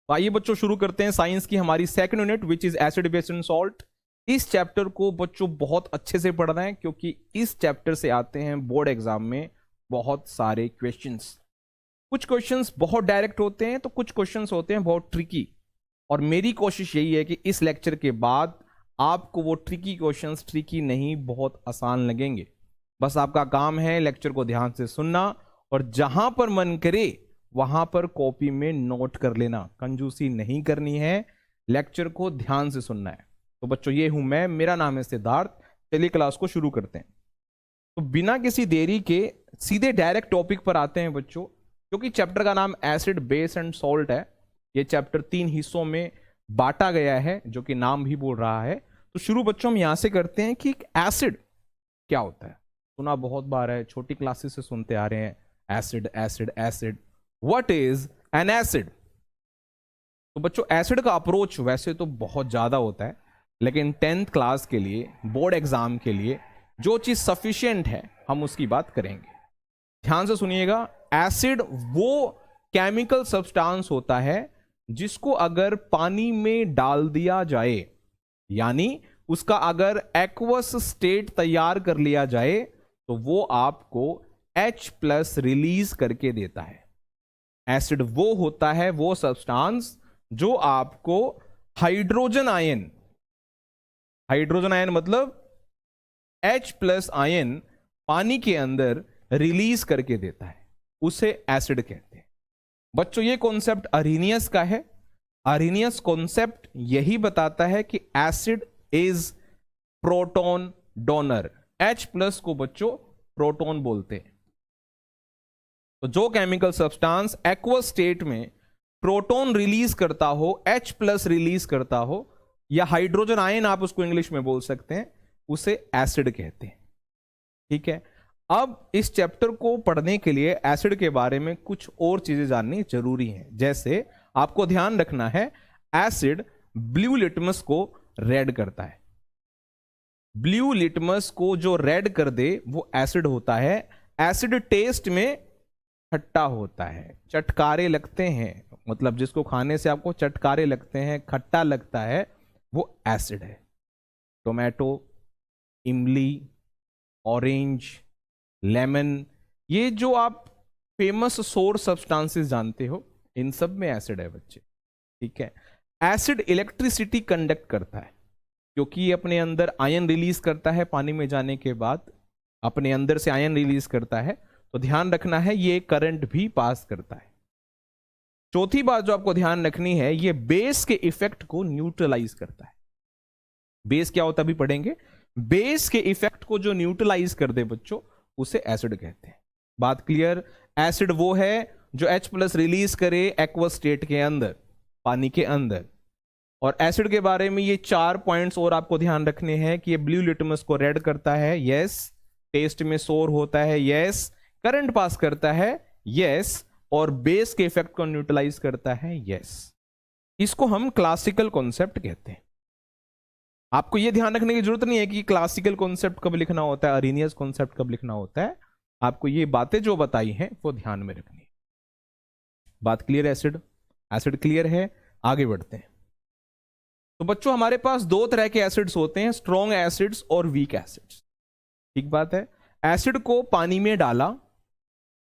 तो आइए बच्चों शुरू करते हैं साइंस की हमारी second unit which is acid base and salt. इस चैप्टर को बच्चों बहुत अच्छे से पढ़ना है क्योंकि इस चैप्टर से आते हैं बोर्ड एग्जाम में बहुत सारे क्वेश्चंस। कुछ क्वेश्चंस बहुत डायरेक्ट होते हैं तो कुछ क्वेश्चंस होते हैं बहुत ट्रिकी, और मेरी कोशिश यही है कि इस लेक्चर के बाद आपको वो ट्रिकी क्वेश्चंस ट्रिकी नहीं बहुत आसान लगेंगे। बस आपका काम है लेक्चर को ध्यान से सुनना और जहां पर मन करे वहां पर कॉपी में नोट कर लेना, कंजूसी नहीं करनी है, लेक्चर को ध्यान से सुनना है। तो बच्चों ये हूं मैं, मेरा नाम है सिद्धार्थ। चलिए क्लास को शुरू करते हैं। तो बिना किसी देरी के सीधे डायरेक्ट टॉपिक पर आते हैं बच्चों, क्योंकि चैप्टर का नाम एसिड बेस एंड सॉल्ट है। ये चैप्टर 3 हिस्सों में बांटा गया है जो कि नाम भी बोल रहा है। तो शुरू बच्चों हम यहां से करते हैं कि एसिड क्या होता है। सुना बहुत बार है, छोटी क्लासेस से सुनते आ रहे हैं, acid acid acid. What is an acid? तो बच्चों एसिड का अप्रोच वैसे तो बहुत ज्यादा होता है, लेकिन 10th क्लास के लिए बोर्ड एग्जाम के लिए जो चीज सफिशिएंट है हम उसकी बात करेंगे। ध्यान से सुनिएगा। एसिड वो केमिकल सब्सटेंस होता है जिसको अगर पानी में डाल दिया जाए, यानी उसका अगर एक्वस स्टेट तैयार कर लिया जाए, तो वो आपको H+ रिलीज करके देता है। एसिड वो होता है वो सब्सटेंस जो आपको हाइड्रोजन आयन मतलब H+ आयन पानी के अंदर रिलीज करके देता है, उसे एसिड कहते हैं। बच्चों ये कॉन्सेप्ट अरीनियस का है। अरीनियस कॉन्सेप्ट यही बताता है कि acid is proton donor. H+ को बच्चों प्रोटॉन बोलते हैं। तो जो केमिकल सब्सटेंस एक्वस स्टेट में प्रोटॉन रिलीज करता हो, H+ रिलीज करता हो, या हाइड्रोजन आयन आप उसको इंग्लिश में बोल सकते हैं, उसे एसिड कहते हैं। ठीक है। अब इस चैप्टर को पढ़ने के लिए एसिड के बारे में कुछ और चीजें जाननी जरूरी हैं। जैसे आपको ध्यान रखना है, एसिड ब्लू लिटमस को रेड करता है। ब्लू लिटमस को जो रेड कर दे वो एसिड होता है। एसिड टेस्ट में खट्टा होता है, चटकारे लगते हैं, मतलब जिसको खाने से आपको चटकारे लगते हैं, खट्टा लगता है, वो एसिड है। टोमेटो, इमली, ऑरेंज, लेमन, ये जो आप फेमस सोर सब्सटेंसेस जानते हो, इन सब में एसिड है बच्चे। ठीक है। एसिड इलेक्ट्रिसिटी कंडक्ट करता है क्योंकि ये अपने अंदर आयन रिलीज करता है, पानी में जाने के बाद अपने अंदर से आयन रिलीज करता है, तो ध्यान रखना है ये करंट भी पास करता है। चौथी बात जो आपको ध्यान रखनी है, ये बेस के इफेक्ट को न्यूट्रलाइज करता है। बेस क्या होता है अभी पढ़ेंगे। बेस के इफेक्ट को जो न्यूट्रलाइज कर दे बच्चों, उसे एसिड कहते हैं। बात क्लियर? एसिड वो है जो H+ रिलीज करे एक्वस स्टेट के अंदर, पानी के अंदर। और एसिड के बारे में ये 4 पॉइंट्स और आपको ध्यान रखने हैं कि ये ब्लू लिटमस को रेड करता है, यस। टेस्ट में सोर होता है, यस। करंट पास करता है, यस। और बेस के इफेक्ट को न्यूट्रलाइज करता है, यस। इसको हम क्लासिकल कॉन्सेप्ट कहते हैं। आपको यह ध्यान रखने की जरूरत नहीं है कि क्लासिकल कॉन्सेप्ट कब लिखना होता है, अरीनियस कॉन्सेप्ट कब लिखना होता है। आपको ये बातें जो बताई हैं वो ध्यान में रखनी है। बात क्लियर? एसिड क्लियर है। आगे बढ़ते हैं। तो बच्चों हमारे पास 2 तरह के एसिड्स होते हैं, स्ट्रॉन्ग एसिड्स और वीक एसिड्स। ठीक बात है। एसिड को पानी में डाला,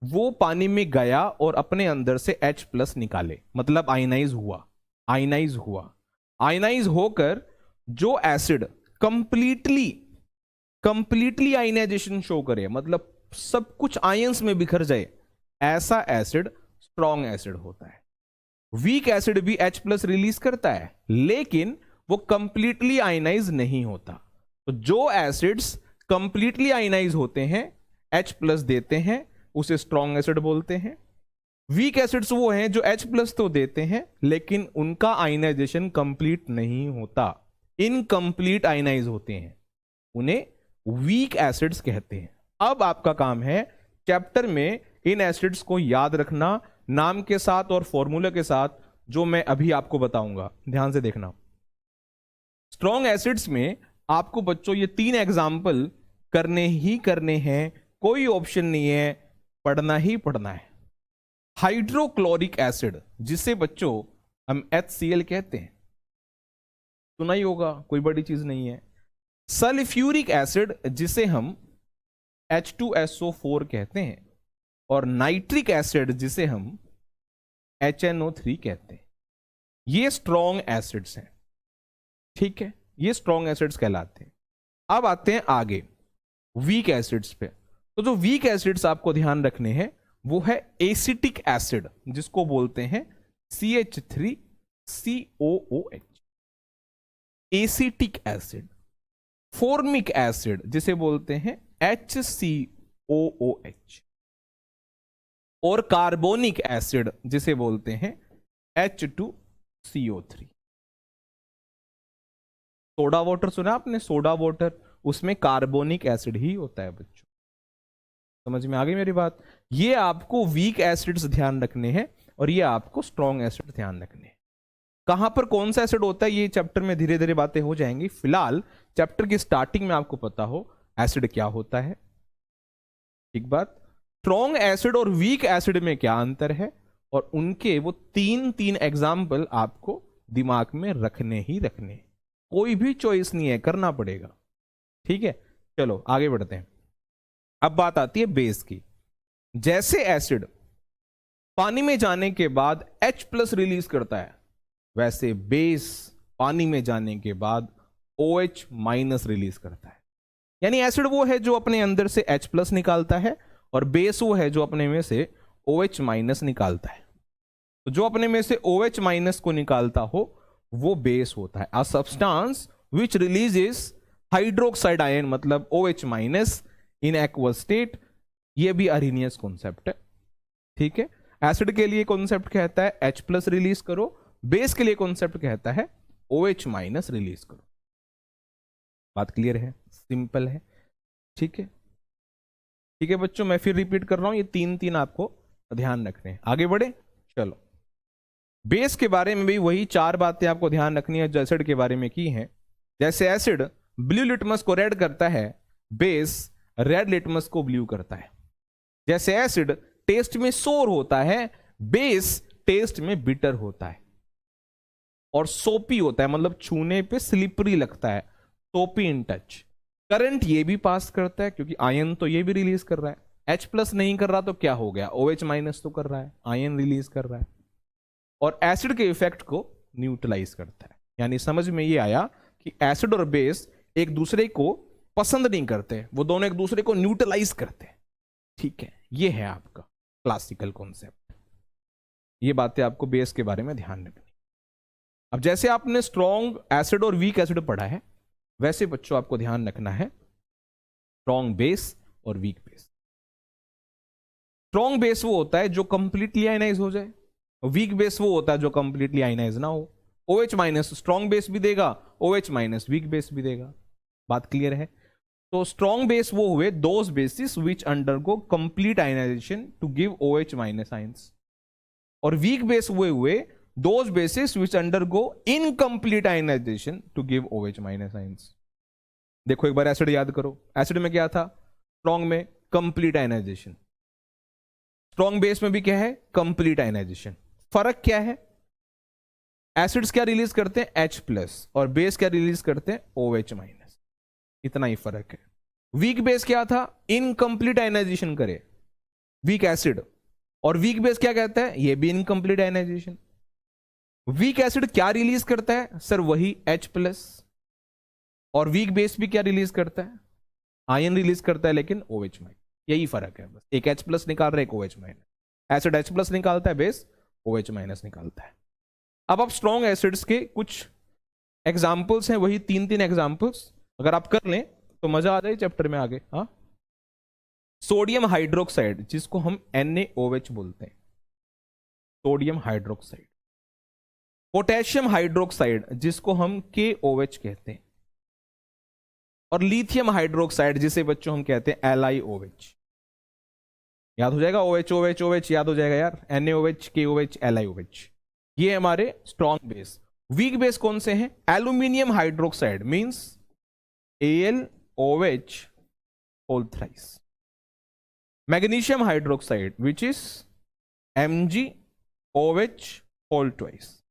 वो पानी में गया और अपने अंदर से H+ निकाले, मतलब आयनाइज हुआ। आयनाइज होकर जो एसिड कंप्लीटली आयनाइजेशन शो करे, मतलब सब कुछ आयंस में बिखर जाए, ऐसा एसिड स्ट्रॉन्ग एसिड होता है। वीक एसिड भी H+ रिलीज करता है, लेकिन वो कंप्लीटली आयनाइज नहीं होता। तो जो एसिड्स कंप्लीटली आयनाइज होते हैं, H+ देते हैं, उसे स्ट्रॉन्ग एसिड बोलते हैं। वीक एसिड्स वो हैं जो H+ तो देते हैं, लेकिन उनका आयनाइजेशन कंप्लीट नहीं होता, इनकंप्लीट आयनाइज होते हैं, उन्हें वीक एसिड्स कहते हैं। अब आपका काम है चैप्टर में इन एसिड्स को याद रखना, नाम के साथ और फॉर्मूले के साथ, जो मैं अभी आपको बताऊंगा। ध्यान से देखना। स्ट्रॉन्ग एसिड्स में आपको बच्चों ये 3 एग्जाम्पल करने हैं, कोई ऑप्शन नहीं है, पढ़ना ही पढ़ना है। हाइड्रोक्लोरिक एसिड, जिसे बच्चों हम HCl कहते हैं, सुना ही होगा, कोई बड़ी चीज नहीं है। सल्फ्यूरिक एसिड जिसे हम H2SO4 कहते हैं, और नाइट्रिक एसिड जिसे हम HNO3 कहते हैं, ये स्ट्रॉन्ग एसिड्स हैं। ठीक है, ये स्ट्रॉन्ग एसिड्स कहलाते हैं। अब आते हैं आगे वीक एसिड्स पे। तो जो वीक एसिड्स आपको ध्यान रखने हैं वो है एसिटिक एसिड, जिसको बोलते हैं CH3COOH, acetic acid. Formic acid जिसे बोलते हैं HCOOH, और कार्बोनिक एसिड जिसे बोलते हैं H2CO3। सोडा वाटर सुना आपने, सोडा वाटर, उसमें कार्बोनिक एसिड ही होता है बच्चों। समझ में आ गई मेरी बात? ये आपको वीक एसिड्स ध्यान रखने हैं और ये आपको स्ट्रॉन्ग एसिड ध्यान रखने हैं। कहां पर कौन सा एसिड होता है ये चैप्टर में धीरे धीरे बातें हो जाएंगी। फिलहाल चैप्टर की स्टार्टिंग में आपको पता हो एसिड क्या होता है। ठीक बात। स्ट्रॉन्ग एसिड और वीक एसिड में क्या अंतर है, और उनके वो तीन एग्जाम्पल आपको दिमाग में रखने ही रखने, कोई भी चॉइस नहीं है, करना पड़ेगा। ठीक है, चलो आगे बढ़ते हैं। अब बात आती है बेस की। जैसे एसिड पानी में जाने के बाद H+ रिलीज करता है, वैसे बेस पानी में जाने के बाद OH- रिलीज करता है। यानी एसिड वो है जो अपने अंदर से H+ निकालता है, और बेस वो है जो अपने में से OH- निकालता है। तो जो अपने में से OH- को निकालता हो वो बेस होता है। A substance which releases hydroxide ion, मतलब OH- इन एक्वस स्टेट। ये भी अरीनियस कॉन्सेप्ट है। ठीक है, एसिड के लिए कॉन्सेप्ट कहता है H+ रिलीज करो, बेस के लिए कॉन्सेप्ट कहता है OH- रिलीज करो। बात क्लियर है, सिंपल है। ठीक है, ठीक है बच्चों, मैं फिर रिपीट कर रहा हूं, ये तीन आपको ध्यान रखने हैं। आगे बढ़े, चलो। बेस के बारे में भी वही 4 बातें आपको ध्यान रखनी है जो एसिड के बारे में की हैं। जैसे एसिड ब्लू लिटमस को रेड करता है, बेस रेड लिटमस को ब्लू करता है। जैसे एसिड टेस्ट में सोर होता है, बेस टेस्ट में बिटर होता है। और सोपी होता है, मतलब छूने पे स्लिपरी लगता है, सोपी इन टच। करंट ये भी पास करता है क्योंकि आयन तो ये भी रिलीज कर रहा है। H+ नहीं कर रहा तो क्या हो गया, OH- तो कर रहा है, आयन रिलीज कर रहा है, और एसिड के इफेक्ट को न्यूट्रलाइज करता है। यानी समझ में ये आया कि एसिड और बेस एक दूसरे को पसंद नहीं करते, वो दोनों एक दूसरे को न्यूट्रलाइज करते हैं। ठीक है, ये है आपका क्लासिकल कॉन्सेप्ट। ये बातें आपको बेस के बारे में ध्यान रखनी। अब जैसे आपने स्ट्रॉन्ग एसिड और वीक एसिड पढ़ा है, वैसे बच्चों आपको ध्यान रखना है स्ट्रॉन्ग बेस और वीक बेस। स्ट्रॉन्ग बेस वो होता है जो कंप्लीटली आयनाइज हो जाए, वीक बेस वो होता है जो कंप्लीटली आयनाइज ना हो। OH- स्ट्रॉन्ग बेस भी देगा, OH- वीक बेस भी देगा। बात क्लियर है? तो स्ट्रॉन्ग बेस वो हुए those bases which undergo complete ionisation to give OH- ions, और वीक बेस वो हुए those bases which undergo incomplete ionisation to give OH- ions. देखो एक बार एसिड याद करो, एसिड में क्या था, स्ट्रॉन्ग में कंप्लीट आयनाइजेशन, स्ट्रॉन्ग बेस में भी क्या है, कंप्लीट आयनाइजेशन। फर्क क्या है, एसिड्स क्या रिलीज करते हैं H+, और बेस क्या रिलीज करते हैं OH-। इतना ही फर्क है। वीक बेस क्या था, इनकंप्लीट आयनाइजेशन करे वीक एसिड, और वीक बेस क्या कहता है, ये भी इनकंप्लीट आयनाइजेशन। वीक एसिड क्या रिलीज करता है सर, वही H+, और वीक बेस भी क्या रिलीज करता है, आयन रिलीज करता है, लेकिन OH-। यही फर्क है बस, एक H+ निकाल रहा है, एक OH-। एसिड H+ निकालता है, बेस OH- निकालता है। अब आप स्ट्रॉन्ग एसिड्स के कुछ एग्जाम्पल्स हैं, वही तीन एग्जाम्पल्स अगर आप कर लें तो मजा आ जाए चैप्टर में आगे। हाँ, सोडियम हाइड्रोक्साइड जिसको हम NaOH बोलते हैं, सोडियम हाइड्रोक्साइड। पोटेशियम हाइड्रोक्साइड जिसको हम KOH कहते हैं, और लिथियम हाइड्रोक्साइड जिसे बच्चों हम कहते हैं LiOH। याद हो जाएगा, OH OH OH याद हो जाएगा यार, NaOH KOH LiOH। ये हमारे स्ट्रॉन्ग बेस। वीक बेस कौन से हैं, aluminium hydroxide means AlOH whole thrice, magnesium hydroxide which is MgOH whole twice,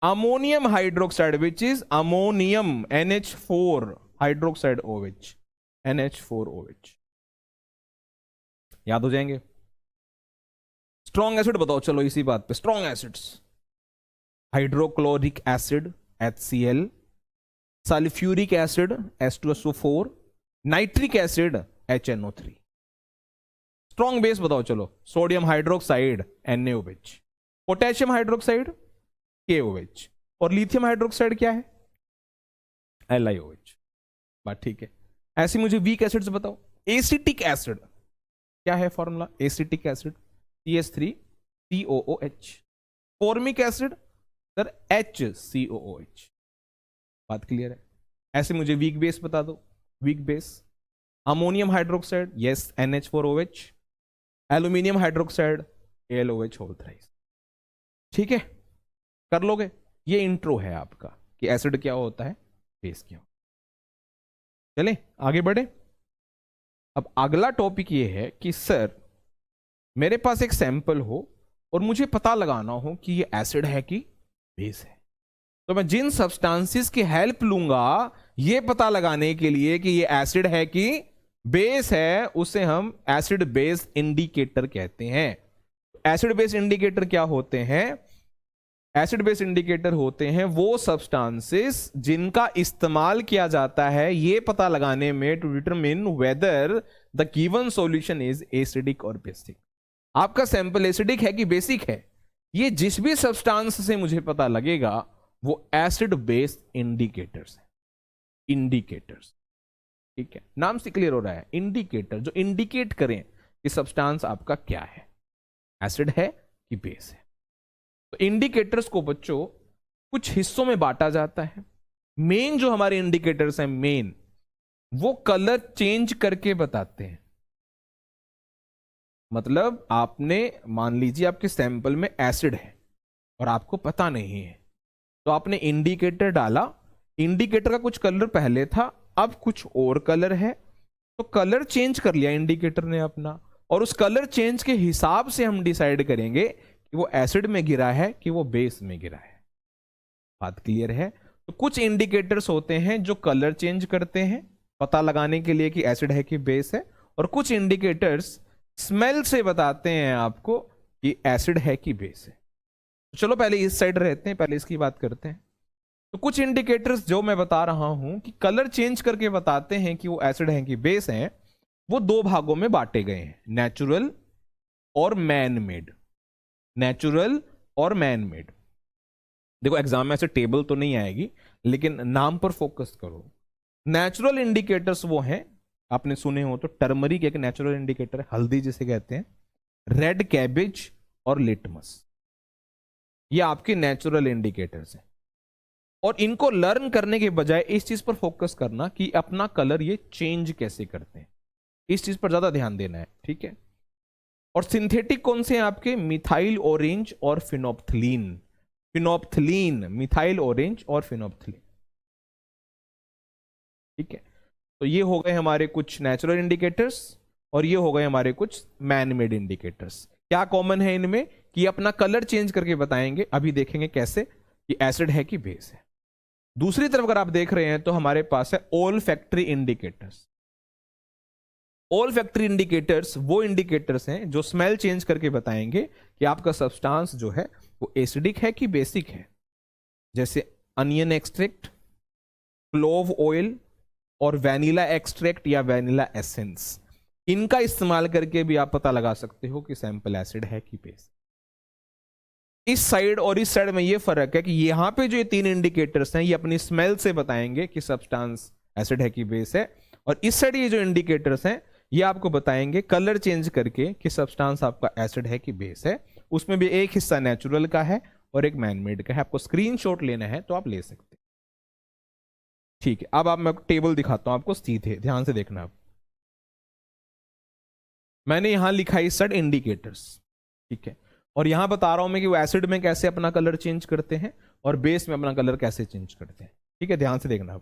ammonium hydroxide which is ammonium NH4 hydroxide OH NH4OH। याद हो जाएंगे। स्ट्रॉन्ग एसिड बताओ, चलो इसी बात पे। Strong acids, hydrochloric acid HCl, sulphuric acid H2SO4, nitric acid HNO3। Strong base बताओ चलो, sodium hydroxide NaOH, potassium hydroxide KOH, और लिथियम हाइड्रोक्साइड क्या है LiOH। बात ठीक है। ऐसे मुझे वीक एसिड्स बताओ। एसिटिक एसिड क्या है formula, acetic acid CH3COOH। Formic acid sir HCOOH। बात क्लियर है। ऐसे मुझे वीक बेस बता दो। Weak base, ammonium hydroxide yes NH4OH, aluminium hydroxide AlOH whole thrice. ठीक है, कर लोगे। ये इंट्रो है आपका कि एसिड क्या होता है, बेस क्या होता है। चले आगे बढ़े। अब अगला टॉपिक ये है कि सर मेरे पास एक सैंपल हो और मुझे पता लगाना हो कि ये एसिड है कि बेस है, तो मैं जिन सब्सटेंसेस की हेल्प लूंगा ये पता लगाने के लिए कि ये एसिड है कि बेस है, उसे हम एसिड बेस इंडिकेटर कहते हैं। एसिड बेस इंडिकेटर क्या होते हैं? एसिड बेस इंडिकेटर होते हैं वो सब्सटेंसेस जिनका इस्तेमाल किया जाता है ये पता लगाने में to determine whether the given solution is acidic और बेसिक। आपका सैंपल एसिडिक है कि बेसिक है, ये जिस भी सब्सटेंस से मुझे पता लगेगा वो एसिड बेस इंडिकेटर्स है। इंडिकेटर्स, ठीक है, नाम से क्लियर हो रहा है। इंडिकेटर जो इंडिकेट करें कि सब्सटेंस आपका क्या है, एसिड है कि बेस है। तो इंडिकेटर्स को बच्चों कुछ हिस्सों में बांटा जाता है। मेन जो हमारे इंडिकेटर्स हैं, मेन वो कलर चेंज करके बताते हैं। मतलब आपने मान लीजिए आपके सैंपल में एसिड है और आपको पता नहीं है, तो आपने इंडिकेटर डाला, इंडिकेटर का कुछ कलर पहले था, अब कुछ और कलर है, तो कलर चेंज कर लिया इंडिकेटर ने अपना, और उस कलर चेंज के हिसाब से हम डिसाइड करेंगे कि वो एसिड में गिरा है कि वो बेस में गिरा है। बात क्लियर है? तो कुछ इंडिकेटर्स होते हैं जो कलर चेंज करते हैं पता लगाने के लिए कि एसिड है कि बेस है, और कुछ इंडिकेटर्स स्मेल से बताते हैं आपको कि एसिड है कि बेस है। तो चलो पहले इस साइड रहते हैं, पहले इसकी बात करते हैं। तो कुछ इंडिकेटर्स जो मैं बता रहा हूं कि कलर चेंज करके बताते हैं कि वो एसिड है कि बेस है, वो दो भागों में बांटे गए हैं, नेचुरल और मैन मेड। नेचुरल और मैन मेड। देखो एग्जाम में ऐसे टेबल तो नहीं आएगी, लेकिन नाम पर फोकस करो। नेचुरल इंडिकेटर्स वो हैं, आपने सुने हो तो टर्मरिक एक नेचुरल इंडिकेटर है, हल्दी जिसे कहते हैं, रेड कैबेज और लिटमस, ये आपके नेचुरल इंडिकेटर्स हैं। और इनको लर्न करने के बजाय इस चीज पर फोकस करना कि अपना कलर ये चेंज कैसे करते हैं, इस चीज पर ज्यादा ध्यान देना है, ठीक है। और सिंथेटिक कौन से हैं आपके? मिथाइल ऑरेंज और फिनोप्थलीन। फिनोप्थलीन, मिथाइल ऑरेंज और फिनोप्थलीन, ठीक है। तो ये हो गए हमारे कुछ नेचुरल इंडिकेटर्स और ये हो गए हमारे कुछ मैन मेड इंडिकेटर्स। क्या कॉमन है इनमें? कि अपना कलर चेंज करके बताएंगे, अभी देखेंगे कैसे, कि एसिड है कि बेस है। दूसरी तरफ अगर आप देख रहे हैं तो हमारे पास है all factory indicators. All factory indicators वो इंडिकेटर्स हैं जो स्मेल चेंज करके बताएंगे कि आपका सब्सटेंस जो है वो एसिडिक है कि बेसिक है। जैसे अनियन एक्सट्रैक्ट, क्लोव ऑयल और वैनिला एक्सट्रैक्ट या वैनिला एसेंस, इनका इस्तेमाल करके भी आप पता लगा सकते हो कि सैंपल एसिड है कि बेस। इस साइड और इस साइड में ये फर्क है कि यहां पे जो ये तीन इंडिकेटर्स हैं ये अपनी स्मेल से बताएंगे कि सब्सटेंस एसिड है कि बेस है, और इस साइड ये जो इंडिकेटर्स हैं ये आपको बताएंगे कलर चेंज करके कि सब्सटेंस आपका एसिड है कि बेस है। उसमें भी एक हिस्सा नेचुरल का है और एक मैनमेड का है। आपको स्क्रीनशॉट लेना है तो आप ले सकते हैं, ठीक है। अब आप मैं टेबल दिखाता हूं आपको, सीधे ध्यान से देखना। आप मैंने यहां लिखा है साइड इंडिकेटर्स, ठीक है, और यहां बता रहा हूं मैं कि वो एसिड में कैसे अपना कलर चेंज करते हैं और बेस में अपना कलर कैसे चेंज करते हैं, ठीक है, ध्यान से देखना।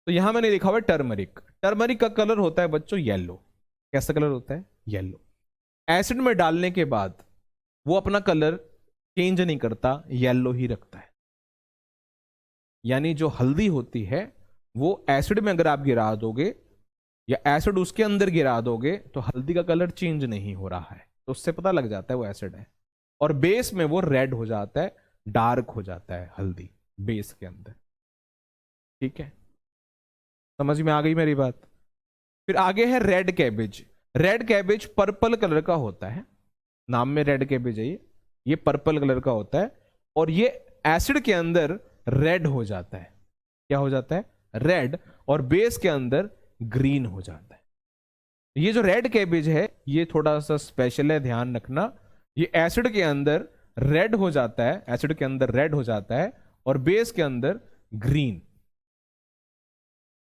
तो यहां मैंने लिखा हुआ है टर्मरिक। टर्मरिक का कलर होता है बच्चों येलो। कैसा कलर होता है? येलो। एसिड में डालने के बाद वो अपना कलर चेंज नहीं करता, येलो ही रखता है। यानी जो हल्दी होती है वो एसिड में अगर आप गिरा दोगे या एसिड उसके अंदर गिरा दोगे तो हल्दी का कलर चेंज नहीं हो रहा है, तो उससे पता लग जाता है वो एसिड है। और बेस में वो रेड हो जाता है, डार्क हो जाता है हल्दी बेस के अंदर। ठीक है, समझ में आ गई मेरी बात। फिर आगे है red cabbage. Red cabbage purple colour का होता है, नाम में रेड कैबेज है, ये पर्पल कलर का होता है और ये एसिड के अंदर रेड हो जाता है। क्या हो जाता है? रेड, और बेस के अंदर ग्रीन हो जाता है। ये जो रेड कैबेज है ये थोड़ा सा स्पेशल है, ध्यान रखना। ये एसिड के अंदर रेड हो जाता है, एसिड के अंदर रेड हो जाता है और बेस के अंदर ग्रीन।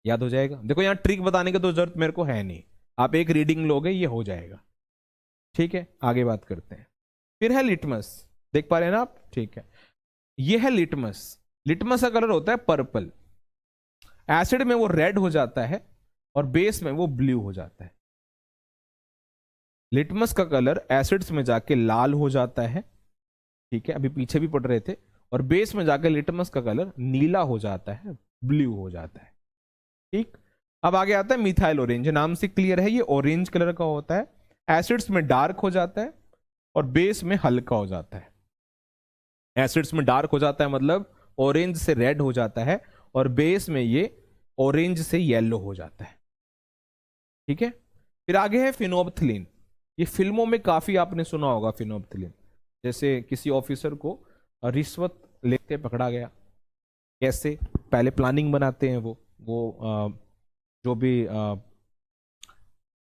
याद हो जाएगा। देखो यहां ट्रिक बताने की तो जरूरत मेरे को है नहीं, आप एक रीडिंग लोगे ये हो जाएगा। ठीक है, आगे बात करते हैं। फिर है लिटमस, देख पा रहे हैं ना आप? ठीक है, ये है लिटमस। लिटमस का कलर होता है पर्पल, एसिड में वो रेड हो जाता है और बेस में वो ब्लू हो जाता है। लिटमस का कलर एसिड्स में जाके लाल हो जाता है, ठीक है, अभी पीछे भी पढ़ रहे थे, और बेस में जाके लिटमस का कलर नीला हो जाता है, ब्लू हो जाता है। ठीक, अब आगे आता है मिथाइल ऑरेंज। नाम से क्लियर है, ये ऑरेंज कलर का होता है, एसिड्स में डार्क हो जाता है और बेस में हल्का हो जाता है। एसिड्स में डार्क हो जाता है मतलब ऑरेंज से रेड हो जाता है और बेस में ये ऑरेंज से येलो हो जाता है। ठीक है, फिर आगे है फिनोप्थिलीन। ये फिल्मों में काफी आपने सुना होगा फिनोप्थिलीन। जैसे किसी ऑफिसर को रिश्वत लेते पकड़ा गया, कैसे पहले प्लानिंग बनाते हैं वो जो भी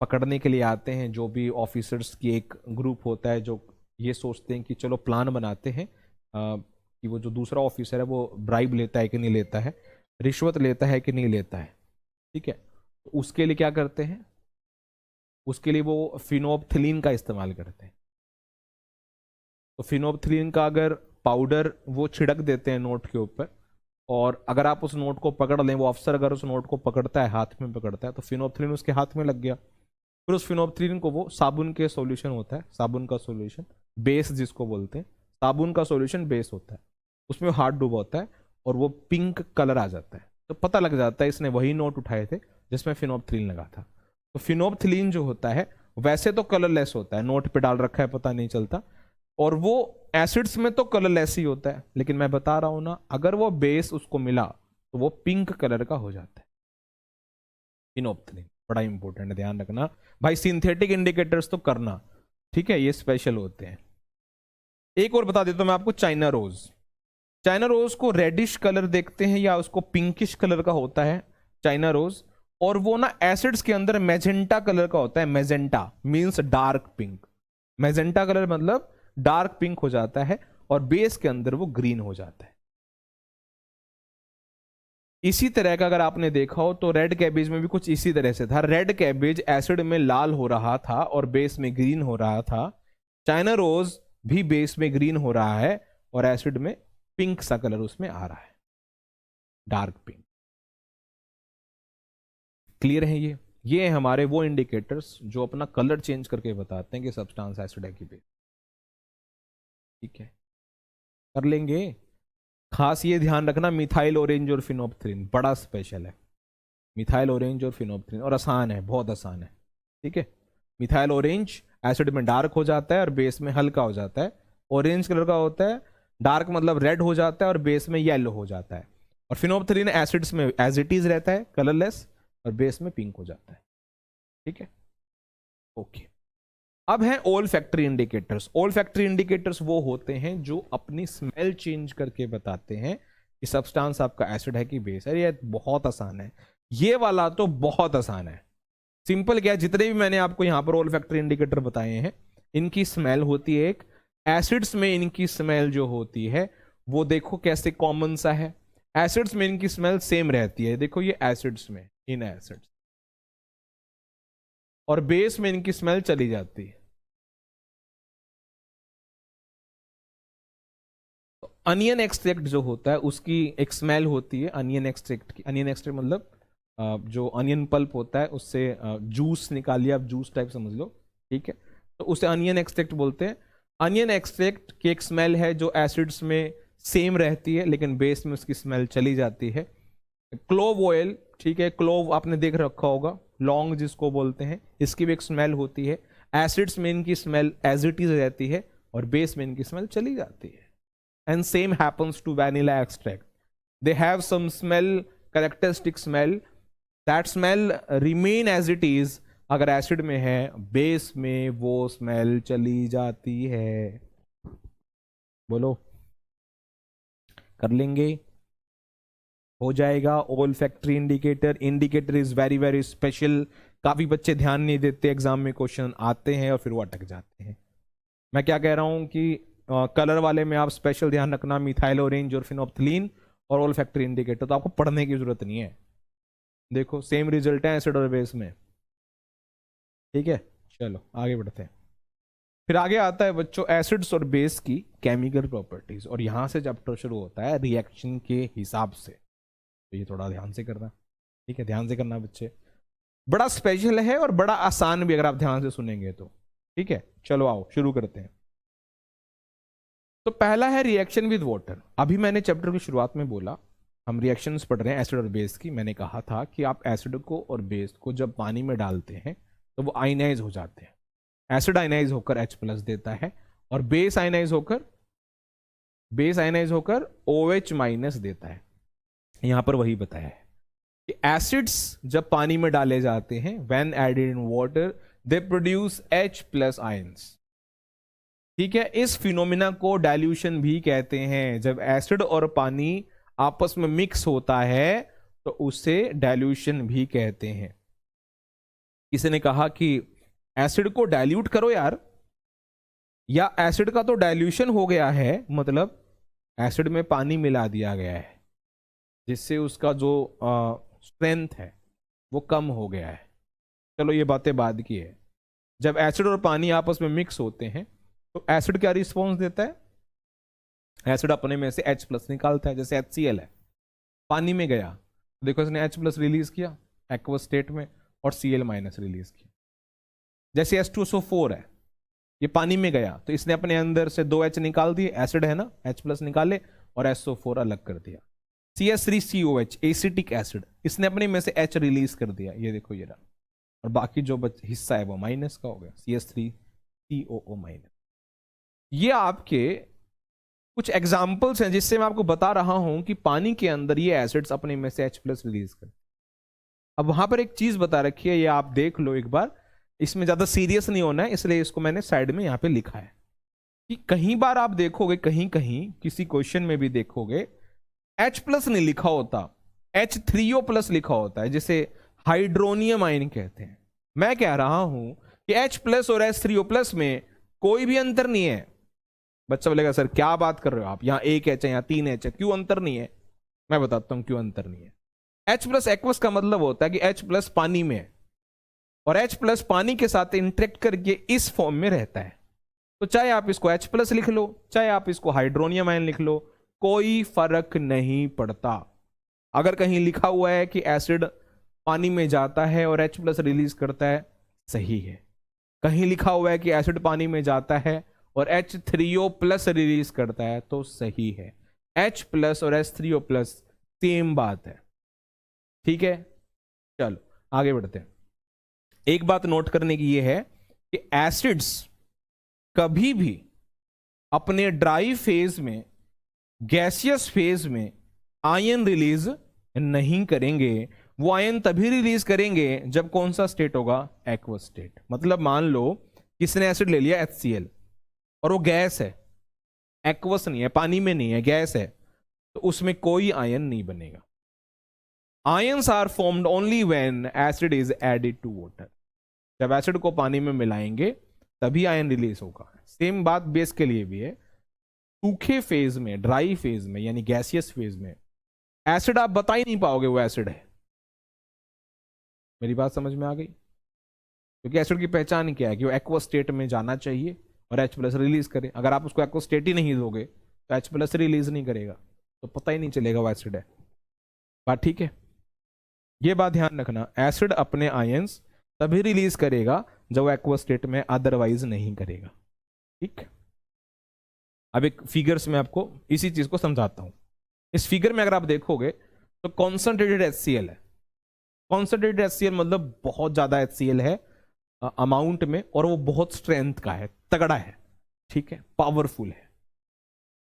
पकड़ने के लिए आते हैं, जो भी ऑफिसर्स की एक ग्रुप होता है जो ये सोचते हैं कि चलो प्लान बनाते हैं कि वो जो दूसरा ऑफिसर है वो ब्राइब लेता है कि नहीं लेता है, रिश्वत लेता है कि नहीं लेता है। ठीक है, तो उसके लिए क्या करते हैं? उसके लिए वो फिनोप्थिलीन का इस्तेमाल करते हैं। तो फिनोप्थिलीन का अगर पाउडर वो छिड़क देते हैं नोट के ऊपर, और अगर आप उस नोट को पकड़ लें, वो अफसर अगर उस नोट को पकड़ता है, हाथ में पकड़ता है, तो फिनोप्थिलीन उसके हाथ में लग गया। फिर उस फिनोप्थिलीन को वो साबुन के सॉल्यूशन होता है, साबुन का सॉल्यूशन बेस जिसको बोलते हैं, साबुन का सॉल्यूशन बेस होता है, उसमें हाथ डूबा होता है और वो पिंक कलर आ जाता है। तो पता लग जाता है इसने वही नोट उठाए थे जिसमें फिनोप्थिलीन लगा था। तो फिनोप्थिलीन जो होता है वैसे तो कलरलेस होता है, नोट पे डाल रखा है पता नहीं चलता, और वो एसिड्स में तो कलरलेस ही होता है, लेकिन मैं बता रहा हूं ना, अगर वो बेस उसको मिला तो वो पिंक कलर का हो जाता है फिनोप्थिलीन। बड़ा इंपॉर्टेंट है, ध्यान रखना भाई। सिंथेटिक इंडिकेटर्स तो करना, ठीक है, ये स्पेशल होते हैं। एक और बता देता हूं मैं आपको, चाइना रोज। चाइना रोज को रेडिश कलर देखते हैं या उसको पिंकिश कलर का होता है चाइना रोज, और वो ना एसिड्स के अंदर मैजेंटा कलर का होता है। Magenta means dark pink, magenta colour मतलब डार्क पिंक हो जाता है और बेस के अंदर वो ग्रीन हो जाता है। इसी तरह का अगर आपने देखा हो तो रेड कैबेज में भी कुछ इसी तरह से था। रेड कैबेज एसिड में लाल हो रहा था और बेस में ग्रीन हो रहा था। चाइना रोज भी बेस में ग्रीन हो रहा है और एसिड में पिंक सा कलर उसमें आ रहा है, डार्क पिंक। क्लियर है? ये हमारे वो इंडिकेटर्स जो अपना कलर चेंज करके बताते हैं कि सब्सटेंस एसिड है कि बेस। ठीक है, कर लेंगे। खास ये ध्यान रखना, मिथाइल ऑरेंज और फिनोप्थिलीन बड़ा स्पेशल है। मिथाइल ऑरेंज और फिनोप्थिलीन, और आसान है, बहुत आसान है। ठीक है, मिथाइल ऑरेंज एसिड में डार्क हो जाता है और बेस में हल्का हो जाता है। ऑरेंज कलर का होता है, डार्क मतलब रेड हो जाता है और बेस में येलो हो जाता है। और फिनोप्थिलीन एसिड्स में एज इट इज रहता है, कलरलेस, और बेस में पिंक हो जाता है। ठीक है, ओके। अब है ओल फैक्ट्री इंडिकेटर्स। ओल फैक्ट्री इंडिकेटर्स वो होते हैं जो अपनी स्मेल चेंज करके बताते हैं कि सब्सटेंस आपका एसिड है कि बेस है। ये बहुत आसान है, ये वाला तो बहुत आसान है। सिंपल क्या है, जितने भी मैंने आपको यहां पर ओल फैक्ट्री इंडिकेटर बताए हैं, इनकी स्मेल होती है एक। एसिड्स में इनकी स्मेल जो होती है वो देखो कैसे कॉमन सा है। एसिड्स में इनकी स्मेल सेम रहती है, देखो ये एसिड्स में, इन एसिड्स, और बेस में इनकी स्मेल चली जाती है। अनियन एक्सट्रैक्ट जो होता है उसकी एक स्मेल होती है अनियन एक्सट्रैक्ट की। अनियन एक्सट्रैक्ट मतलब जो अनियन पल्प होता है उससे जूस निकालिए, आप जूस टाइप समझ लो। ठीक है, तो उसे अनियन एक्सट्रैक्ट बोलते हैं। अनियन एक्सट्रैक्ट की एक स्मेल है जो एसिड्स में सेम रहती है, लेकिन बेस में उसकी स्मेल चली जाती है। क्लोव ऑयल, ठीक है, क्लोव आपने देख रखा होगा, लौंग जिसको बोलते हैं, इसकी भी एक स्मेल होती है। एसिड्स में इनकी स्मेल एज इट इज रहती है और बेस में इनकी स्मेल चली जाती है। And same happens to vanilla extract, they have some smell, characteristic smell, that smell remain as it is. अगर एसिड में है, बेस में वो स्मेल चली जाती है। बोलो, कर लेंगे, हो जाएगा। Olfactory indicator, indicator is very very special. काफी बच्चे ध्यान नहीं देते, एग्जाम में क्वेश्चन आते हैं और फिर वो अटक जाते हैं। मैं क्या कह रहा हूं कि कलर वाले में आप स्पेशल ध्यान रखना, मिथाइल ऑरेंज और फिनोप्थलीन और ओल्फैक्टरी इंडिकेटर, तो आपको पढ़ने की जरूरत नहीं है। देखो सेम रिजल्ट है एसिड और बेस में, ठीक है। चलो आगे बढ़ते हैं। फिर आगे आता है बच्चों एसिड्स और बेस की केमिकल प्रॉपर्टीज, और यहां से चैप्टर शुरू होता है रिएक्शन के हिसाब से। तो ये थोड़ा ध्यान से करना, ठीक है, ध्यान से करना बच्चे। बड़ा स्पेशल है और बड़ा आसान भी, अगर आप ध्यान से सुनेंगे तो, ठीक है। चलो आओ शुरू करते हैं। तो पहला है रिएक्शन विद वाटर। अभी मैंने चैप्टर की शुरुआत में बोला हम रिएक्शंस पढ़ रहे हैं एसिड और बेस की। मैंने कहा था कि आप एसिड को और बेस को जब पानी में डालते हैं तो वो आयनाइज हो जाते हैं। एसिड आयनाइज होकर H+ देता है और बेस आयनाइज होकर OH- देता है। यहां पर वही बताया है कि एसिड्स जब पानी में डाले जाते हैं, when added in water they produce H+ ions, ठीक है। इस फिनोमिना को डाइल्यूशन भी कहते हैं। जब एसिड और पानी आपस में मिक्स होता है तो उसे डाइल्यूशन भी कहते हैं। किसी ने कहा कि एसिड को डाइल्यूट करो यार, या एसिड का तो डाइल्यूशन हो गया है, मतलब एसिड में पानी मिला दिया गया है जिससे उसका जो स्ट्रेंथ है वो कम हो गया है। चलो ये बातें बाद की है। जब एसिड और पानी आपस में मिक्स होते हैं तो एसिड क्या रिस्पॉन्स देता है? एसिड अपने में से H+ निकालता है। जैसे HCl है, पानी में गया, देखो इसने H+ रिलीज किया एक्वस स्टेट में और Cl- रिलीज किया। जैसे H2SO4 है, ये पानी में गया तो इसने अपने अंदर से 2 H निकाल दिए, एसिड है ना, H+ निकाले और SO4 अलग कर दिया। CS3COH एसिटिक एसिड, इसने अपने में से H रिलीज कर दिया, ये देखो ये रहा, और बाकी जो हिस्सा है वो माइनस का हो गया, CS3COO-। ये आपके कुछ एग्जाम्पल्स हैं जिससे मैं आपको बता रहा हूं कि पानी के अंदर ये एसिड्स अपने में से H+ रिलीज कर। अब वहां पर एक चीज बता रखी है, ये आप देख लो एक बार, इसमें ज्यादा सीरियस नहीं होना है, इसलिए इसको मैंने साइड में यहां पे लिखा है कि कहीं बार आप देखोगे, कहीं कहीं किसी क्वेश्चन में भी देखोगे H+ नहीं लिखा होता, H3O+ लिखा होता है, जिसे हाइड्रोनियम आयन कहते हैं। मैं कह रहा हूं कि H+ और H3O+ में कोई भी अंतर नहीं है। बच्चा बोलेगा सर क्या बात कर रहे हो आप, यहां 1 H है, यहां 3 H है, क्यों अंतर नहीं है? मैं बताता हूं क्यों अंतर नहीं है। H+ एक्वस का मतलब होता है कि H+ पानी में है और H+ पानी के साथ इंटरेक्ट करके इस फॉर्म में रहता है। तो चाहे आप इसको H+ लिख लो, चाहे आप इसको हाइड्रोनियम आयन लिख लो, कोई फर्क नहीं पड़ता। अगर कहीं लिखा हुआ है कि एसिड पानी में जाता है और H+ रिलीज करता है, सही है। कहीं लिखा हुआ है कि एसिड पानी में जाता है और H3O+ रिलीज करता है, तो सही है। H+ और H3O+ सेम बात है, ठीक है। चलो आगे बढ़ते हैं। एक बात नोट करने की यह है कि एसिड्स कभी भी अपने ड्राई फेज में, गैसियस फेज में आयन रिलीज नहीं करेंगे। वो आयन तभी रिलीज करेंगे जब कौन सा स्टेट होगा? Aqueous state. मतलब मान लो किसने एसिड ले लिया HCl और वो गैस है, एक्वस नहीं है, पानी में नहीं है, गैस है, तो उसमें कोई आयन नहीं बनेगा। Ions are formed only when acid is added to water. जब एसिड को पानी में मिलाएंगे तभी आयन रिलीज होगा। सेम बात बेस के लिए भी है। सूखे फेज में, ड्राई फेज में, यानी गैसियस फेज में एसिड आप बता ही नहीं पाओगे वो एसिड है। मेरी बात समझ में आ गई? क्योंकि एसिड की पहचान क्या है कि वो एक्वस स्टेट में जाना चाहिए और H+ रिलीज करे। अगर आप उसको एक्वस स्टेट ही नहीं दोगे तो H+ रिलीज नहीं करेगा, तो पता ही नहीं चलेगा वो एसिड है। बात ठीक है? ये बात ध्यान रखना, एसिड अपने आयंस तभी रिलीज करेगा जब वो एक्वस स्टेट में, अदरवाइज नहीं करेगा, ठीक। अब एक फिगर्स में आपको इसी चीज को समझाता हूं। इस फिगर में अगर आप देखोगे तो कॉन्सेंट्रेटेड HCl है। कॉन्सेंट्रेटेड HCl मतलब बहुत ज्यादा HCl है अमाउंट में, और वो बहुत स्ट्रेंथ का है, तगड़ा है, ठीक है, पावरफुल है।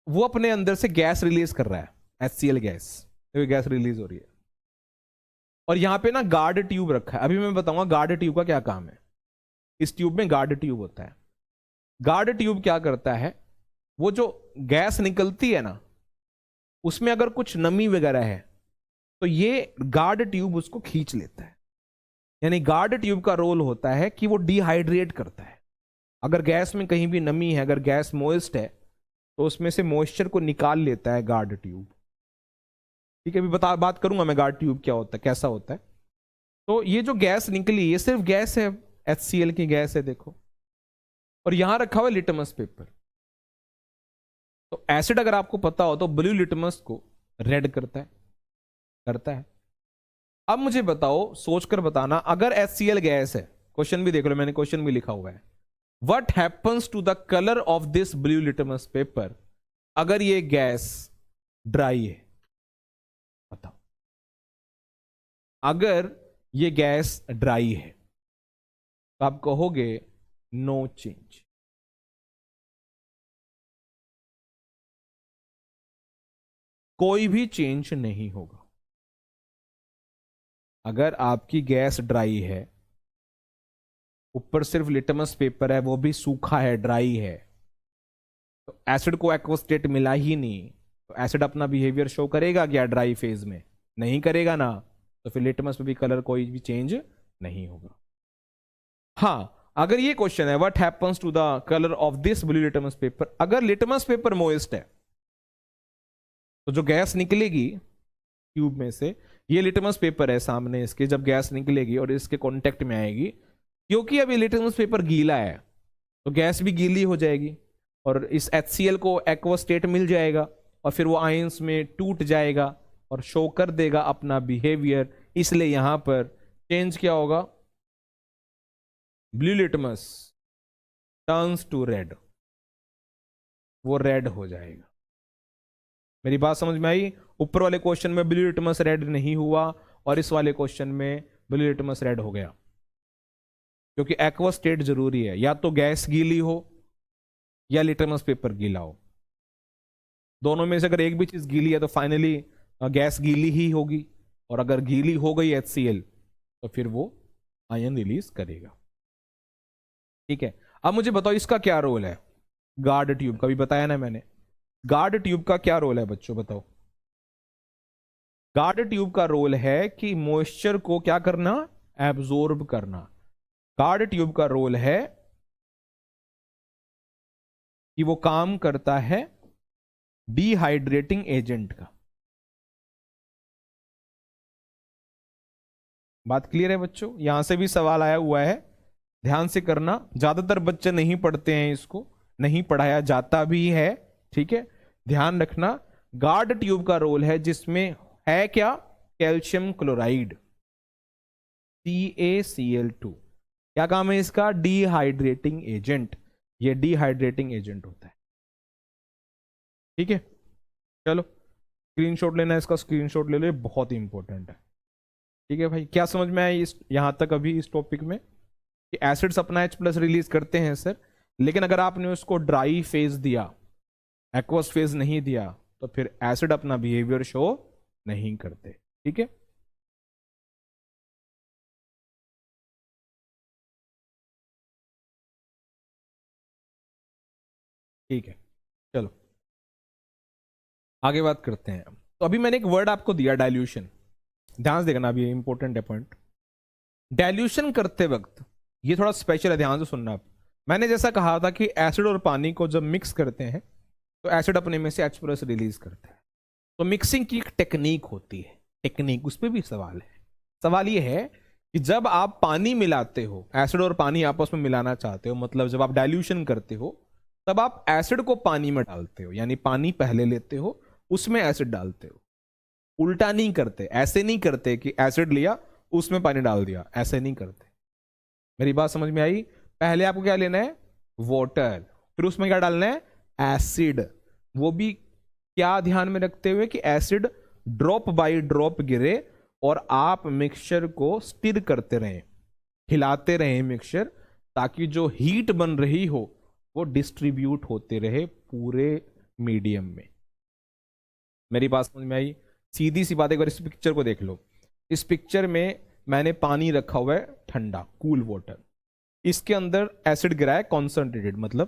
वो अपने अंदर से गैस रिलीज कर रहा है, HCl गैस, तो गैस रिलीज हो रही है। और यहां पे ना गार्ड ट्यूब रखा है। अभी मैं बताऊंगा गार्ड ट्यूब का क्या काम है। इस ट्यूब में गार्ड ट्यूब होता है। गार्ड ट्यूब क्या करता है, वो जो गैस निकलती है ना, उसमें अगर कुछ नमी वगैरह है तो ये गार्ड ट्यूब उसको खींच लेता है। यानी गार्ड ट्यूब का रोल होता है कि वो डिहाइड्रेट करता है। अगर गैस में कहीं भी नमी है, अगर गैस मोइस्ट है, तो उसमें से मॉइस्चर को निकाल लेता है गार्ड ट्यूब। ठीक है, अभी बात करूंगा मैं गार्ड ट्यूब क्या होता है, कैसा होता है। तो ये जो गैस निकली, ये सिर्फ गैस है, HCl की गैस है, देखो। और यहां रखा हुआ लिटमस पेपर। तो एसिड अगर आपको पता हो तो ब्लू लिटमस को रेड करता है। अब मुझे बताओ, सोचकर बताना, अगर HCl गैस है, क्वेश्चन भी देख लो, मैंने क्वेश्चन भी लिखा हुआ है, what happens to the colour of this blue litmus paper, अगर ये गैस ड्राई है। बताओ, अगर ये गैस ड्राई है तो आप कहोगे नो चेंज। कोई भी चेंज नहीं होगा। अगर आपकी गैस ड्राई है, ऊपर सिर्फ लिटमस पेपर है, वो भी सूखा है, ड्राई है, तो एसिड को एक्वस स्टेट मिला ही नहीं, तो एसिड अपना बिहेवियर शो करेगा क्या ड्राई फेज में? नहीं करेगा ना। तो फिर लिटमस में भी कलर कोई भी चेंज नहीं होगा। हाँ, अगर ये क्वेश्चन है what happens to the colour of this blue litmus paper, अगर लिटमस पेपर मोइस्ट है तो जो गैस निकलेगी ट्यूब में से, ये लिटमस पेपर है सामने इसके, जब गैस निकलेगी और इसके कांटेक्ट में आएगी, क्योंकि अभी लिटमस पेपर गीला है तो गैस भी गीली हो जाएगी और इस HCl को एक्वस स्टेट मिल जाएगा, और फिर वो आयंस में टूट जाएगा और शो कर देगा अपना बिहेवियर। इसलिए यहां पर चेंज क्या होगा, blue litmus turns to red, वो रेड हो जाएगा। मेरी बात समझ में आई? ऊपर वाले क्वेश्चन में ब्लू लिटमस रेड नहीं हुआ और इस वाले क्वेश्चन में ब्लू लिटमस रेड हो गया, क्योंकि एक्वस स्टेट जरूरी है, या तो गैस गीली हो या लिटमस पेपर गीला हो। दोनों में से अगर एक भी चीज गीली है तो फाइनली गैस गीली ही होगी, और अगर गीली हो गई HCl तो फिर वो आयन रिलीज करेगा। ठीक है, अब मुझे बताओ इसका क्या रोल है, गार्ड ट्यूब का भी बताया ना मैंने। गार्ड ट्यूब का क्या रोल है बच्चों, बताओ। गार्ड ट्यूब का रोल है कि मॉइस्चर को क्या करना, एब्जॉर्ब करना। गार्ड ट्यूब का रोल है कि वो काम करता है डिहाइड्रेटिंग एजेंट का। बात क्लियर है बच्चों? यहां से भी सवाल आया हुआ है, ध्यान से करना। ज्यादातर बच्चे नहीं पढ़ते हैं इसको, नहीं पढ़ाया जाता भी है, ठीक है, ध्यान रखना। गार्ड ट्यूब का रोल है जिसमें है क्या, कैल्शियम क्लोराइड, CaCl2। क्या काम है इसका, डिहाइड्रेटिंग एजेंट। ये डिहाइड्रेटिंग एजेंट होता है। ठीक है, चलो स्क्रीनशॉट लेना है इसका, स्क्रीनशॉट ले लो, ये बहुत ही इंपॉर्टेंट है। ठीक है भाई, क्या समझ में आया इस यहां तक अभी इस टॉपिक में, कि एसिड्स अपना H+ रिलीज करते हैं सर, लेकिन अगर आपने उसको ड्राई फेज दिया, एक्वस फेज नहीं दिया, तो फिर एसिड अपना बिहेवियर शो नहीं करते। ठीक है, ठीक है, चलो आगे बात करते हैं। तो अभी मैंने एक वर्ड आपको दिया, डाइल्यूशन। ध्यान से देखना, अभी इंपॉर्टेंट है पॉइंट। डाइल्यूशन करते वक्त ये थोड़ा स्पेशल है, ध्यान से सुनना आप। मैंने जैसा कहा था कि एसिड और पानी को जब मिक्स करते हैं तो एसिड अपने में से H+ रिलीज करता है। तो मिक्सिंग की एक टेक्निक होती है, टेक्निक, उस पर भी सवाल है। सवाल ये है कि जब आप पानी मिलाते हो, एसिड और पानी आपस में मिलाना चाहते हो, मतलब जब आप डाइल्यूशन करते हो, तब आप एसिड को पानी में डालते हो, यानी पानी पहले लेते हो, उसमें एसिड डालते हो। उल्टा नहीं करते, ऐसे नहीं करते कि एसिड लिया उसमें पानी डाल दिया, ऐसे नहीं करते। मेरी बात समझ में आई? पहले आपको क्या लेना है, वाटर, फिर उसमें क्या डालना है, एसिड, वो भी क्या ध्यान में रखते हुए कि एसिड ड्रॉप बाय ड्रॉप गिरे और आप मिक्सचर को स्टिर करते रहें, हिलाते रहें मिक्सचर, ताकि जो हीट बन रही हो वो डिस्ट्रीब्यूट होते रहे पूरे मीडियम में। मेरी बात समझ में आई? सीधी सी बात, एक बार इस पिक्चर को देख लो। इस पिक्चर में मैंने पानी रखा हुआ है ठंडा, कूल वाटर, इसके अंदर एसिड गिराया कॉन्सेंट्रेटेड, मतलब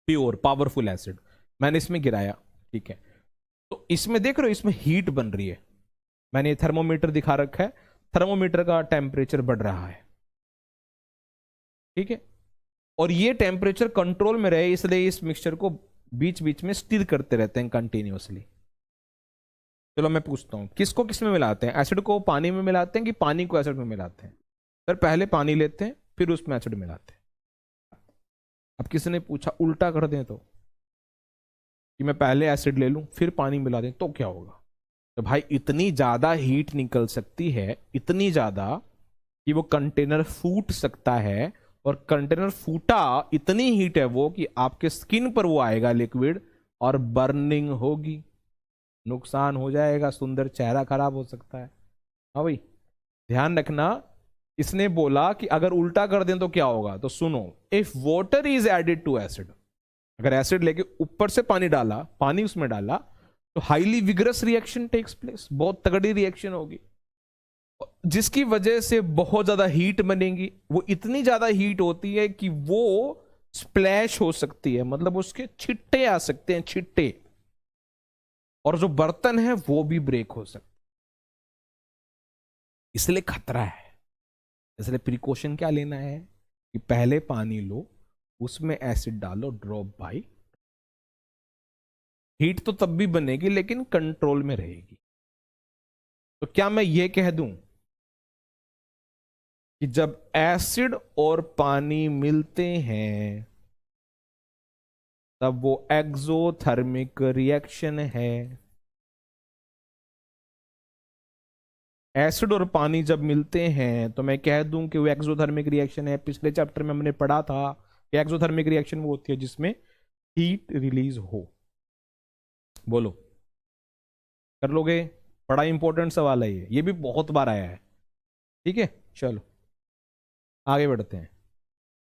प्योर पावरफुल एसिड मैंने इसमें गिराया, ठीक है। तो इसमें देख रहे हो, इसमें हीट बन रही है। मैंने थर्मोमीटर दिखा रखा है, थर्मोमीटर का टेम्परेचर बढ़ रहा है, ठीक है। और ये टेम्परेचर कंट्रोल में रहे इसलिए इस मिक्सचर को बीच बीच में स्टिर करते रहते हैं कंटिन्यूअसली। चलो मैं पूछता हूं, किसको किस में मिलाते हैं? एसिड को पानी में मिलाते हैं कि पानी को एसिड में मिलाते हैं? सर पहले पानी लेते हैं फिर उसमें एसिड मिलाते हैं। अब किसी ने पूछा उल्टा कर दें तो, कि मैं पहले एसिड ले लूं फिर पानी मिला दें तो क्या होगा? तो भाई इतनी ज्यादा हीट निकल सकती है, इतनी ज्यादा कि वो कंटेनर फूट सकता है, और कंटेनर फूटा, इतनी हीट है वो कि आपके स्किन पर वो आएगा लिक्विड और बर्निंग होगी, नुकसान हो जाएगा, सुंदर चेहरा खराब हो सकता है। हाँ भाई ध्यान रखना, इसने बोला कि अगर उल्टा कर दें तो क्या होगा, तो सुनो, if water is added to acid, अगर एसिड लेके ऊपर से पानी डाला, पानी उसमें डाला, तो highly vigorous reaction takes place, बहुत तगड़ी रिएक्शन होगी, जिसकी वजह से बहुत ज्यादा हीट बनेगी। वो इतनी ज्यादा हीट होती है कि वो स्प्लैश हो सकती है, मतलब उसके छिट्टे आ सकते हैं, छिट्टे, और जो बर्तन है वो भी ब्रेक हो सकते, इसलिए खतरा है। इसलिए प्रिकॉशन क्या लेना है कि पहले पानी लो, उसमें एसिड डालो ड्रॉप बाई, हीट तो तब भी बनेगी लेकिन कंट्रोल में रहेगी। तो क्या मैं ये कह दूं कि जब एसिड और पानी मिलते हैं तब वो एक्सोथर्मिक रिएक्शन है? एसिड और पानी जब मिलते हैं तो मैं कह दूं कि वो एक्सोथर्मिक रिएक्शन है। पिछले चैप्टर में हमने पढ़ा था कि एक्सोथर्मिक रिएक्शन वो होती है जिसमें हीट रिलीज हो। बोलो कर लोगे? बड़ा इंपॉर्टेंट सवाल है ये भी बहुत बार आया है, ठीक है। चलो आगे बढ़ते हैं।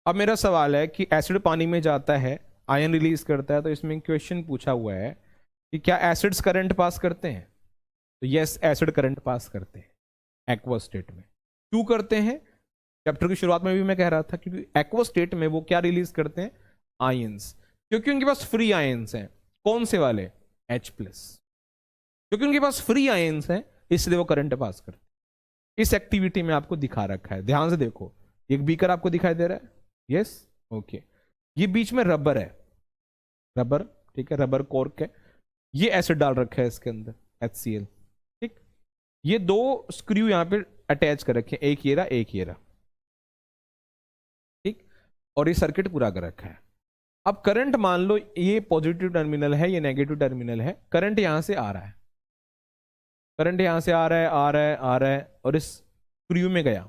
अब मेरा सवाल है कि एसिड पानी में जाता है, आयन रिलीज करता है, तो इसमें क्वेश्चन पूछा हुआ है कि क्या एसिड्स करंट पास करते हैं? तो यस, एसिड करंट पास करते हैं एक्वा स्टेट में। क्यों करते हैं? चैप्टर की शुरुआत में भी मैं कह रहा था, क्योंकि एक्वा स्टेट में वो क्या रिलीज करते हैं? आयंस, क्योंकि उनके पास फ्री आयंस हैं। कौन से वाले? H+। क्योंकि उनके पास फ्री आयंस हैं इसलिए वो करंट पास करते हैं। इस एक्टिविटी में आपको दिखा रखा है, ध्यान से देखो। एक बीकर आपको दिखाई दे रहा है, यस, ओके। ये बीच में रबर है, रबर, ठीक है, रबर कॉर्क है। ये एसिड डाल रखा है इसके अंदर, HCl, ठीक। ये दो स्क्रू यहां पे अटैच कर रखे हैं, एक ये रहा, एक ये रहा, ठीक। और ये सर्किट पूरा कर रखा है। अब करंट मान लो ये पॉजिटिव टर्मिनल है, ये नेगेटिव टर्मिनल है, करंट यहां से आ रहा है, करंट यहां से आ रहा है, आ रहा है, आ रहा है, और इस स्क्रू में गया।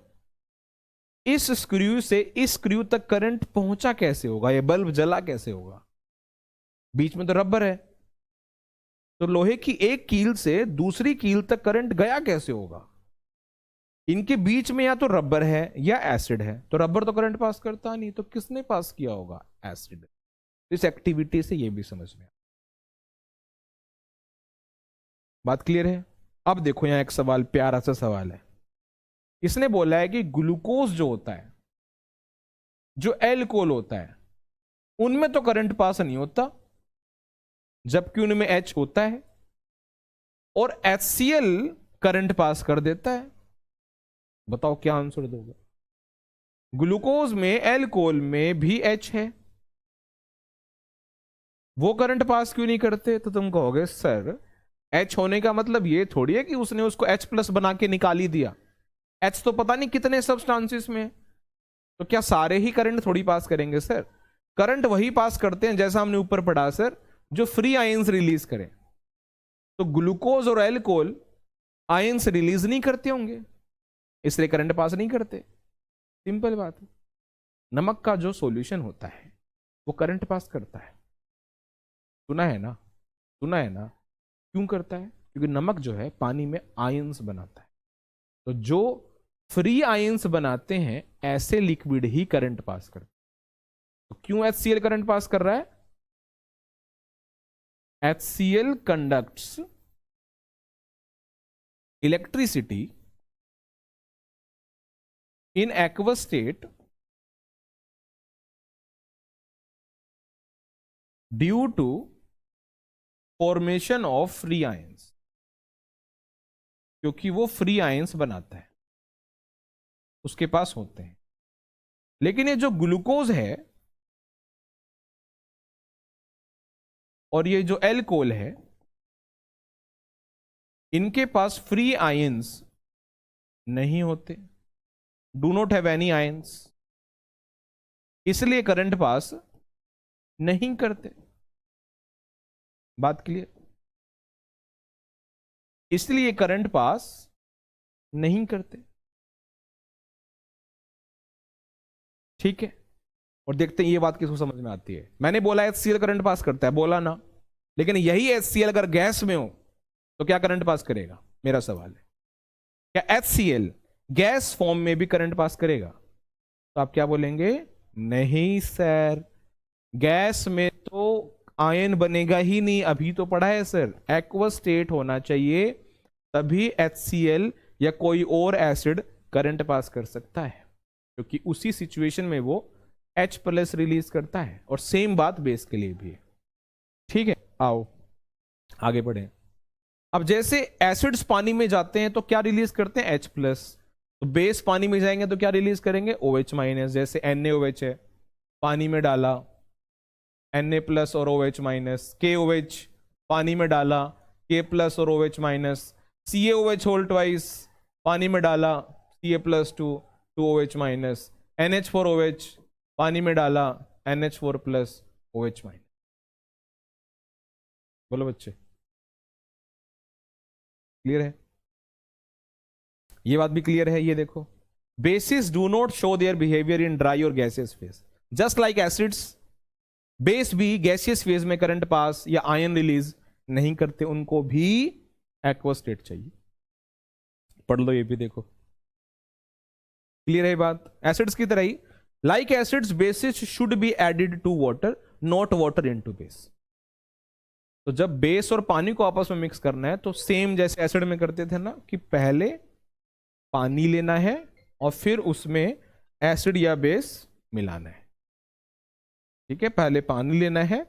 इस स्क्रू से इस स्क्रू तक करंट पहुंचा कैसे होगा? ये बल्ब जला कैसे होगा? बीच में तो रबर है, तो लोहे की एक कील से दूसरी कील तक करंट गया कैसे होगा? इनके बीच में या तो रबर है या एसिड है, तो रबर तो करंट पास करता नहीं, तो किसने पास किया होगा? एसिड। इस एक्टिविटी से ये भी समझ में, बात क्लियर है? अब देखो यहां एक सवाल, प्यारा सा सवाल है। इसने बोला है कि ग्लूकोज जो होता है, जो एल्कोहल होता है, उनमें तो करंट पास नहीं होता, जबकि उनमें H होता है, और HCl करंट पास कर देता है। बताओ क्या आंसर दोगे? ग्लूकोज में, एल्कोहल में भी H है, वो करंट पास क्यों नहीं करते? तो तुम कहोगे सर H होने का मतलब ये थोड़ी है कि उसने उसको H+ बना के निकाल ही दिया। H तो पता नहीं कितने सब्सटेंसेस में, तो क्या सारे ही करंट थोड़ी पास करेंगे? सर करंट वही पास करते हैं जैसा हमने ऊपर पढ़ा सर, जो फ्री आयंस रिलीज करें। तो ग्लूकोज और एल्कोहल आयंस रिलीज नहीं करते होंगे, इसलिए करंट पास नहीं करते। सिंपल बात है। नमक का जो सॉल्यूशन होता है वो करंट पास करता है, सुना है ना, सुना है ना। क्यों करता है? क्योंकि नमक जो है पानी में आयंस बनाता है, तो जो फ्री आयंस बनाते हैं ऐसे लिक्विड ही करंट पास करते हैं। तो क्यों HCl करंट पास कर रहा है? HCl conducts electricity in aqueous state due to formation of free ions, क्योंकि वो फ्री आयंस बनाता है, उसके पास होते हैं। लेकिन ये जो ग्लूकोज है और ये जो एल्कोहल है, इनके पास फ्री आयंस नहीं होते, do not have any ions, इसलिए करंट पास नहीं करते। बात क्लियर? इसलिए करंट पास नहीं करते। ठीक है, और देखते हैं ये बात किसको समझ में आती है। मैंने बोला HCl करंट पास करता है, बोला ना, लेकिन यही HCl अगर गैस में हो तो क्या करंट पास करेगा? मेरा सवाल है, क्या HCl गैस फॉर्म में भी करंट पास करेगा? तो आप क्या बोलेंगे? नहीं सर, गैस में तो आयन बनेगा ही नहीं। अभी तो पढ़ा है सर, एक्वस स्टेट होना चाहिए, तभी HCl या कोई और एसिड करंट पास कर सकता है, क्योंकि उसी सिचुएशन में वो H+ रिलीज करता है। और सेम बात बेस के लिए भी है। ठीक है, आओ आगे बढ़े। अब जैसे एसिड्स पानी में जाते हैं तो क्या रिलीज करते हैं? H+। तो बेस पानी में जाएंगे तो क्या रिलीज करेंगे? OH-। जैसे NaOH है, पानी में डाला Na+ और OH-, KOH पानी में डाला K+ और OH-, CaOH होल ट्वाइस पानी में डाला Ca+2 2OH-, NH4OH पानी में डाला NH4+ OH-। बोलो बच्चे, क्लियर है? ये बात भी क्लियर है? ये देखो, bases do not show their behaviour in dry और gaseous phase, just like acids, base भी गैसियस फेज में करंट पास या आयन रिलीज नहीं करते, उनको भी एक्वस स्टेट चाहिए। पढ़ लो ये भी, देखो क्लियर है बात? एसिड्स की तरह ही, like acids bases should be added to water, not water into base. तो जब बेस और पानी को आपस में मिक्स करना है तो सेम जैसे एसिड में करते थे ना, कि पहले पानी लेना है और फिर उसमें एसिड या बेस मिलाना है। ठीक है, पहले पानी लेना है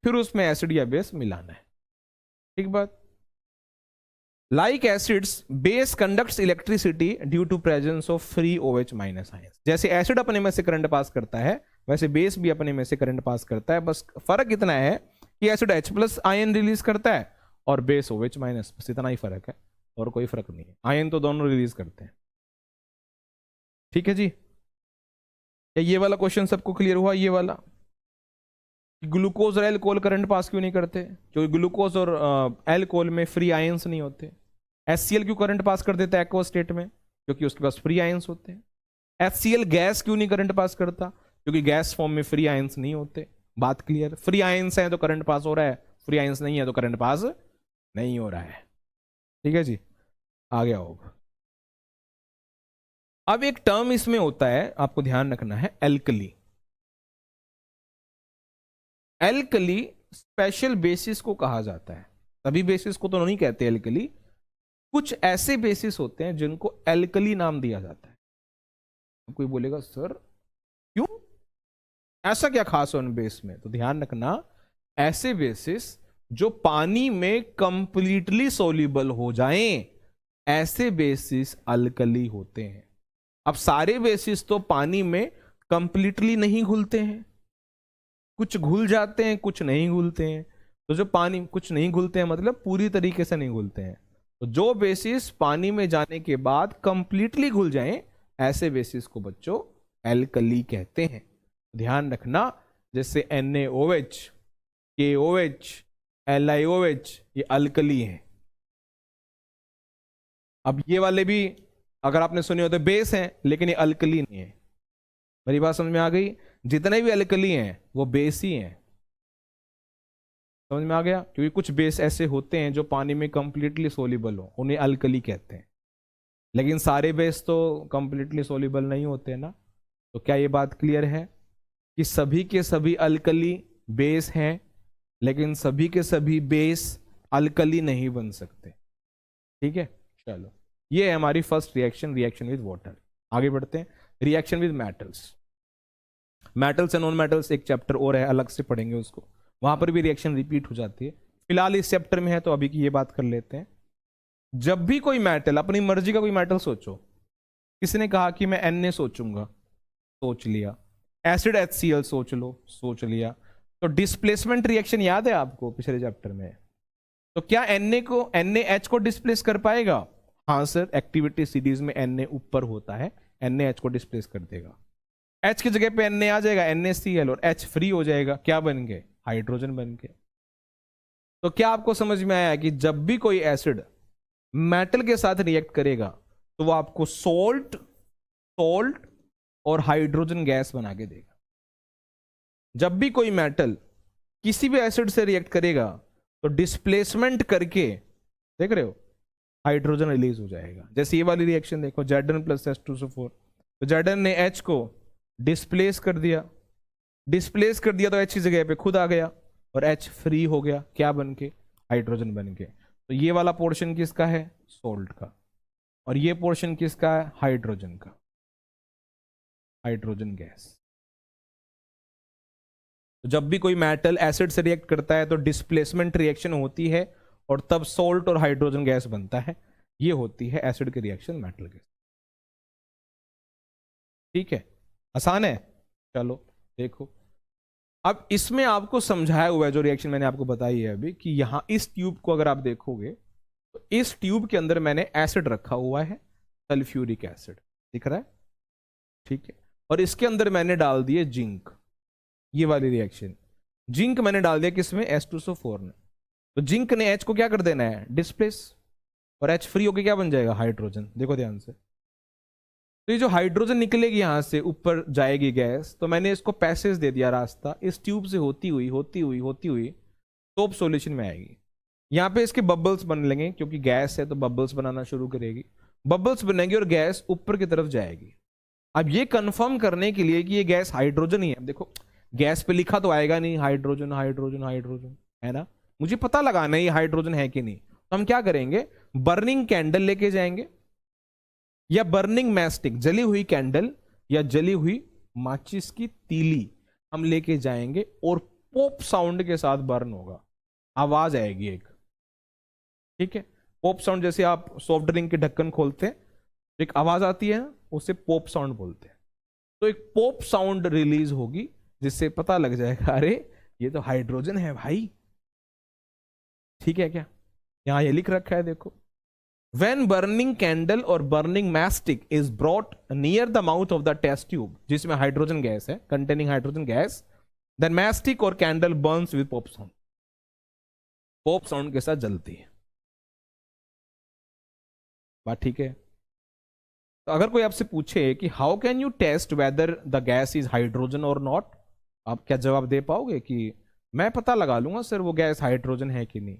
फिर उसमें एसिड या बेस मिलाना है। ठीक बात? Like acids base conducts electricity due to presence of free OH- ions. जैसे एसिड अपने में से करंट पास करता है, वैसे बेस भी अपने में से करंट पास करता है। बस फर्क इतना है कि एसिड H+ आयन रिलीज करता है और बेस OH-, बस इतना ही फर्क है, और कोई फर्क नहीं है। आयन तो दोनों रिलीज करते हैं। ठीक है जी, ये वाला क्वेश्चन सबको क्लियर हुआ? ये वाला ग्लूकोज और एल्कोहल करंट पास क्यों नहीं करते? क्योंकि ग्लूकोज और एल्कोहल में फ्री आयंस नहीं होते। HCl क्यों करंट पास कर देता है एक्वस स्टेट में? क्योंकि उसके पास फ्री आयंस होते हैं। HCl गैस क्यों नहीं करंट पास करता? क्योंकि गैस फॉर्म में फ्री आयंस नहीं होते। बात क्लियर? फ्री आयंस है तो करंट पास हो रहा है, फ्री आयंस नहीं है तो करंट पास नहीं हो रहा है। ठीक है जी, आगे आओ। अब एक टर्म इसमें होता है, आपको ध्यान रखना है, एल्कली। एल्कली स्पेशल बेसिस को कहा जाता है। सभी बेसिस को तो नहीं कहते एल्कली, कुछ ऐसे बेसिस होते हैं जिनको एल्कली नाम दिया जाता है। कोई बोलेगा सर क्यों, ऐसा क्या खास है उन बेस में? तो ध्यान रखना, ऐसे बेसिस जो पानी में कंप्लीटली सोल्यूबल हो जाएं, ऐसे बेसिस अल्कली होते हैं। अब सारे बेसिस तो पानी में कंप्लीटली नहीं घुलते हैं, कुछ घुल जाते हैं, कुछ नहीं घुलते हैं। तो जो पानी कुछ नहीं घुलते हैं मतलब पूरी तरीके से नहीं घुलते हैं। तो जो बेसिस पानी में जाने के बाद कंप्लीटली घुल जाएं, ऐसे बेसिस को बच्चों एल्कली कहते हैं। ध्यान रखना, जैसे NaOH, KOH, LiOH, ये अल्कली हैं। अब ये वाले भी अगर आपने सुने हो तो बेस हैं, लेकिन ये अल्कली नहीं है। मेरी बात समझ में आ गई? जितने भी अल्कली हैं वो बेस ही हैं। समझ में आ गया? क्योंकि कुछ बेस ऐसे होते हैं जो पानी में कंप्लीटली सोल्यूबल हो, उन्हें अल्कली कहते हैं, लेकिन सारे बेस तो कंप्लीटली सोल्यूबल नहीं होते ना। तो क्या ये बात क्लियर है कि सभी के सभी अल्कली बेस हैं, लेकिन सभी के सभी बेस अल्कली नहीं बन सकते। ठीक है, चलो ये है हमारी first reaction, reaction with water. आगे बढ़ते हैं, reaction with metals. Metals and non metals एक चैप्टर और है, अलग से पढ़ेंगे उसको, वहां पर भी रिएक्शन रिपीट हो जाती है। फिलहाल इस चैप्टर में है तो अभी की ये बात कर लेते हैं। जब भी कोई मेटल, अपनी मर्जी का कोई मेटल सोचो, किसी ने कहा कि मैं Na सोचूंगा, सोच लिया। एसिड HCl सोच लो, सोच लिया। तो डिस्प्लेसमेंट रिएक्शन याद है आपको पिछले चैप्टर में? तो क्या NaH को डिस्प्लेस कर पाएगा? हाँ सर, एक्टिविटी सीरीज में Na ऊपर होता है, NaH को डिस्प्लेस कर देगा। H की जगह पे Na आ जाएगा, NaCl, और H फ्री हो जाएगा, क्या बन गए? हाइड्रोजन बन के। तो क्या आपको समझ में आया कि जब भी कोई एसिड मेटल के साथ रिएक्ट करेगा तो वो आपको सोल्ट और हाइड्रोजन गैस बना के देगा। जब भी कोई मेटल किसी भी एसिड से रिएक्ट करेगा तो डिस्प्लेसमेंट करके, देख रहे हो, हाइड्रोजन रिलीज हो जाएगा। जैसे ये वाली रिएक्शन देखो, Zn + H2SO4, तो Zn ने H को डिस्प्लेस कर दिया, तो H की जगह पे खुद आ गया और H फ्री हो गया, क्या बन के? हाइड्रोजन बन के। तो ये वाला पोर्शन किसका है? सोल्ट का। और ये पोर्शन किसका है? हाइड्रोजन का, हाइड्रोजन गैस। तो जब भी कोई मेटल एसिड से रिएक्ट करता है तो डिस्प्लेसमेंट रिएक्शन होती है और तब सोल्ट और हाइड्रोजन गैस बनता है। ये होती है एसिड की रिएक्शन मेटल के। ठीक है, आसान है। चलो देखो, अब इसमें आपको समझाया हुआ है जो रिएक्शन मैंने आपको बताई है अभी, कि यहां इस ट्यूब को अगर आप देखोगे तो इस ट्यूब के अंदर मैंने एसिड रखा हुआ है, सल्फ्यूरिक एसिड, दिख रहा है? ठीक है, और इसके अंदर मैंने डाल दिए जिंक। ये वाली रिएक्शन, जिंक मैंने डाल दिया किसमें? H2SO4 ने। तो जिंक ने H को क्या कर देना है? डिस्प्लेस, और H फ्री होके क्या बन जाएगा? हाइड्रोजन। देखो ध्यान से, तो ये जो हाइड्रोजन निकलेगी यहां से ऊपर जाएगी गैस, तो मैंने इसको पैसेज दे दिया रास्ता, इस ट्यूब से होती हुई टॉप सॉल्यूशन में आएगी। यहां पे इसके बबल्स बन लेंगे, क्योंकि गैस है तो बबल्स बनाना शुरू करेगी, बबल्स बनेंगे और गैस ऊपर की तरफ जाएगी। अब ये कंफर्म करने के लिए कि ये गैस हाइड्रोजन ही है, देखो गैस पे लिखा तो आएगा नहीं हाइड्रोजन हाइड्रोजन हाइड्रोजन, है ना? मुझे पता लगाना है ये हाइड्रोजन है कि नहीं। तो हम क्या करेंगे? बर्निंग कैंडल लेके जाएंगे, या बर्निंग मैस्टिक, जली हुई कैंडल या जली हुई माचिस की तीली हम लेके जाएंगे, और पॉप साउंड के साथ बर्न होगा, आवाज आएगी एक। ठीक है, पॉप साउंड, जैसे आप सॉफ्ट ड्रिंक के ढक्कन खोलते हैं एक आवाज आती है, उसे पॉप साउंड बोलते हैं। तो एक पॉप साउंड रिलीज होगी, जिससे पता लग जाएगा अरे ये तो हाइड्रोजन है भाई। ठीक है क्या? यहां ये लिख रखा है, देखो, when burning candle or burning mastic is brought near the mouth of the test tube, जिसमें हाइड्रोजन गैस है, containing hydrogen gas, then mastic और candle burns with pop sound, pop sound के साथ जलती है। बात ठीक है? तो अगर कोई आपसे पूछे कि how can you test whether the gas is hydrogen और नॉट, आप क्या जवाब दे पाओगे कि मैं पता लगा लूंगा सर वो गैस हाइड्रोजन है कि नहीं?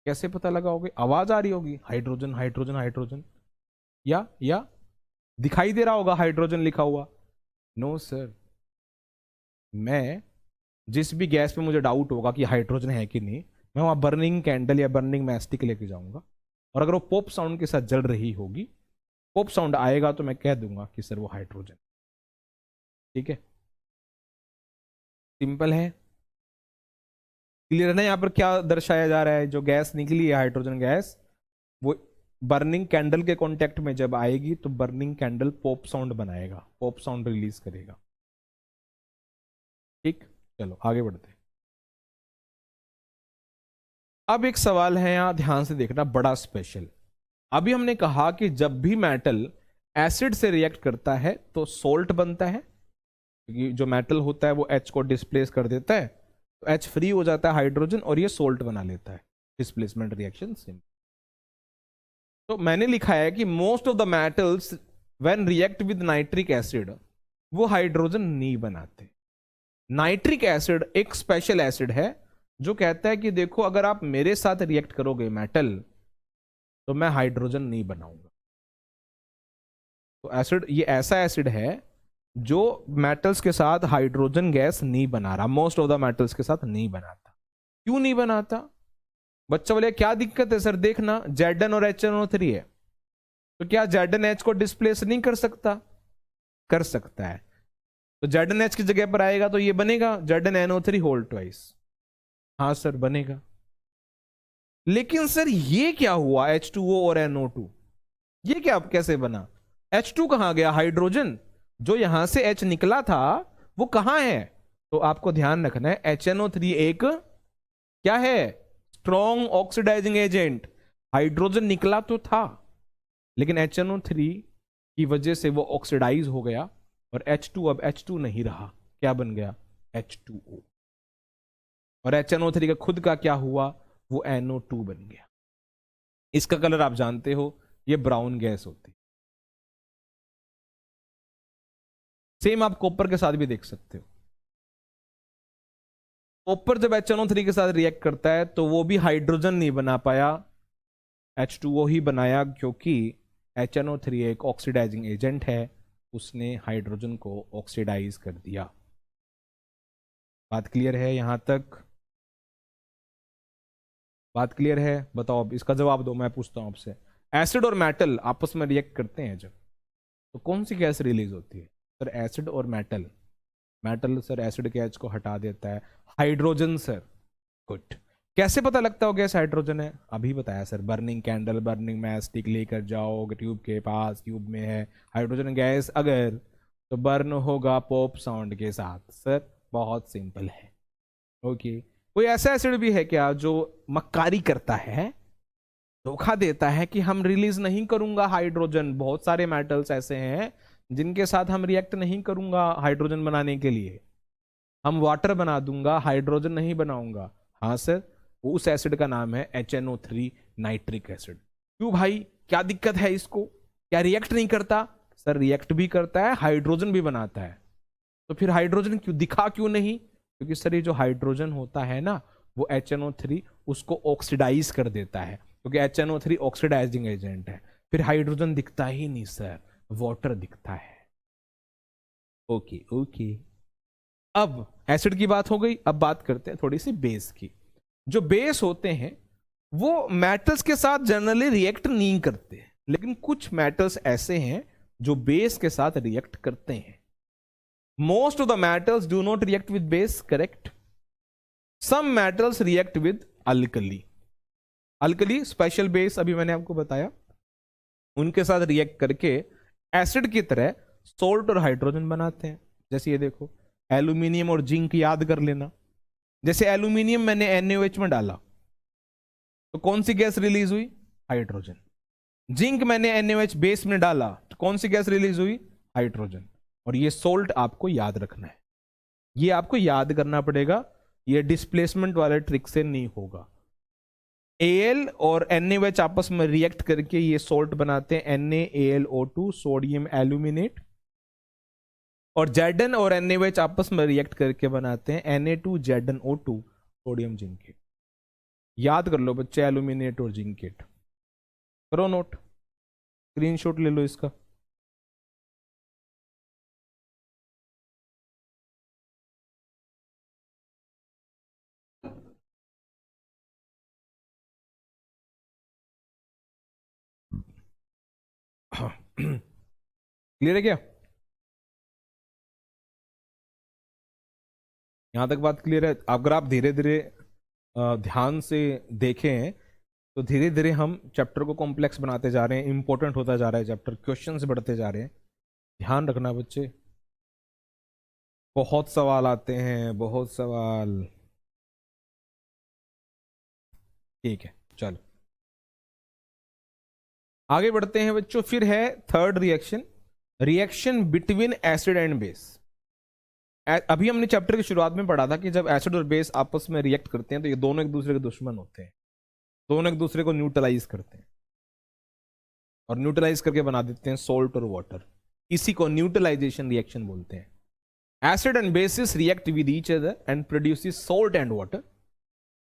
कैसे पता लगाओगे? आवाज आ रही होगी हाइड्रोजन हाइड्रोजन हाइड्रोजन, या दिखाई दे रहा होगा हाइड्रोजन लिखा हुआ? नो सर, मैं जिस भी गैस पे मुझे डाउट होगा कि हाइड्रोजन है कि नहीं, मैं वहां बर्निंग कैंडल या बर्निंग मैस्टिक लेके जाऊंगा, और अगर वो पॉप साउंड के साथ जल रही होगी, पॉप साउंड आएगा तो मैं कह दूंगा कि सर वो हाइड्रोजन। ठीक है, सिंपल है, क्लियर है ना? यहां पर क्या दर्शाया जा रहा है? जो गैस निकली है हाइड्रोजन गैस, वो बर्निंग कैंडल के कांटेक्ट में जब आएगी तो बर्निंग कैंडल पॉप साउंड बनाएगा, पॉप साउंड रिलीज करेगा। ठीक, चलो आगे बढ़ते हैं। अब एक सवाल है, यहां ध्यान से देखना, बड़ा स्पेशल। अभी हमने कहा कि जब भी मेटल एसिड से रिएक्ट करता है तो सोल्ट बनता है, क्योंकि जो मेटल होता है वो H को डिस्प्लेस कर देता है, तो H फ्री हो जाता है हाइड्रोजन और ये सोल्ट बना लेता है, डिस्प्लेसमेंट रिएक्शन सिंपल। तो मैंने लिखा है कि most of the metals when react with nitric acid वो हाइड्रोजन नहीं बनाते। नाइट्रिक एसिड एक स्पेशल एसिड है जो कहता है कि देखो अगर आप मेरे साथ रिएक्ट करोगे मेटल तो मैं हाइड्रोजन नहीं बनाऊंगा। तो एसिड, ये ऐसा एसिड है जो मेटल्स के साथ हाइड्रोजन गैस नहीं बना रहा, मोस्ट ऑफ द मेटल्स के साथ नहीं बनाता। क्यों नहीं बनाता? बच्चा बोले क्या दिक्कत है सर? देखना Zn और HNO3 है, तो क्या ZnH को डिस्प्लेस नहीं कर सकता? कर सकता है। तो ZnH की जगह पर आएगा तो ये बनेगा ZnNO3 होल ट्वाइस। हाँ सर बनेगा। लेकिन सर ये क्या हुआ H2O और NO2? ये क्या कैसे बना? H2 कहां गया? हाइड्रोजन जो यहां से H निकला था वो कहां है? तो आपको ध्यान रखना है HNO3 एक क्या है? Strong oxidising agent. हाइड्रोजन निकला तो था लेकिन HNO3 की वजह से वो ऑक्सीडाइज हो गया और H2 अब H2 नहीं रहा, क्या बन गया? H2O। और HNO3 का खुद का क्या हुआ? वो NO2 बन गया। इसका कलर आप जानते हो, ये ब्राउन गैस होती। सेम आप कॉपर के साथ भी देख सकते हो। कॉपर जब HNO3 के साथ रिएक्ट करता है तो वो भी हाइड्रोजन नहीं बना पाया, H2O ही बनाया, क्योंकि HNO3 एक ऑक्सीडाइजिंग एजेंट है, उसने हाइड्रोजन को ऑक्सीडाइज कर दिया। बात क्लियर है यहां तक? बात क्लियर है? बताओ, अब इसका जवाब दो। मैं पूछता हूं आपसे, एसिड और मेटल आपस में रिएक्ट करते हैं जब, तो कौन सी गैस रिलीज होती है? सर एसिड और मेटल। मेटल सर एसिड के एच को हटा देता है। Hydrogen sir. गुड। कैसे पता लगता हो गैस हाइड्रोजन है? अभी बताया sir, burning candle, burning match stick लेकर जाओ ट्यूब के पास, ट्यूब में है हाइड्रोजन गैस अगर, तो बर्न होगा पॉप साउंड के साथ। सर बहुत सिंपल है। ओके। कोई ऐसा एसिड भी है क्या जो मक्कारी करता है, धोखा देता है कि हम रिलीज नहीं करूंगा हाइड्रोजन? बहुत सारे मेटल्स ऐसे हैं जिनके साथ हम रिएक्ट नहीं करूंगा हाइड्रोजन बनाने के लिए, हम वाटर बना दूंगा, हाइड्रोजन नहीं बनाऊंगा। हाँ सर, उस एसिड का नाम है HNO3 नाइट्रिक एसिड। क्यों भाई, क्या दिक्कत है इसको? क्या रिएक्ट नहीं करता? सर रिएक्ट भी करता है, हाइड्रोजन भी बनाता है। तो फिर हाइड्रोजन क्यों दिखा क्यों नहीं? क्योंकि सर ये जो हाइड्रोजन होता है ना, वो HNO3 उसको ऑक्सीडाइज कर देता है, क्योंकि HNO3 ऑक्सीडाइजिंग एजेंट है। फिर हाइड्रोजन दिखता ही नहीं सर, वाटर दिखता है। Okay okay. अब एसिड की बात हो गई, अब बात करते हैं थोड़ी सी बेस की। जो बेस होते हैं वो मेटल्स के साथ जनरली रिएक्ट नहीं करते, लेकिन कुछ मेटल्स ऐसे हैं जो बेस के साथ रिएक्ट करते हैं। Most of the metals do not react with base, correct? Some metals react with alkali. Alkali special base अभी मैंने आपको बताया, उनके साथ रिएक्ट करके एसिड की तरह सोल्ट और हाइड्रोजन बनाते हैं। जैसे ये देखो, एल्यूमिनियम और जिंक याद कर लेना। जैसे एल्यूमिनियम मैंने NaOH में डाला तो कौन सी गैस रिलीज हुई? हाइड्रोजन। जिंक मैंने NaOH बेस में डाला तो कौन सी गैस रिलीज हुई? हाइड्रोजन। और ये सोल्ट आपको याद रखना है, ये आपको याद करना पड़ेगा, ये डिस्प्लेसमेंट वाले ट्रिक से नहीं होगा। Al और NaOH आपस में रिएक्ट करके ये सोल्ट बनाते हैं NaAlO2 सोडियम एल्यूमिनेट, और Zn और NaOH आपस में रिएक्ट करके बनाते हैं Na2ZnO2 सोडियम जिंकेट। याद कर लो बच्चे, एल्यूमिनेट और जिंकेट। करो नोट, स्क्रीनशॉट ले लो इसका। क्लियर है क्या? यहां तक बात क्लियर है? अगर आप धीरे धीरे ध्यान से देखें तो धीरे धीरे हम चैप्टर को कॉम्प्लेक्स बनाते जा रहे हैं, इंपॉर्टेंट होता जा रहा है चैप्टर, क्वेश्चंस बढ़ते जा रहे हैं। ध्यान रखना बच्चे, बहुत सवाल आते हैं, बहुत सवाल। ठीक है चलो आगे बढ़ते हैं बच्चों। फिर है third reaction, reaction between acid and base. अभी हमने चैप्टर की शुरुआत में पढ़ा था कि जब एसिड और बेस आपस में रिएक्ट करते हैं तो ये दोनों एक दूसरे के दुश्मन होते हैं, दोनों एक दूसरे को न्यूट्रलाइज करते हैं, और न्यूट्रलाइज करके बना देते हैं सोल्ट और वाटर। इसी को न्यूट्रलाइजेशन रिएक्शन बोलते हैं। Acid and bases react with each other and produces salt and water.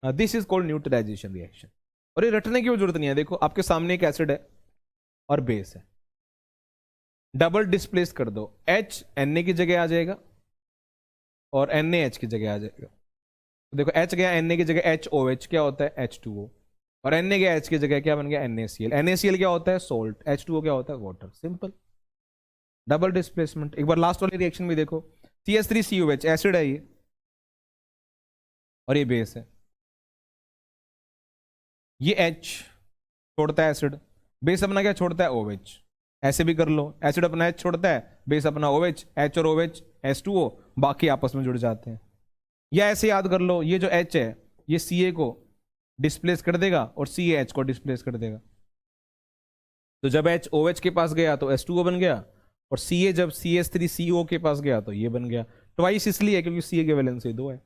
This is called neutralisation reaction. और ये रटने की जरूरत नहीं है, देखो आपके सामने एक एसिड है और बेस है, डबल डिस्प्लेस कर दो, H Na की जगह आ जाएगा और NaH की जगह आ जाएगा। तो देखो H गया Na की जगह, HOH क्या होता है H2O, और Na गया H की जगह, क्या बन गया NaCl। NaCl क्या होता है सॉल्ट, H2O क्या होता है वाटर, सिंपल, डबल डिस्प्लेसमेंट। एक बार लास्ट वाली रिएक्शन भी देखो, CH3COH एसिड है ये और ये बेस है, ये H छोड़ता है एसिड, बेस अपना क्या छोड़ता है OH। ऐसे भी कर लो, एसिड अपना H छोड़ता है, बेस अपना OH, H और OH H2O, बाकी आपस में जुड़ जाते हैं। या ऐसे याद कर लो, ये जो H है ये Ca को डिस्प्लेस कर देगा और Ca H को डिस्प्लेस कर देगा। तो जब H OH के पास गया तो H2O बन गया, और Ca जब CH3CO के पास गया तो ये बन गया। ट्वाइस इसलिए क्योंकि Ca के वैलेंसी 2 है,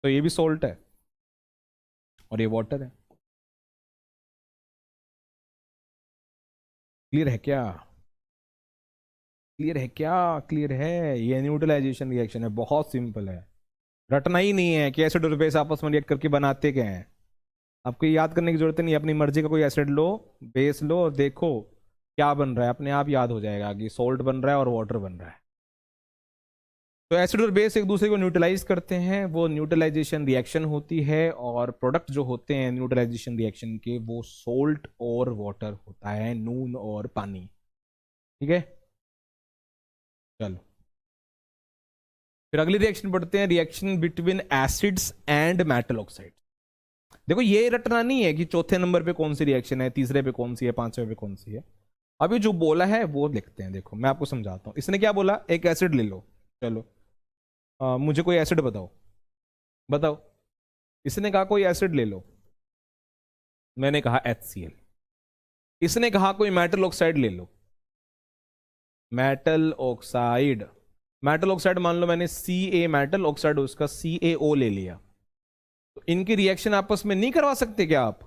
तो ये भी सॉल्ट है और ये वाटर है। क्लियर है क्या? क्लियर है क्या? क्लियर है। ये न्यूट्रलाइजेशन रिएक्शन है, बहुत सिंपल है, रटना ही नहीं है कि एसिड और बेस आपस में रिएक्ट करके बनाते क्या है। आपको याद करने की जरूरत नहीं है, अपनी मर्जी का कोई एसिड लो, बेस लो और देखो क्या बन रहा है, अपने आप याद हो जाएगा कि सॉल्ट बन रहा है और वाटर बन रहा है। तो एसिड और बेस एक दूसरे को न्यूट्रलाइज करते हैं, वो न्यूट्रलाइजेशन रिएक्शन होती है, और प्रोडक्ट जो होते हैं न्यूट्रलाइजेशन रिएक्शन के वो सोल्ट और वाटर होता है, नून और पानी। ठीक है, चलो फिर अगली रिएक्शन पढ़ते हैं, reaction between acids and metal oxide. देखो ये रटना नहीं है कि चौथे नंबर पे कौन सी रिएक्शन है, तीसरे पे कौन सी है, पांचवे पे कौन सी है। अभी जो बोला है वो लिखते हैं। देखो मैं आपको समझाता हूं, इसने क्या बोला, एक एसिड ले लो, चलो मुझे कोई एसिड बताओ, बताओ। इसने कहा कोई एसिड ले लो, मैंने कहा HCl। इसने कहा कोई मेटल ऑक्साइड ले लो, मेटल ऑक्साइड, मेटल ऑक्साइड मान लो मैंने Ca मेटल ऑक्साइड उसका CaO ले लिया, तो इनकी रिएक्शन आपस में नहीं करवा सकते क्या आप?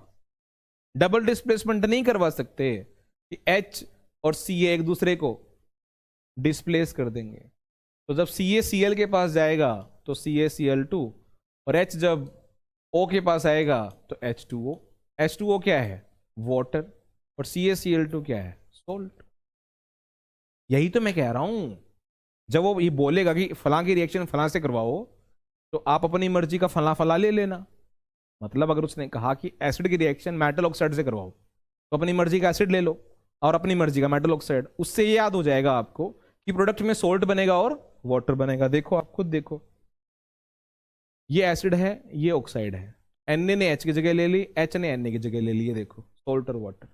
डबल डिस्प्लेसमेंट नहीं करवा सकते कि H और Ca एक दूसरे को डिस्प्लेस कर देंगे। तो जब CaCl के पास जाएगा तो CaCl2, और H जब O के पास आएगा तो H2O। H2O क्या है? वाटर, और CaCl2 क्या है? सॉल्ट। यही तो मैं कह रहा हूं, जब वो ये बोलेगा कि फलां की रिएक्शन फलां से करवाओ, तो आप अपनी मर्जी का फला फला ले लेना। मतलब अगर उसने कहा कि एसिड की रिएक्शन मेटल ऑक्साइड से करवाओ, तो अपनी मर्जी का एसिड ले लो और अपनी मर्जी का मेटल ऑक्साइड। उससे ये याद हो जाएगा आपको कि प्रोडक्ट में सोल्ट बनेगा और वाटर बनेगा। देखो आप खुद देखो, ये एसिड है, ये ऑक्साइड है, Na ने H की जगह ले ली, H ने Na की जगह ले ली, ये देखो सोल्ट और वाटर।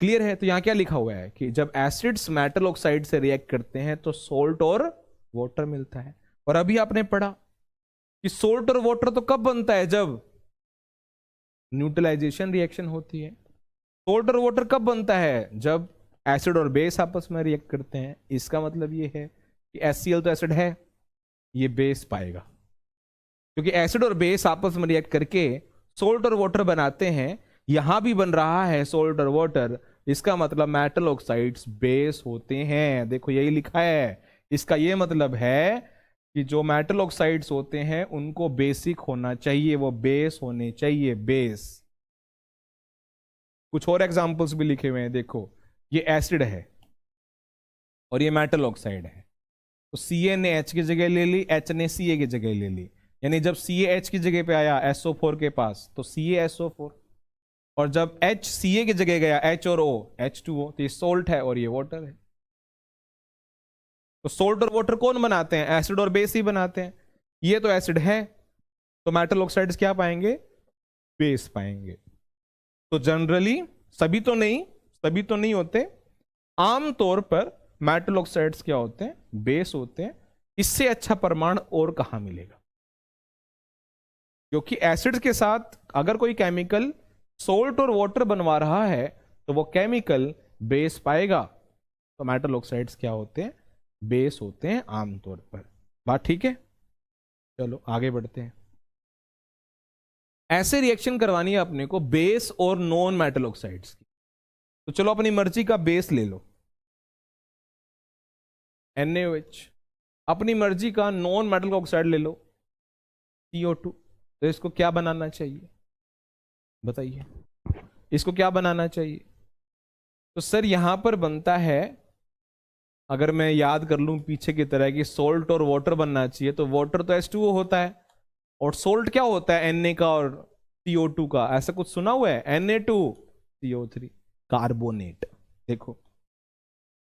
क्लियर है? तो यहां क्या लिखा हुआ है कि जब एसिड्स मेटल ऑक्साइड से रिएक्ट करते हैं तो सोल्ट और वाटर मिलता है। और अभी आपने पढ़ा कि सोल्ट और वाटर तो कब बनता है? जब न्यूट्रलाइजेशन रिएक्शन होती है। सोल्ट और वाटर कब बनता है? जब एसिड और बेस आपस में रिएक्ट करते हैं। इसका मतलब ये है कि HCl तो एसिड है, ये बेस पाएगा, क्योंकि एसिड और बेस आपस में रिएक्ट करके सोल्ट और वाटर बनाते हैं। यहां भी बन रहा है सोल्ट और वाटर, इसका मतलब मेटल ऑक्साइड्स बेस होते हैं। देखो यही लिखा है, इसका ये मतलब है कि जो मेटल ऑक्साइड्स होते हैं उनको बेसिक होना चाहिए, वो बेस होने चाहिए, बेस। कुछ और एग्जांपल्स भी लिखे हुए हैं, देखो ये एसिड है और ये मेटल ऑक्साइड है, तो Ca ने H की जगह ले ली, H ने Ca की जगह ले ली, यानी जब Ca H की जगह पे आया SO4 के पास तो CaSO4, और जब H Ca की जगह गया H और O H2O, तो ये सोल्ट है और ये वाटर है। तो सोल्ट और वाटर कौन बनाते हैं? एसिड और बेस ही बनाते हैं। ये तो एसिड है, तो मेटल ऑक्साइड्स क्या पाएंगे? बेस पाएंगे। तो जनरली सभी तो नहीं होते, आमतौर पर मेटल ऑक्साइड्स क्या होते हैं? बेस होते हैं। इससे अच्छा प्रमाण और कहां मिलेगा? क्योंकि एसिड्स के साथ अगर कोई केमिकल सोल्ट और वाटर बनवा रहा है तो वो केमिकल बेस पाएगा। तो मेटल ऑक्साइड्स क्या होते हैं? बेस होते हैं आमतौर पर। बात ठीक है? चलो आगे बढ़ते हैं। ऐसे रिएक्शन करवानी है अपने को बेस और नॉन मेटल ऑक्साइड्स की। तो चलो अपनी मर्जी का बेस ले लो NaOH, अपनी मर्जी का नॉन मेटल ऑक्साइड ले लो CO2। तो इसको क्या बनाना चाहिए बताइए, इसको क्या बनाना चाहिए? तो सर यहां पर बनता है, अगर मैं याद कर लूं पीछे की तरह कि सोल्ट और वाटर बनना चाहिए, तो वाटर तो H2O होता है, और सोल्ट क्या होता है Na का और CO2 का, ऐसा कुछ सुना हुआ है? Na2CO3 carbonate. देखो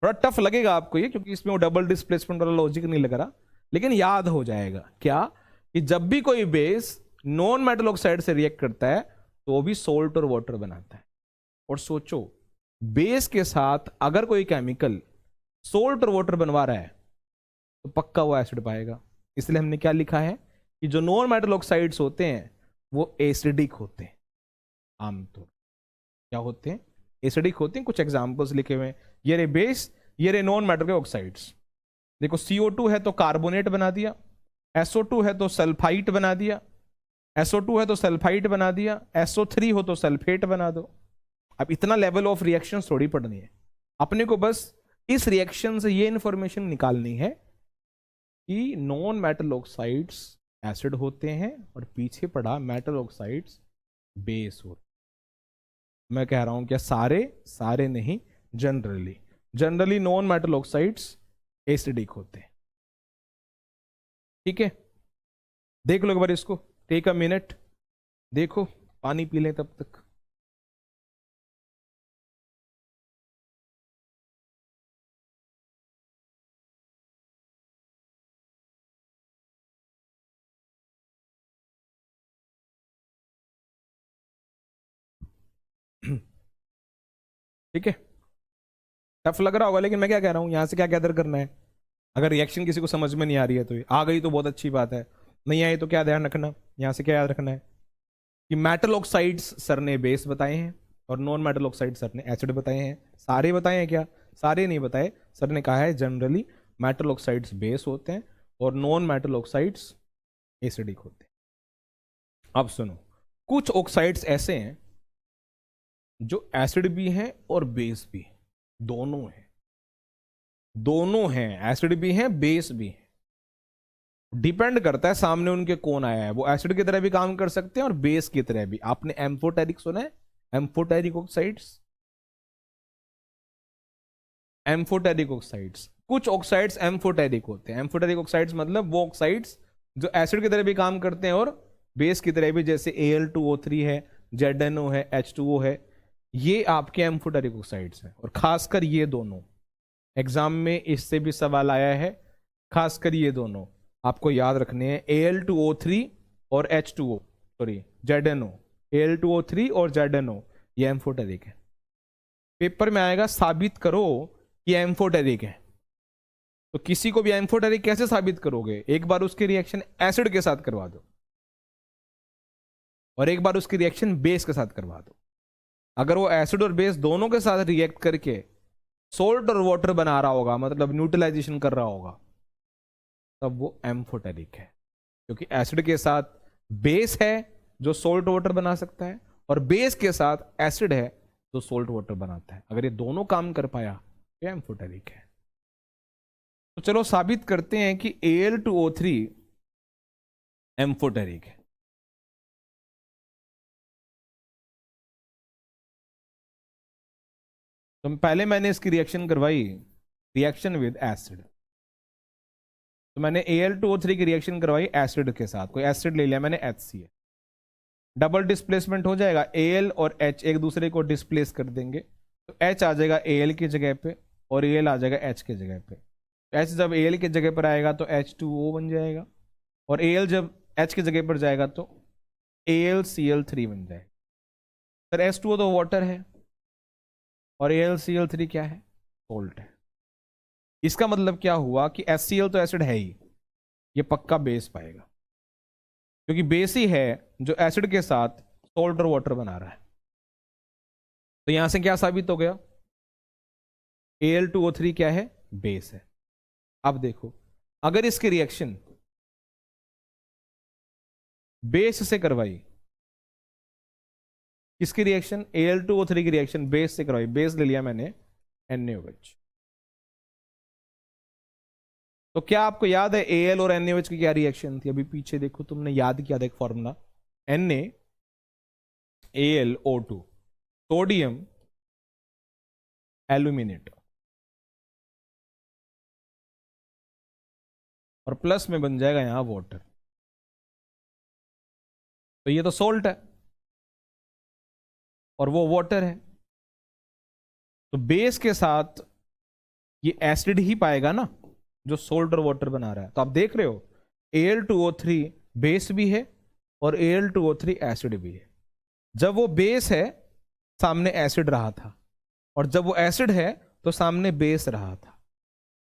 थोड़ा टफ लगेगा आपको ये, क्योंकि इसमें वो डबल डिस्प्लेसमेंट वाला लॉजिक नहीं लग रहा, लेकिन याद हो जाएगा क्या, कि जब भी कोई बेस नॉन मेटल ऑक्साइड से रिएक्ट करता है तो वो भी सोल्ट और वाटर बनाता है। और सोचो बेस के साथ अगर कोई केमिकल सोल्ट और वाटर बनवा रहा है तो पक्का वो एसिड पाएगा। इसलिए हमने क्या लिखा है कि जो नॉन मेटल ऑक्साइड्स होते हैं वो एसिडिक होते हैं आमतौर। क्या होते हैं? एसिडिक होते हैं। कुछ एग्जांपल्स लिखे हुए हैं, ये रे बेस, ये रे नॉन मेटल के ऑक्साइड्स। देखो CO2 है तो कार्बोनेट बना दिया, SO2 है तो सल्फाइट बना दिया, SO2 है तो सल्फाइट बना दिया, SO3 हो तो सल्फेट बना दो। अब इतना लेवल ऑफ रिएक्शन थोड़ी पढ़नी है अपने को, बस इस रिएक्शन से ये इंफॉर्मेशन निकालनी है कि नॉन मेटल ऑक्साइड्स एसिड होते हैं और पीछे पड़ा मेटल ऑक्साइड्स बेस होते। मैं कह रहा हूं क्या सारे? सारे नहीं, generally. Generally non metal oxides acidic होते हैं। ठीक है, देख लो एक बार इसको, टेक अ मिनट, देखो, पानी पी लें तब तक। ठीक है, टफ लग रहा होगा, लेकिन मैं क्या कह रहा हूं, यहां से क्या गैदर करना है? अगर रिएक्शन किसी को समझ में नहीं आ रही है तो आ गई तो बहुत अच्छी बात है, नहीं आई तो क्या ध्यान रखना, यहां से क्या याद रखना है कि मेटल ऑक्साइड्स सर ने बेस बताए हैं और नॉन मेटल ऑक्साइड सर ने एसिड बताए हैं। सारे बताए हैं क्या? सारे नहीं बताए। सर ने कहा है जनरली मेटल ऑक्साइड्स बेस होते हैं और नॉन मेटल ऑक्साइड्स एसिडिक होते हैं। अब सुनो, कुछ ऑक्साइड्स ऐसे हैं जो एसिड भी हैं और बेस भी हैं, दोनों हैं। दोनों हैं, एसिड भी हैं बेस भी हैं। डिपेंड करता है सामने उनके कौन आया है। वो एसिड की तरह भी काम कर सकते हैं और बेस की तरह भी। आपने एम्फोटेरिक सुना है? एम्फोटेरिक ऑक्साइड्स, एम्फोटेरिक ऑक्साइड्स, कुछ ऑक्साइड्स एम्फोटेरिक होते हैं। एम्फोटेरिक ऑक्साइड्स मतलब वो ऑक्साइड्स जो एसिड की तरह भी काम करते हैं और बेस की तरह भी, जैसे Al2O3 है, ZnO है, H2O है, ये आपके एम्फोटेरिक ऑक्साइड्स हैं। और खासकर ये दोनों, एग्जाम में इससे भी सवाल आया है, खासकर ये दोनों आपको याद रखने हैं, Al2O3 और H2O, सॉरी ZnO, Al2O3 और ZnO, ये एम्फोटेरिक है। पेपर में आएगा साबित करो कि एम्फोटेरिक है, तो किसी को भी एम्फोटेरिक कैसे साबित करोगे? एक बार उसकी रिएक्शन एसिड के साथ करवा दो और एक बार उसकी रिएक्शन बेस के साथ करवा दो। अगर वो एसिड और बेस दोनों के साथ रिएक्ट करके सोल्ट और वाटर बना रहा होगा, मतलब न्यूट्रलाइजेशन कर रहा होगा, तब वो एम्फोटेरिक है। क्योंकि एसिड के साथ बेस है जो सोल्ट वाटर बना सकता है, और बेस के साथ एसिड है जो सोल्ट वाटर बनाता है। अगर ये दोनों काम कर पाया तो एम्फोटेरिक है। तो चलो साबित करते हैं कि Al2O3 एम्फोटेरिक है। तो पहले मैंने इसकी रिएक्शन करवाई, रिएक्शन विद एसिड। तो मैंने Al2O3 की रिएक्शन करवाई एसिड के साथ, कोई एसिड ले लिया मैंने HCl, डबल डिस्प्लेसमेंट हो जाएगा, Al और H एक दूसरे को डिस्प्लेस कर देंगे, तो H आ जाएगा Al की जगह पे और Al आ जाएगा H की जगह पे। H जब Al की जगह पर आएगा तो H2O बन जाएगा, और Al जब H की जगह पर जाएगा तो AlCl3 बन जाएगा। सर H2O तो वाटर है और AlCl3 क्या है? सोल्ट है। इसका मतलब क्या हुआ कि HCl तो एसिड है ही, ये पक्का बेस पाएगा, क्योंकि बेस ही है जो एसिड के साथ सोल्ट और वाटर बना रहा है। तो यहां से क्या साबित हो गया? Al2O3 क्या है? बेस है। अब देखो, अगर इसकी रिएक्शन बेस से करवाई, किसकी रिएक्शन? Al2O3 की रिएक्शन बेस से करवाई, बेस ले लिया मैंने NaOH। तो क्या आपको याद है Al और NaOH की क्या रिएक्शन थी? अभी पीछे देखो, तुमने याद किया था एक फॉर्मूला, NaAlO2, सोडियम एल्यूमिनेट, और प्लस में बन जाएगा यहां वाटर। तो ये तो सोल्ट है और वो वाटर है, तो बेस के साथ ये एसिड ही पाएगा ना जो सोल्ट और वाटर बना रहा है। तो आप देख रहे हो Al2O3 बेस भी है और Al2O3 एसिड भी है। जब वो बेस है सामने एसिड रहा था, और जब वो एसिड है तो सामने बेस रहा था।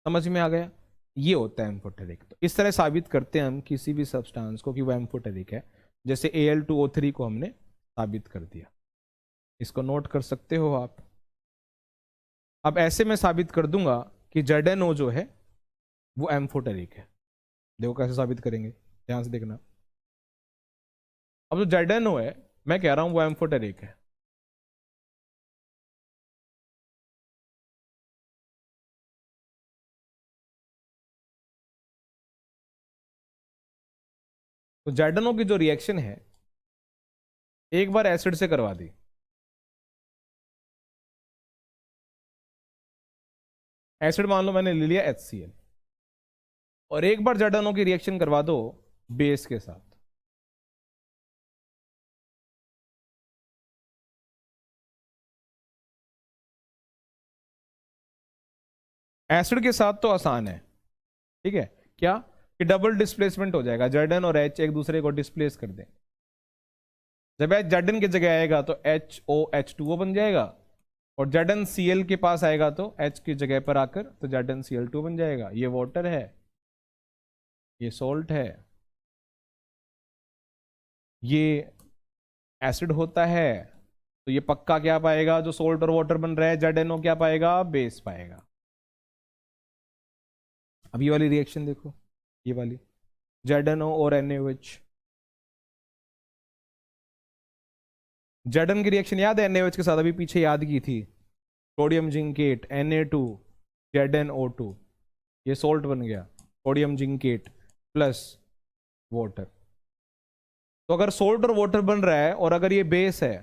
समझ में आ गया? ये होता है एम्फोटेरिक। तो इस तरह साबित करते हैं हम किसी भी सब्सटेंस को कि वो एम्फोटेरिक है। जैसे Al2O3 को हमने साबित कर दिया, इसको नोट कर सकते हो आप। अब ऐसे मैं साबित कर दूंगा कि ZnO जो है वो एम्फोटेरिक है। देखो कैसे साबित करेंगे, ध्यान से देखना। अब जो ZnO है मैं कह रहा हूं वो एम्फोटेरिक है। तो ZnO की जो रिएक्शन है एक बार एसिड से करवा दी, एसिड मान लो मैंने ले लिया HCl, और एक बार ZnO की रिएक्शन करवा दो बेस के साथ, एसिड के साथ तो आसान है, ठीक है। क्या कि डबल डिस्प्लेसमेंट हो जाएगा, Zn और H एक दूसरे को डिस्प्लेस कर दें। जब H Zn की जगह आएगा तो HOH2O बन जाएगा, और ZnCl के पास आएगा तो H की जगह पर आकर तो ZnCl2 बन जाएगा। ये वाटर है, ये सॉल्ट है, ये एसिड होता है। तो ये पक्का क्या पाएगा, जो सॉल्ट और वाटर बन रहा है ZnO क्या पाएगा, बेस पाएगा। अब ये वाली रिएक्शन देखो, ये वाली ZnO और NaOH। Zn की रिएक्शन याद है NaOH के साथ, अभी पीछे याद की थी, सोडियम जिंकेट Na2 ZnO2, ये सोल्ट बन गया, सोडियम जिंकेट प्लस वाटर। तो अगर सोल्ट और वाटर बन रहा है और अगर ये बेस है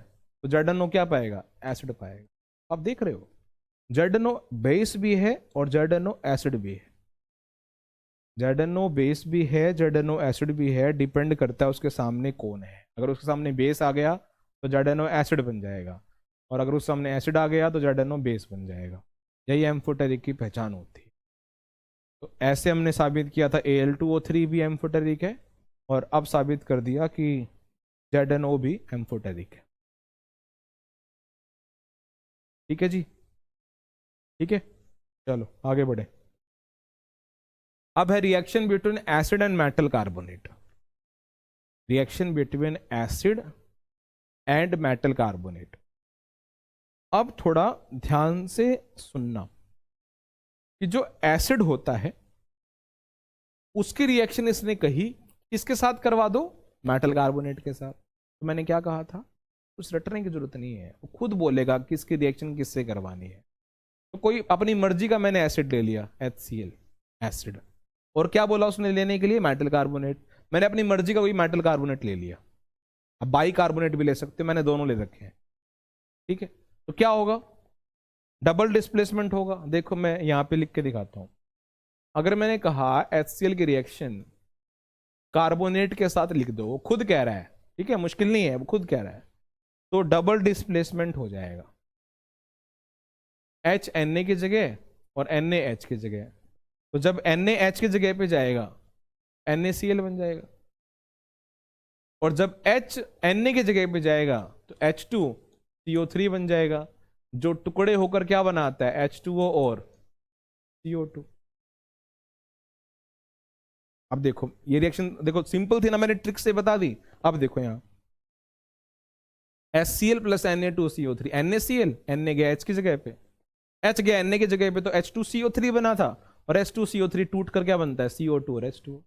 तो ZnO क्या पाएगा, एसिड पाएगा। आप देख रहे हो ZnO बेस भी है और ZnO एसिड भी है, ZnO बेस भी है, ZnO एसिड भी है, डिपेंड करता है उसके सामने कौन है। अगर उसके सामने बेस आ गया तो ZnO एसिड बन जाएगा, और अगर उस सामने एसिड आ गया तो ZnO बेस बन जाएगा। यही एम्फोटेरिक की पहचान होती है। तो ऐसे हमने साबित किया था Al2O3 भी एम्फोटेरिक है, और अब साबित कर दिया कि ZnO भी एम्फोटेरिक है। ठीक है जी, ठीक है, चलो आगे बढ़े। अब है reaction between acid and metal carbonate. Reaction between acid and metal carbonate. अब थोड़ा ध्यान से सुनना कि जो एसिड होता है उसकी रिएक्शन इसने कही किसके साथ करवा दो, मेटल कार्बोनेट के साथ। तो मैंने क्या कहा था, कुछ रटने की जरूरत नहीं है, वो खुद बोलेगा किसकी रिएक्शन किससे करवानी है। तो कोई अपनी मर्जी का मैंने एसिड ले लिया HCl एसिड, और क्या बोला उसने लेने के लिए, मेटल कार्बोनेट। मैंने अपनी मर्जी का कोई मेटल कार्बोनेट ले लिया, अब बाई कार्बोनेट भी ले सकते हो, मैंने दोनों ले रखे हैं, ठीक है। तो क्या होगा, डबल डिस्प्लेसमेंट होगा। देखो मैं यहां पे लिख के दिखाता हूं। अगर मैंने कहा HCl की रिएक्शन कार्बोनेट के साथ लिख दो, वो खुद कह रहा है, ठीक है, मुश्किल नहीं है, वो खुद कह रहा है, तो डबल डिस्प्लेसमेंट हो जाएगा, H Na की जगह और NaH की जगह। तो जब NaH की जगह पे जाएगा NaCl बन जाएगा, और जब H Na की जगह पे जाएगा तो H2CO3 बन जाएगा, जो टुकड़े होकर क्या बनाता है, H2O और CO2। अब देखो ये रिएक्शन देखो, सिंपल थी ना, मैंने ट्रिक से बता दी। अब देखो यहां HCl plus Na2CO3, NaCl, Na गया H की जगह पे, H गया Na की जगह पे, तो H2CO3 बना था, और H2CO3 टूट कर क्या बनता है, CO2 और H2O।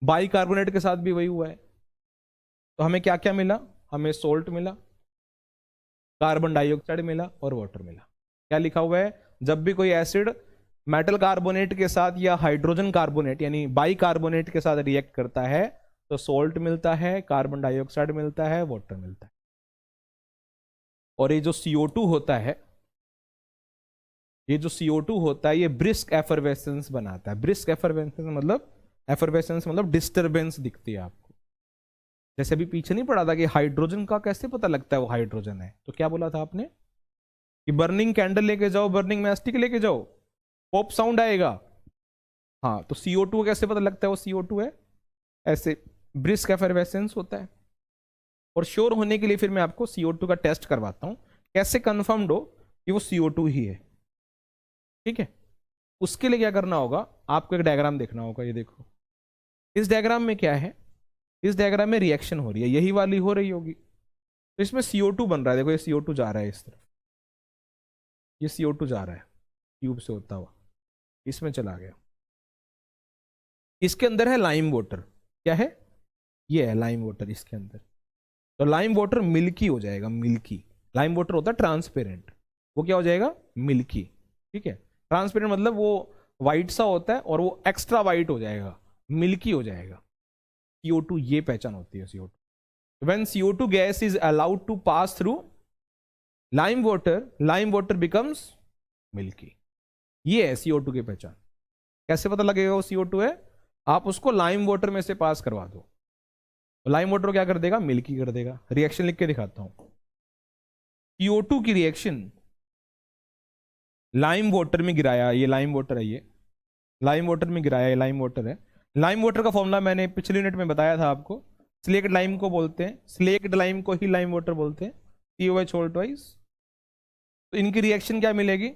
बाई कार्बोनेट के साथ भी वही हुआ है। तो हमें क्या क्या मिला, हमें सोल्ट मिला, कार्बन डाइऑक्साइड मिला और वाटर मिला। क्या लिखा हुआ है, जब भी कोई एसिड मेटल कार्बोनेट के साथ या हाइड्रोजन कार्बोनेट यानी बाई कार्बोनेट के साथ रिएक्ट करता है तो सॉल्ट मिलता है, कार्बन डाइऑक्साइड मिलता है, वाटर मिलता है। और ये जो CO2 होता है, ये जो CO2 होता है, ये ब्रिस्क एफरवेसेंस बनाता है। ब्रिस्क एफरवेसेंस मतलब डिस्टरबेंस दिखती है आपको। जैसे अभी पीछे नहीं पढ़ा था कि हाइड्रोजन का कैसे पता लगता है वो हाइड्रोजन है, तो क्या बोला था आपने कि बर्निंग कैंडल लेके जाओ, बर्निंग मैस्टिक लेके जाओ, पॉप साउंड आएगा। हाँ, तो CO2 कैसे पता लगता है वो CO2 है, ऐसे ब्रिस्क एफरवेसेंस होता है। और श्योर होने के लिए फिर मैं आपको CO2 का टेस्ट करवाता हूं, कैसे कंफर्म्ड हो कि वो CO2 ही है। ठीक है, उसके लिए क्या करना होगा, आपको एक डायग्राम देखना होगा। ये देखो, इस डायग्राम में क्या है, इस डायग्राम में रिएक्शन हो रही है, यही वाली हो रही होगी। तो इसमें CO2 बन रहा है, देखो ये CO2 जा रहा है इस तरफ, ये CO2 जा रहा है ट्यूब से होता हुआ, इसमें चला गया। इसके अंदर है लाइम वाटर, क्या है, ये है लाइम वाटर इसके अंदर। तो लाइम वाटर मिल्की हो जाएगा, मिल्की। लाइम वाटर होता है ट्रांसपेरेंट, वो क्या हो जाएगा, मिल्की। ठीक है, ट्रांसपेरेंट मतलब वो वाइट सा होता है और वो एक्स्ट्रा वाइट हो जाएगा, मिल्की हो जाएगा। CO2, ये पहचान होती है CO2। When CO2 gas is allowed to pass through lime water becomes milky। ये है CO2 की पहचान। कैसे पता लगेगा वो CO2 है, आप उसको लाइम वाटर में से पास करवा दो, तो लाइम वाटर क्या कर देगा, मिल्की कर देगा। रिएक्शन लिख के दिखाता हूं। CO2 की रिएक्शन लाइम वाटर में गिराया, ये लाइम वाटर है, ये लाइम वाटर में गिराया, ये लाइम वाटर है। लाइम वाटर का फॉर्मूला मैंने पिछले यूनिट में बताया था आपको, स्लेक्ड लाइम को बोलते हैं, स्लेक्ड लाइम को ही लाइम वाटर बोलते हैं, COH होल ट्वाइस। तो इनकी रिएक्शन क्या मिलेगी,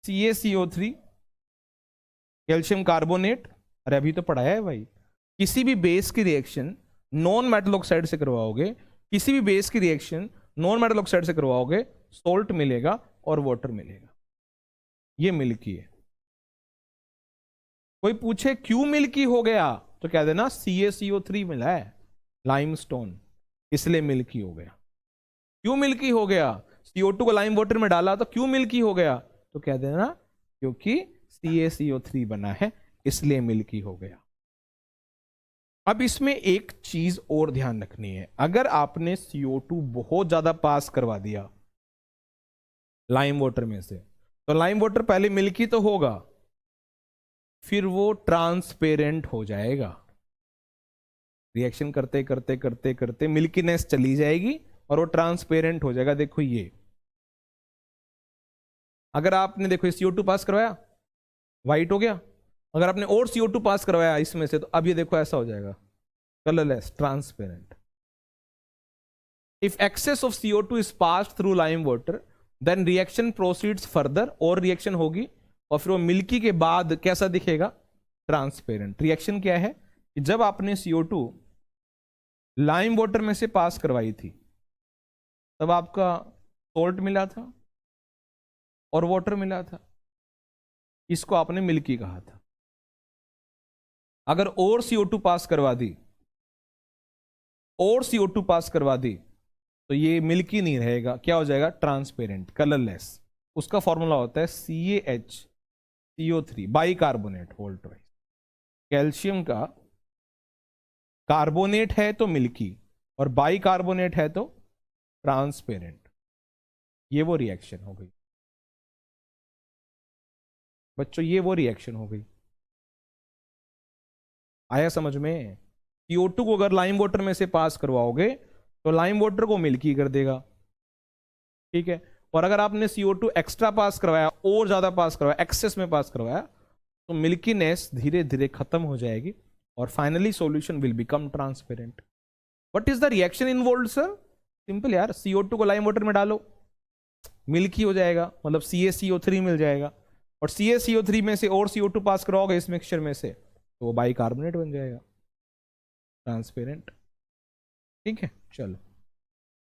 CaCO3 कैल्शियम कार्बोनेट। अरे अभी तो पढ़ाया है भाई, किसी भी बेस की रिएक्शन नॉन मेटल ऑक्साइड से करवाओगे, किसी भी बेस की रिएक्शन नॉन मेटल ऑक्साइड से करवाओगे, सोल्ट मिलेगा और वाटर मिलेगा। ये मिल्की है। कोई पूछे क्यों मिल्की हो गया, तो कह देना CaCO3 मिला है, लाइमस्टोन, इसलिए मिल्की हो गया। क्यों मिल्की हो गया, CO2 को लाइम वाटर में डाला तो क्यों मिल्की हो गया, तो कह देना क्योंकि CaCO3 बना है, इसलिए मिल्की हो गया। अब इसमें एक चीज और ध्यान रखनी है, अगर आपने CO2 बहुत ज्यादा पास करवा दिया लाइम वाटर में से, तो लाइम वाटर पहले मिल्की तो होगा, फिर वो ट्रांसपेरेंट हो जाएगा। रिएक्शन करते करते करते करते मिल्कीनेस चली जाएगी और वो ट्रांसपेरेंट हो जाएगा। देखो ये, अगर आपने देखो CO2 पास करवाया, व्हाइट हो गया। अगर आपने और CO2 पास करवाया इसमें से, तो अब ये देखो ऐसा हो जाएगा, colourless, transparent. If excess of CO2 is passed through lime water, then reaction proceeds further, और रिएक्शन होगी और फिर वो मिल्की के बाद कैसा दिखेगा, ट्रांसपेरेंट। रिएक्शन क्या है कि जब आपने CO2 लाइम वाटर में से पास करवाई थी, तब आपका सोल्ट मिला था और वाटर मिला था, इसको आपने मिल्की कहा था। अगर और CO2 पास करवा दी, और CO2 पास करवा दी, तो ये मिल्की नहीं रहेगा, क्या हो जाएगा, ट्रांसपेरेंट, कलरलेस। उसका फॉर्मूला होता है CaHCO3 bicarbonate whole twice. Calcium का कार्बोनेट है तो मिल्की, और बाइकार्बोनेट है तो ट्रांसपेरेंट। ये वो रिएक्शन हो गई बच्चों, ये वो रिएक्शन हो गई। आया समझ में। CO2 को अगर लाइम वाटर में से पास करवाओगे तो लाइम वाटर को मिल्की कर देगा, ठीक है। और अगर आपने CO2 एक्स्ट्रा पास करवाया, और ज्यादा पास करवाया, एक्सेस में पास करवाया, तो मिल्कीनेस धीरे धीरे खत्म हो जाएगी और finally solution will become transparent. What is the reaction involved sir, simple यार, CO2 को लाइम वाटर में डालो, मिल्की हो जाएगा, मतलब CaCO3 मिल जाएगा, और CaCO3 में से और CO2 पास करवाओगे इस मिक्सचर में से, तो वो बाइकार्बोनेट बन जाएगा, ट्रांसपेरेंट। ठीक है, चलो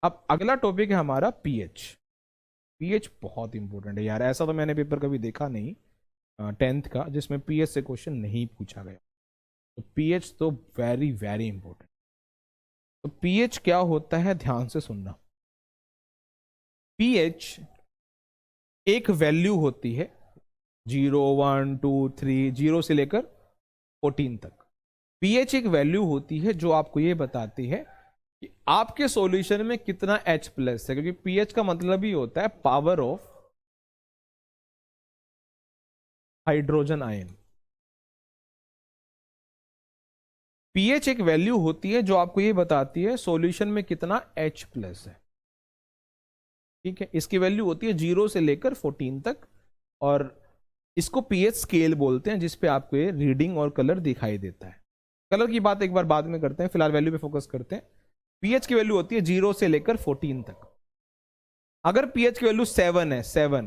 अब अगला टॉपिक है हमारा पीएच। पीएच बहुत इंपॉर्टेंट है यार, ऐसा तो मैंने पेपर कभी देखा नहीं 10th का जिसमें पीएच से क्वेश्चन नहीं पूछा गया। तो पीएच तो वेरी वेरी इंपॉर्टेंट। तो पीएच क्या होता है, ध्यान से सुनना। पीएच एक वैल्यू होती है 0, 1, 2, 3, 0 से लेकर 14 तक। पीएच एक वैल्यू होती है जो आपको ये बताती है कि आपके सॉल्यूशन में कितना H प्लस है, क्योंकि पीएच का मतलब ही होता है power of hydrogen ion. PH एक वैल्यू होती है जो आपको ये बताती है सॉल्यूशन में कितना H प्लस है। ठीक है, इसकी वैल्यू होती है 0 से लेकर 14 तक, और इसको पीएच स्केल बोलते हैं, जिसपे आपको ये रीडिंग और कलर दिखाई देता है। कलर की बात एक बार बाद में करते हैं, फिलहाल वैल्यू पे फोकस करते हैं। पीएच की वैल्यू होती है 0 से लेकर 14 तक। अगर पीएच की वैल्यू 7 है, 7,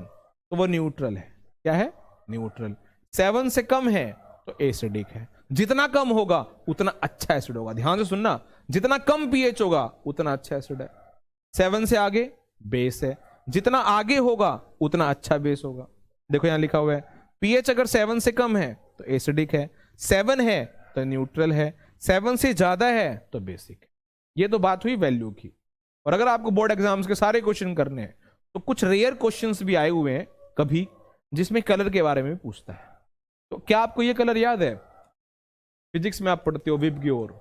तो वो न्यूट्रल है। क्या है? न्यूट्रल। 7 से कम है तो एसिडिक है। जितना कम होगा उतना अच्छा एसिड होगा। ध्यान से सुनना, जितना कम पीएच होगा उतना अच्छा एसिड है। 7 से आगे बेस है, जितना आगे होगा उतना अच्छा बेस होगा। देखो यहां लिखा हुआ है, पीएच अगर 7 से कम है तो एसिडिक है, 7 है तो न्यूट्रल है, 7 से ज्यादा है तो बेसिक है। ये तो बात हुई वैल्यू की। और अगर आपको बोर्ड एग्जाम्स के सारे क्वेश्चन करने हैं तो कुछ रेयर क्वेश्चंस भी आए हुए हैं कभी, जिसमें कलर के बारे में पूछता है। तो क्या आपको ये कलर याद है? फिजिक्स में आप पढ़ते हो विबग्योर,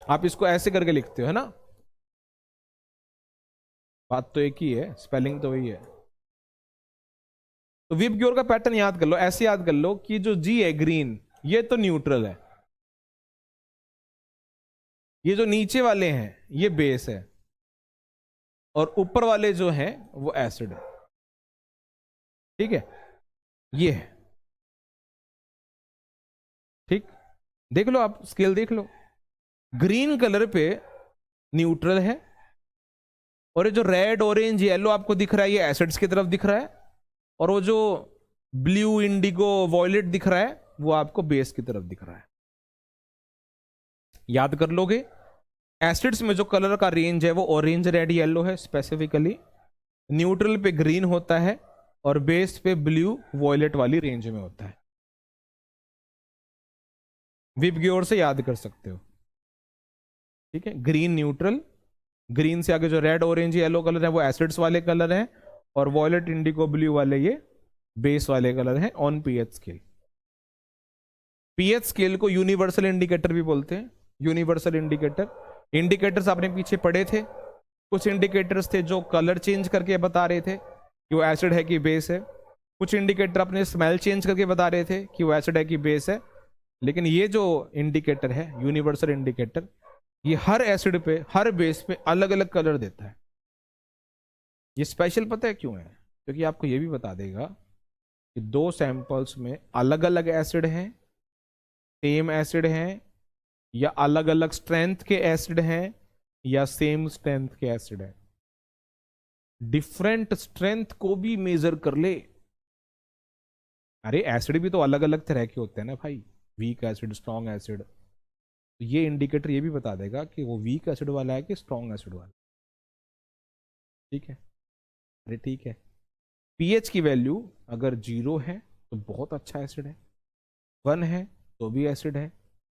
आप इसको ऐसे करके लिखते हो, है ना? बात तो एक ही है, स्पेलिंग तो वही है। तो विबग्योर का पैटर्न याद कर लो, ऐसे याद कर लो कि जो जी है ग्रीन, ये तो न्यूट्रल है, ये जो नीचे वाले हैं ये बेस है, और ऊपर वाले जो हैं वो एसिड है। ठीक है, ये है। ठीक, देख लो आप, स्केल देख लो, ग्रीन कलर पे न्यूट्रल है, और ये जो रेड ऑरेंज येलो आपको दिख रहा है ये एसिड्स की तरफ दिख रहा है, और वो जो ब्लू इंडिगो वॉयलेट दिख रहा है वो आपको बेस की तरफ दिख रहा है। याद कर लोगे, एसिड्स में जो कलर का रेंज है वो ऑरेंज रेड येलो है स्पेसिफिकली, न्यूट्रल पे ग्रीन होता है, और बेस पे ब्लू वॉयलेट वाली रेंज में होता है। विबग्योर से याद कर सकते हो। ठीक है, ग्रीन न्यूट्रल, ग्रीन से आगे जो रेड ऑरेंज येलो कलर है वो एसिड्स वाले कलर है, और वॉयलेट इंडिगो ब्लू वाले ये बेस वाले कलर है on pH scale. PH scale को यूनिवर्सल इंडिकेटर भी बोलते हैं। यूनिवर्सल इंडिकेटर, इंडिकेटर्स आपने पीछे पढ़े थे, कुछ इंडिकेटर्स थे जो कलर चेंज करके बता रहे थे कि वो एसिड है कि बेस है, कुछ इंडिकेटर अपने स्मेल चेंज करके बता रहे थे कि वो एसिड है कि बेस है। लेकिन ये जो इंडिकेटर है यूनिवर्सल इंडिकेटर, ये हर एसिड पे हर बेस पे अलग अलग कलर देता है। ये स्पेशल पता है क्यों है? क्योंकि आपको ये भी बता देगा कि दो सैंपल्स में अलग अलग एसिड हैं, सेम एसिड हैं, या अलग अलग स्ट्रेंथ के एसिड हैं, या सेम स्ट्रेंथ के एसिड है। डिफरेंट स्ट्रेंथ को भी मेजर कर ले। अरे एसिड भी तो अलग अलग तरह के होते हैं ना भाई, वीक एसिड, स्ट्रॉन्ग एसिड। तो ये इंडिकेटर ये भी बता देगा कि वो वीक एसिड वाला है कि स्ट्रॉन्ग एसिड वाला। ठीक है, अरे ठीक है। पीएच की वैल्यू अगर 0 है तो बहुत अच्छा एसिड है, 1 है तो भी एसिड है,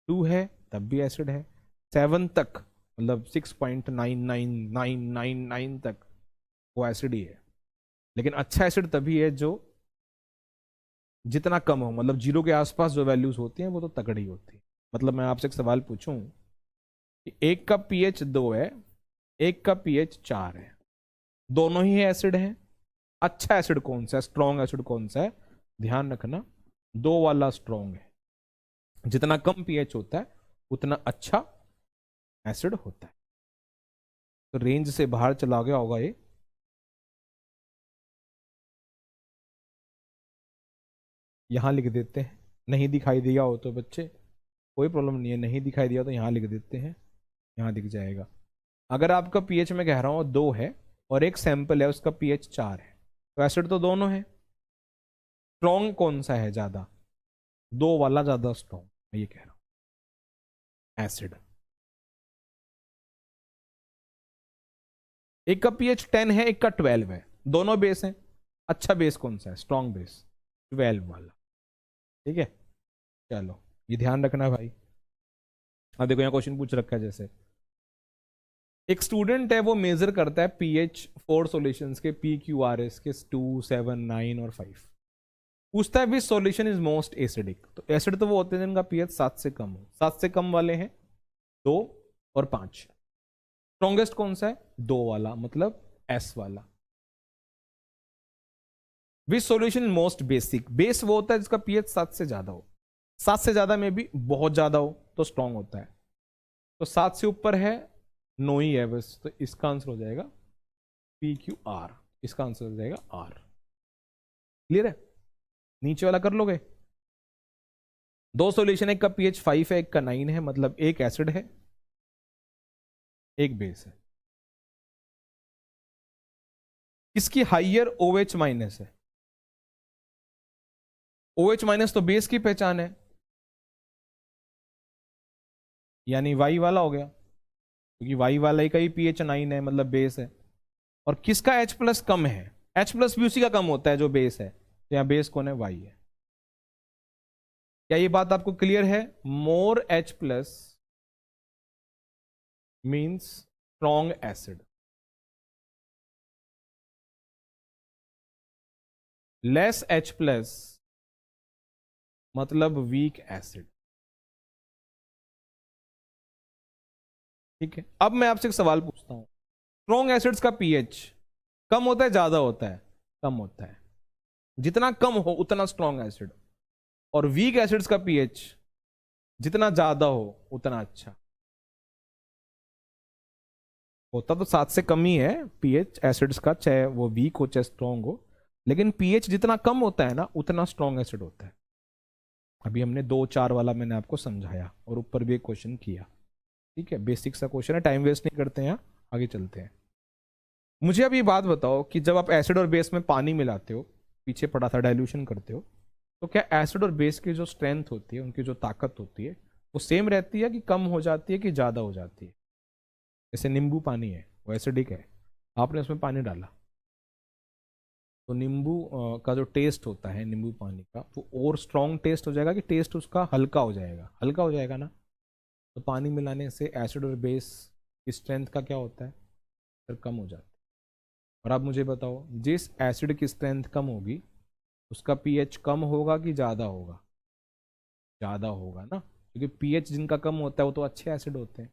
2 है तब भी एसिड है, 7 तक मतलब 6.99999 तक वो एसिड ही है। लेकिन अच्छा एसिड तभी है जो जितना कम हो, मतलब 0 के आसपास जो वैल्यूज होती हैं वो तो तगड़ी होती है। मतलब मैं आपसे एक सवाल पूछूं कि एक का पीएच 2 है, एक का पीएच 4 है, दोनों ही एसिड हैं, अच्छा एसिड कौन सा है, स्ट्रॉन्ग एसिड कौन सा है? ध्यान रखना, 2 वाला स्ट्रॉन्ग है। जितना कम पीएच होता है उतना अच्छा एसिड होता है। तो रेंज से बाहर चला गया होगा ये। यहां लिख देते हैं, नहीं दिखाई दिया हो तो बच्चे कोई प्रॉब्लम नहीं है, नहीं दिखाई दिया तो यहां लिख देते हैं, यहां दिख जाएगा। अगर आपका पीएच मैं कह रहा हूं 2 है और एक सैंपल है उसका पीएच 4 है, तो एसिड तो दोनों है। स्ट्रॉन्ग कौन सा है ज्यादा? 2 वाला ज्यादा स्ट्रॉन्ग, मैं ये कह रहा हूं एसिड। एक का पीएच 10 है, एक का 12 है, दोनों बेस हैं, अच्छा बेस कौन सा है? स्ट्रॉन्ग बेस 12 वाला। ठीक है, चलो ये ध्यान रखना भाई। अब देखो यहाँ क्वेश्चन पूछ रखा है, जैसे एक स्टूडेंट है वो मेजर करता है पीएच 4 सॉल्यूशंस के, PQRS के 2, 7, 9 और 5। पूछता है विच सॉल्यूशन इज मोस्ट एसिडिक। तो एसिड तो वो होते हैं जिनका पीएच 7 से कम हो। 7 से कम वाले हैं 2 और 5। स्ट्रॉन्गेस्ट कौन सा है? 2 वाला, मतलब एस वाला। Which solution is most basic. Base वो होता है जिसका पीएच 7 से ज्यादा हो। 7 से ज्यादा में भी बहुत ज्यादा हो तो स्ट्रॉन्ग होता है। तो 7 से ऊपर है, नो ही है बस। तो इसका आंसर हो जाएगा पी क्यू आर। इसका आंसर हो जाएगा आर। क्लियर है? नीचे वाला कर लोगे? 2 सॉल्यूशन, एक का पीएच 5 है, एक का 9 है, मतलब एक एसिड है एक बेस है। किसकी हाइयर OH माइनस है? OH माइनस तो बेस की पहचान है, यानी Y वाला हो गया, क्योंकि Y वाला ही का ही पीएच 9 है, मतलब बेस है। और किसका H प्लस कम है? H प्लस भी उसी का कम होता है जो बेस है। तो यहां बेस कौन है? Y है। क्या ये बात आपको क्लियर है? मोर H plus means strong acid, less H plus मतलब वीक एसिड। ठीक है, अब मैं आपसे एक सवाल पूछता हूं। स्ट्रॉन्ग एसिड्स का पीएच कम होता है ज्यादा होता है? कम होता है। जितना कम हो उतना स्ट्रॉन्ग एसिड। और वीक एसिड्स का पीएच जितना ज्यादा हो उतना अच्छा। होता तो 7 से कम ही है पीएच एसिड्स का, चाहे वो वीक हो चाहे स्ट्रॉन्ग हो। लेकिन पीएच जितना कम होता है ना उतना स्ट्रॉन्ग एसिड होता है। अभी हमने 2 4 वाला मैंने आपको समझाया और ऊपर भी एक क्वेश्चन किया। ठीक है, बेसिक सा क्वेश्चन है, टाइम वेस्ट नहीं करते हैं, आगे चलते हैं। मुझे अब ये बात बताओ कि जब आप एसिड और बेस में पानी मिलाते हो, पीछे पढ़ा था डाइल्यूशन करते हो, तो क्या एसिड और बेस की जो स्ट्रेंथ होती है, उनकी जो ताकत होती है, वो सेम रहती है कि कम हो जाती है कि ज़्यादा हो जाती है? जैसे नींबू पानी है, वो एसिडिक है, आपने उसमें पानी डाला तो नींबू का जो टेस्ट होता है नींबू पानी का, वो और स्ट्रॉन्ग टेस्ट हो जाएगा कि टेस्ट उसका हल्का हो जाएगा? हल्का हो जाएगा ना। तो पानी मिलाने से एसिड और बेस की स्ट्रेंथ का क्या होता है? फिर कम हो जाता है। और आप मुझे बताओ, जिस एसिड की स्ट्रेंथ कम होगी उसका पीएच कम होगा कि ज़्यादा होगा? ज़्यादा होगा ना, क्योंकि पीएच जिनका कम होता है वो तो अच्छे एसिड होते हैं।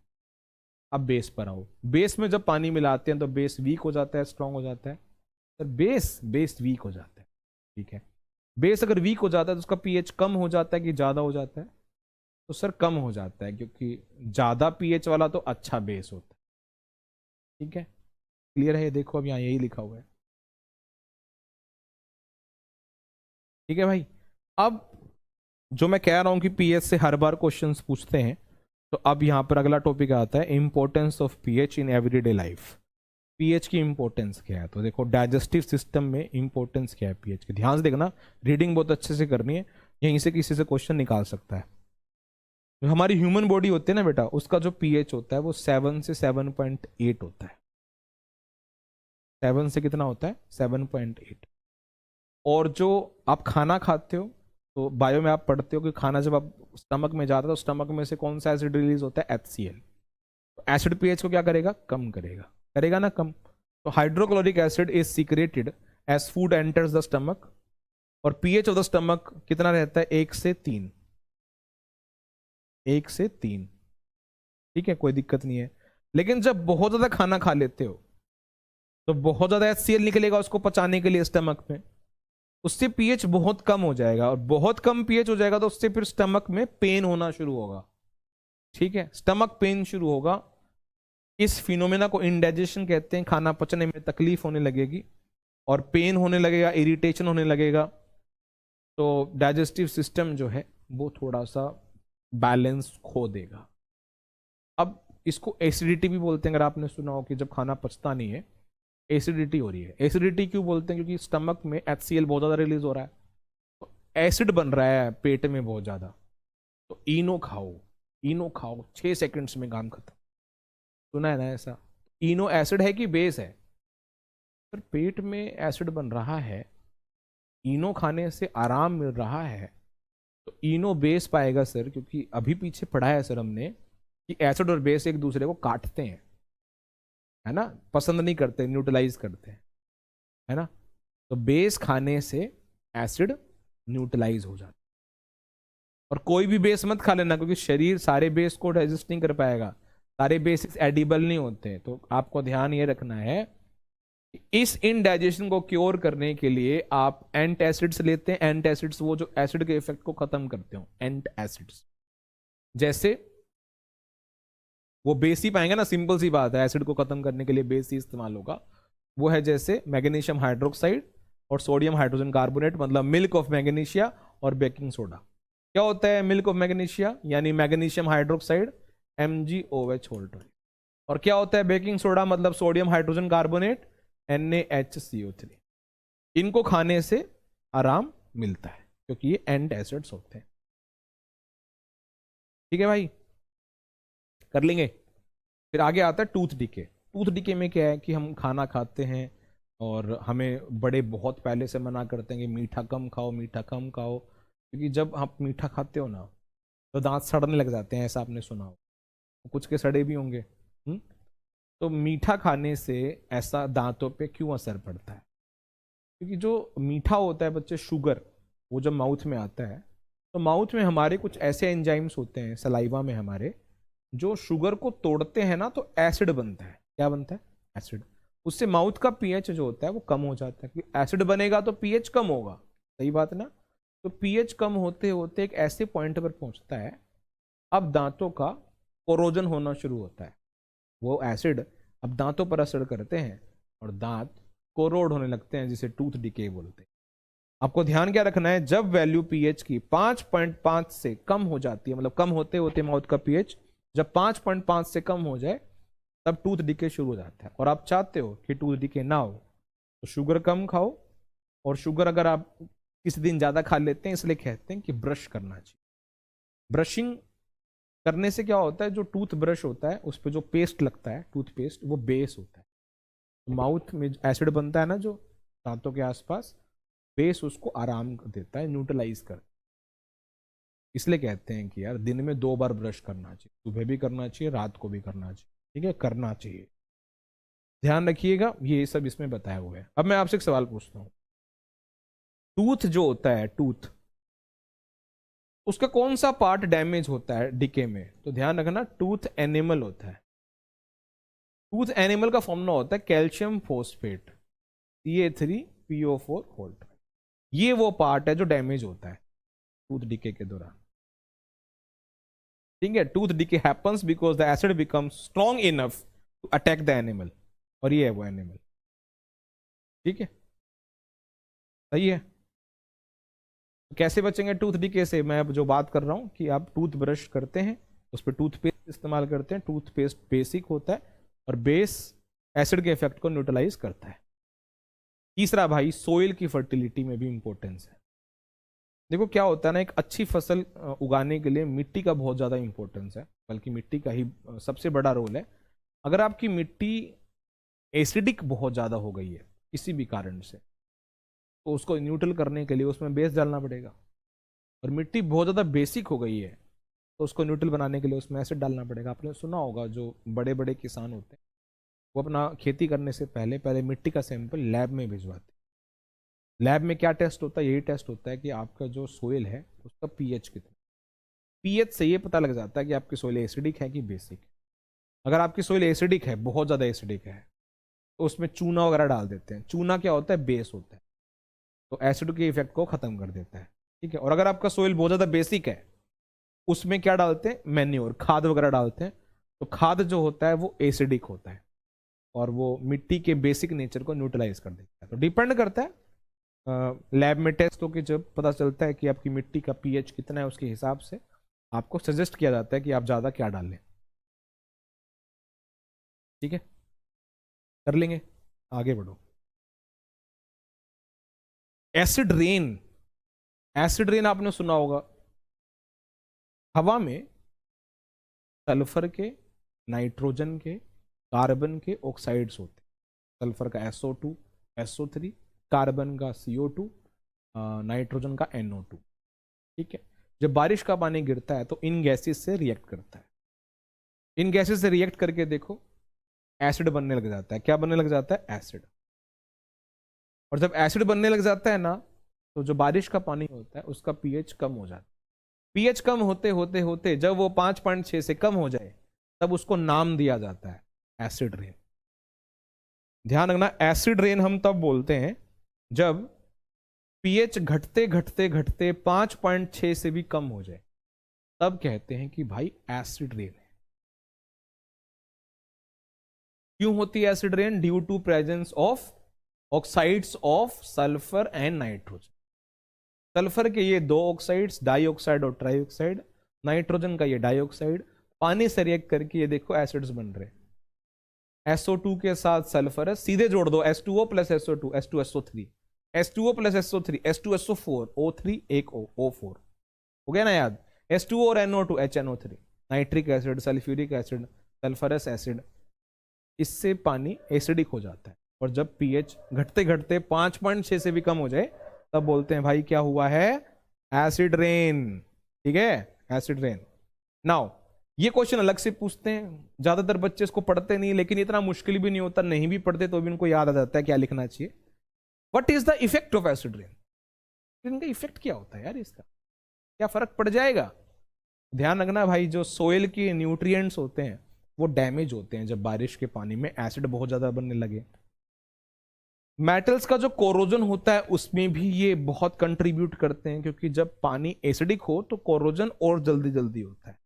अब बेस पर आओ। बेस में जब पानी मिलाते हैं तो बेस वीक हो जाता है स्ट्रांग हो जाता है? सर बेस बेस वीक हो जाता है। ठीक है, बेस अगर वीक हो जाता है तो उसका पीएच कम हो जाता है कि ज़्यादा हो जाता है? तो सर कम हो जाता है, क्योंकि ज़्यादा पीएच वाला तो अच्छा बेस होता है। ठीक है, क्लियर है? ये देखो अब यहाँ यही लिखा हुआ है। ठीक है भाई, अब जो मैं कह रहा हूं कि पीएच से हर बार क्वेश्चंस पूछते हैं, तो अब यहां पर अगला टॉपिक आता है importance of pH in everyday life. PH की इंपॉर्टेंस क्या है? तो देखो, डाइजेस्टिव सिस्टम में इंपॉर्टेंस क्या है पीएच की, ध्यान से देखना, रीडिंग बहुत अच्छे से करनी है, यहीं से किसी से क्वेश्चन निकाल सकता है। जो हमारी ह्यूमन बॉडी होती है ना बेटा, उसका जो पीएच होता है वो 7 से 7.8 होता है। 7 से कितना होता है? 7.8। और जो आप खाना खाते हो, तो बायो में आप पढ़ते हो कि खाना जब आप स्टमक में जाता है तो स्टमक में से कौन सा एसिड रिलीज होता है? HCl। तो एसिड पीएच को क्या करेगा? कम करेगा। करेगा ना कम। तो hydrochloric acid is secreted as food enters the stomach. और पीएच ऑफ द स्टमक कितना रहता है? 1 से 3। 1 से 3। ठीक है, कोई दिक्कत नहीं है। लेकिन जब बहुत ज्यादा खाना खा लेते हो तो बहुत ज्यादा HCl निकलेगा उसको पचाने के लिए स्टमक में, उससे पीएच बहुत कम हो जाएगा। और बहुत कम पीएच हो जाएगा तो उससे फिर स्टमक में पेन होना शुरू होगा। ठीक है, स्टमक पेन शुरू होगा। इस फिनोमेना को इंडाइजेशन कहते हैं। खाना पचने में तकलीफ होने लगेगी और पेन होने लगेगा, इरिटेशन होने लगेगा। तो डाइजेस्टिव सिस्टम जो है वो थोड़ा सा बैलेंस खो देगा। अब इसको एसिडिटी भी बोलते हैं। अगर आपने सुना हो कि जब खाना पचता नहीं है, एसिडिटी हो रही है। एसिडिटी क्यों बोलते हैं? क्योंकि स्टमक में HCl बहुत ज़्यादा रिलीज हो रहा है, तो एसिड बन रहा है पेट में बहुत ज़्यादा। तो इनो खाओ, इनो खाओ, 6 सेकंड्स में काम खत्म। सुना है ना ऐसा? इनो एसिड है कि बेस है? पर पेट में एसिड बन रहा है, इनो खाने से आराम मिल रहा है, तो इनो बेस पाएगा सर, क्योंकि अभी पीछे पढ़ा है सर हमने कि एसिड और बेस एक दूसरे को काटते हैं, है ना, पसंद नहीं करते, न्यूट्रलाइज करते हैं, है ना। तो बेस खाने से एसिड न्यूट्रलाइज हो जाता है। और कोई भी बेस मत खा लेना, क्योंकि शरीर सारे बेस को डाइजेस्ट नहीं कर पाएगा, सारे बेसिस एडिबल नहीं होते। तो आपको ध्यान ये रखना है कि इस इनडाइजेशन को क्योर करने के लिए आप एंटासिड्स लेते हैं। एंटासिड्स वो जो एसिड के इफेक्ट को खत्म करते हो, एंटासिड्स। जैसे वो बेस ही पाएंगे ना, सिंपल सी बात है, एसिड को खत्म करने के लिए बेस ही इस्तेमाल होगा। वो है जैसे मैग्नीशियम हाइड्रोक्साइड और सोडियम हाइड्रोजन कार्बोनेट, मतलब मिल्क ऑफ मैग्नीशिया और बेकिंग सोडा। क्या होता है मिल्क ऑफ मैग्नीशिया? यानी magnesium hydroxide MgOH whole twelve. और क्या होता है बेकिंग सोडा? मतलब सोडियम हाइड्रोजन कार्बोनेट NaHCO3। इनको खाने से आराम मिलता है क्योंकि ये एंटासिड्स होते हैं। ठीक है भाई, कर लेंगे। फिर आगे आता है टूथ डिके। टूथ डिके में क्या है कि हम खाना खाते हैं और हमें बड़े बहुत पहले से मना करते हैं कि मीठा कम खाओ, मीठा कम खाओ, क्योंकि जब आप मीठा खाते हो ना तो दांत सड़ने लग जाते हैं, ऐसा आपने सुना हो, कुछ के सड़े भी होंगे। तो मीठा खाने से ऐसा दांतों पे क्यों असर पड़ता है? क्योंकि जो मीठा होता है बच्चे, शुगर, वो जब माउथ में आता है तो माउथ में हमारे कुछ ऐसे एंजाइम्स होते हैं सलाइवा में हमारे, जो शुगर को तोड़ते हैं ना तो एसिड बनता है। क्या बनता है? एसिड। उससे माउथ का पीएच जो होता है वो कम हो जाता है, क्योंकि एसिड बनेगा तो पीएच कम होगा। सही बात है ना? तो पीएच कम होते होते एक ऐसे पॉइंट पर पहुंचता है, अब दांतों का कोरोजन होना शुरू होता है। वो एसिड अब दांतों पर असर करते हैं और दांत कोरोड होने लगते हैं, जिसे टूथ डिके बोलते हैं। आपको ध्यान क्या रखना है, जब वैल्यू पीएच की 5.5 से कम हो जाती है, मतलब कम होते होते माउथ का पीएच जब 5.5 से कम हो जाए तब टूथ डिके शुरू हो जाता है। और आप चाहते हो कि टूथ डिके ना हो तो शुगर कम खाओ। और शुगर अगर आप किसी दिन ज्यादा खा लेते हैं, इसलिए कहते हैं कि ब्रश करना चाहिए। ब्रशिंग करने से क्या होता है, जो टूथ ब्रश होता है उस पर जो पेस्ट लगता है, टूथपेस्ट, वो बेस होता है। तो माउथ में एसिड बनता है ना जो दांतों के आसपास, बेस उसको आराम देता है, न्यूट्रलाइज कर। इसलिए कहते हैं कि यार दिन में 2 बार ब्रश करना चाहिए, सुबह भी करना चाहिए, रात को भी करना चाहिए। ठीक है, करना चाहिए, ध्यान रखिएगा, ये सब इसमें बताया हुआ है। अब मैं आपसे एक सवाल पूछता हूँ, टूथ जो होता है, टूथ, उसका कौन सा पार्ट डैमेज होता है डिके में? तो ध्यान रखना, टूथ एनिमल होता है। टूथ एनिमल का फॉर्मूला होता है कैल्शियम फोस्फेट Ca3PO4 होल्ट। ये वो पार्ट है जो डैमेज होता है टूथ डिके के दौरान। ठीक है, tooth decay happens because the acid becomes strong enough to attack the enamel, और ये है वो एनिमल। ठीक है, सही है। कैसे बचेंगे टूथ डिके से? मैं जो बात कर रहा हूं कि आप टूथ ब्रश करते हैं, उस पर टूथपेस्ट इस्तेमाल करते हैं, टूथपेस्ट बेसिक होता है और बेस एसिड के इफेक्ट को न्यूट्रलाइज करता है। तीसरा भाई, सोइल की फर्टिलिटी में भी इंपॉर्टेंस है। देखो क्या होता है ना, एक अच्छी फसल उगाने के लिए मिट्टी का बहुत ज़्यादा इंपॉर्टेंस है, बल्कि मिट्टी का ही सबसे बड़ा रोल है। अगर आपकी मिट्टी एसिडिक बहुत ज़्यादा हो गई है किसी भी कारण से, तो उसको न्यूट्रल करने के लिए उसमें बेस डालना पड़ेगा। और मिट्टी बहुत ज़्यादा बेसिक हो गई है तो उसको न्यूट्रल बनाने के लिए उसमें एसिड डालना पड़ेगा। आपने सुना होगा जो बड़े बड़े किसान होते हैं वो अपना खेती करने से पहले पहले मिट्टी का सैंपल लैब में भिजवाते हैं। लैब में क्या टेस्ट होता है? यही टेस्ट होता है कि आपका जो सोइल है उसका पीएच कितना। पीएच से ये पता लग जाता है कि आपकी सोइल एसिडिक है कि बेसिक। अगर आपकी सोइल एसिडिक है, बहुत ज़्यादा एसिडिक है, तो उसमें चूना वगैरह डाल देते हैं। चूना क्या होता है? बेस होता है, तो एसिड के इफेक्ट को खत्म कर देता है। ठीक है, और अगर आपका सोइल बहुत ज़्यादा बेसिक है, उसमें क्या डालते हैं? मैन्योर, खाद वगैरह डालते हैं। तो खाद जो होता है वो एसिडिक होता है और वो मिट्टी के बेसिक नेचर को न्यूट्रलाइज कर देता है। तो डिपेंड करता है, लैब में टेस्ट होकर जब पता चलता है कि आपकी मिट्टी का पीएच कितना है, उसके हिसाब से आपको सजेस्ट किया जाता है कि आप ज़्यादा क्या डालें। ठीक है, कर लेंगे, आगे बढ़ो। Acid rain. एसिड रेन आपने सुना होगा, हवा में सल्फर के, नाइट्रोजन के, कार्बन के ऑक्साइड्स होते हैं। सल्फर का SO2 SO3, कार्बन का CO2, नाइट्रोजन का NO2। ठीक है, जब बारिश का पानी गिरता है तो इन गैसेस से रिएक्ट करता है। इन गैसेस से रिएक्ट करके देखो एसिड बनने लग जाता है। क्या बनने लग जाता है? एसिड। और जब एसिड बनने लग जाता है ना तो जो बारिश का पानी होता है उसका पीएच कम हो जाता है। पीएच कम होते होते होते जब वो 5.6 से कम हो जाए तब उसको नाम दिया जाता है एसिड रेन। ध्यान रखना, एसिड रेन हम तब बोलते हैं जब पीएच घटते घटते घटते 5.6 से भी कम हो जाए, तब कहते हैं कि भाई एसिड रेन है। क्यों होती है acid rain? Due to presence of oxides of sulphur and nitrogen. Sulphur के ये दो ऑक्साइड्स, डाइऑक्साइड और ट्राइऑक्साइड, नाइट्रोजन का ये डाइऑक्साइड, पानी से रिएक्ट करके ये देखो एसिड्स बन रहे। SO2 के साथ सल्फर है, सीधे जोड़ दो H2O plus SO2, H2SO3, H2O plus SO3, H2SO4, O3 एक O4 हो गया ना याद। H2O और NO2 HNO3, nitric acid, sulphuric acid, sulphurous acid, इससे पानी एसिडिक हो जाता है। और जब पीएच घटते घटते 5.6 से भी कम हो जाए तब बोलते हैं भाई क्या हुआ है? Acid rain. ठीक है, एसिड रेन। नाउ ये क्वेश्चन अलग से पूछते हैं, ज्यादातर बच्चे इसको पढ़ते नहीं, लेकिन इतना मुश्किल भी नहीं होता, नहीं भी पढ़ते तो भी उनको याद आ जाता है क्या लिखना चाहिए। What is the effect of acid rain? इनका इफेक्ट क्या होता है यार, इसका क्या फर्क पड़ जाएगा? ध्यान रखना भाई, जो सोइल के न्यूट्रिएंट्स होते हैं वो डैमेज होते हैं जब बारिश के पानी में एसिड बहुत ज्यादा बनने लगे। मेटल्स का जो कोरोजन होता है उसमें भी ये बहुत कंट्रीब्यूट करते हैं, क्योंकि जब पानी एसिडिक हो तो कोरोजन और जल्दी जल्दी होता है।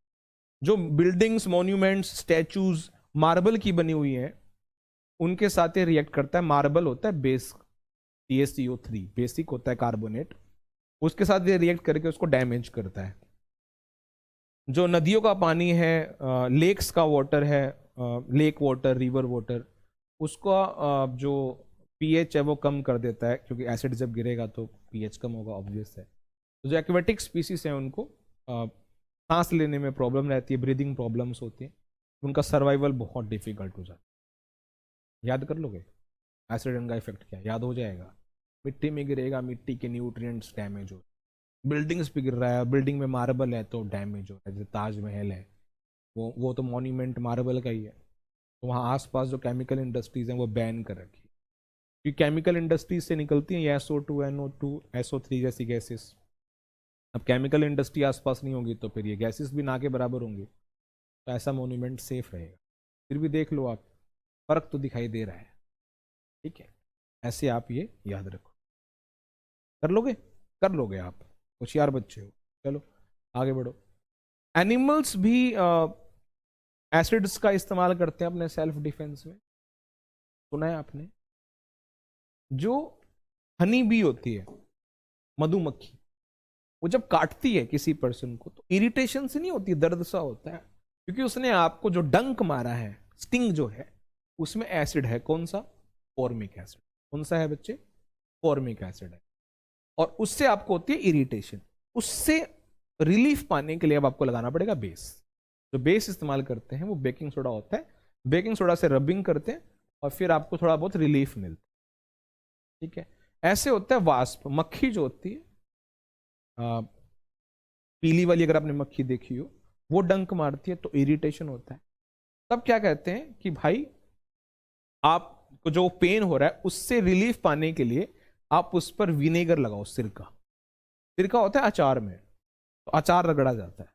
जो बिल्डिंग्स, मॉन्यूमेंट्स, स्टैचूज मार्बल की बनी हुई हैं उनके साथ ये रिएक्ट करता है। मार्बल होता है बेस, CaCO3 बेसिक होता है कार्बोनेट, उसके साथ ये रिएक्ट करके उसको डैमेज करता है। जो नदियों का पानी है, लेक्स का वाटर है, लेक वाटर, रिवर वाटर, उसका जो पीएच है वो कम कर देता है, क्योंकि एसिड जब गिरेगा तो पीएच कम होगा, ऑब्वियस है। तो जो एक्वेटिक स्पीसीज हैं उनको सांस लेने में प्रॉब्लम रहती है, ब्रीदिंग प्रॉब्लम्स होती हैं, उनका सर्वाइवल बहुत डिफिकल्ट हो जाता है। याद कर लोगे एसिड रेन का इफेक्ट क्या? याद हो जाएगा। मिट्टी में गिरेगा, मिट्टी के न्यूट्रिएंट्स डैमेज हो, बिल्डिंग्स पे गिर रहा है, बिल्डिंग में मार्बल है तो डैमेज हो रहा है। जैसे ताजमहल है, वो तो मॉन्यूमेंट मार्बल का ही है, तो वहाँ आसपास जो केमिकल इंडस्ट्रीज हैं वो बैन कर रखी है, क्योंकि केमिकल इंडस्ट्रीज से निकलती हैं ये SO2, NO2, SO3 जैसी गैसेस। अब केमिकल इंडस्ट्री आसपास नहीं होगी तो फिर ये गैसेस भी ना के बराबर होंगी, तो ऐसा मॉन्यूमेंट सेफ रहेगा। फिर भी देख लो आप, फर्क तो दिखाई दे रहा है। ठीक है, ऐसे आप ये याद रखो। कर लोगे? कर लोगे आप, होशियार बच्चे हो। चलो आगे बढ़ो। एनिमल्स भी एसिड्स का इस्तेमाल करते हैं अपने सेल्फ डिफेंस में, सुना है आपने? जो हनी बी होती है, मधुमक्खी, वो जब काटती है किसी पर्सन को तो इरिटेशन से नहीं होती, दर्द सा होता है, क्योंकि उसने आपको जो डंक मारा है, स्टिंग जो है, उसमें एसिड है। कौन सा? Formic acid. कौन सा है बच्चे? फॉर्मिक एसिड है। और उससे आपको होती है इरिटेशन। उससे रिलीफ पाने के लिए अब आपको लगाना पड़ेगा बेस। जो बेस इस्तेमाल करते हैं वो बेकिंग सोडा होता है। बेकिंग सोडा से रबिंग करते हैं और फिर आपको थोड़ा बहुत रिलीफ मिलता है। ठीक है, ऐसे होता है वास्प, मक्खी जो होती है, पीली वाली अगर आपने मक्खी देखी हो, वो डंक मारती है तो इरिटेशन होता है। तब क्या कहते हैं कि भाई आपको जो पेन हो रहा है उससे रिलीफ पाने के लिए आप उस पर विनेगर लगाओ, सिरका। सिरका होता है अचार में, तो अचार रगड़ा जाता है।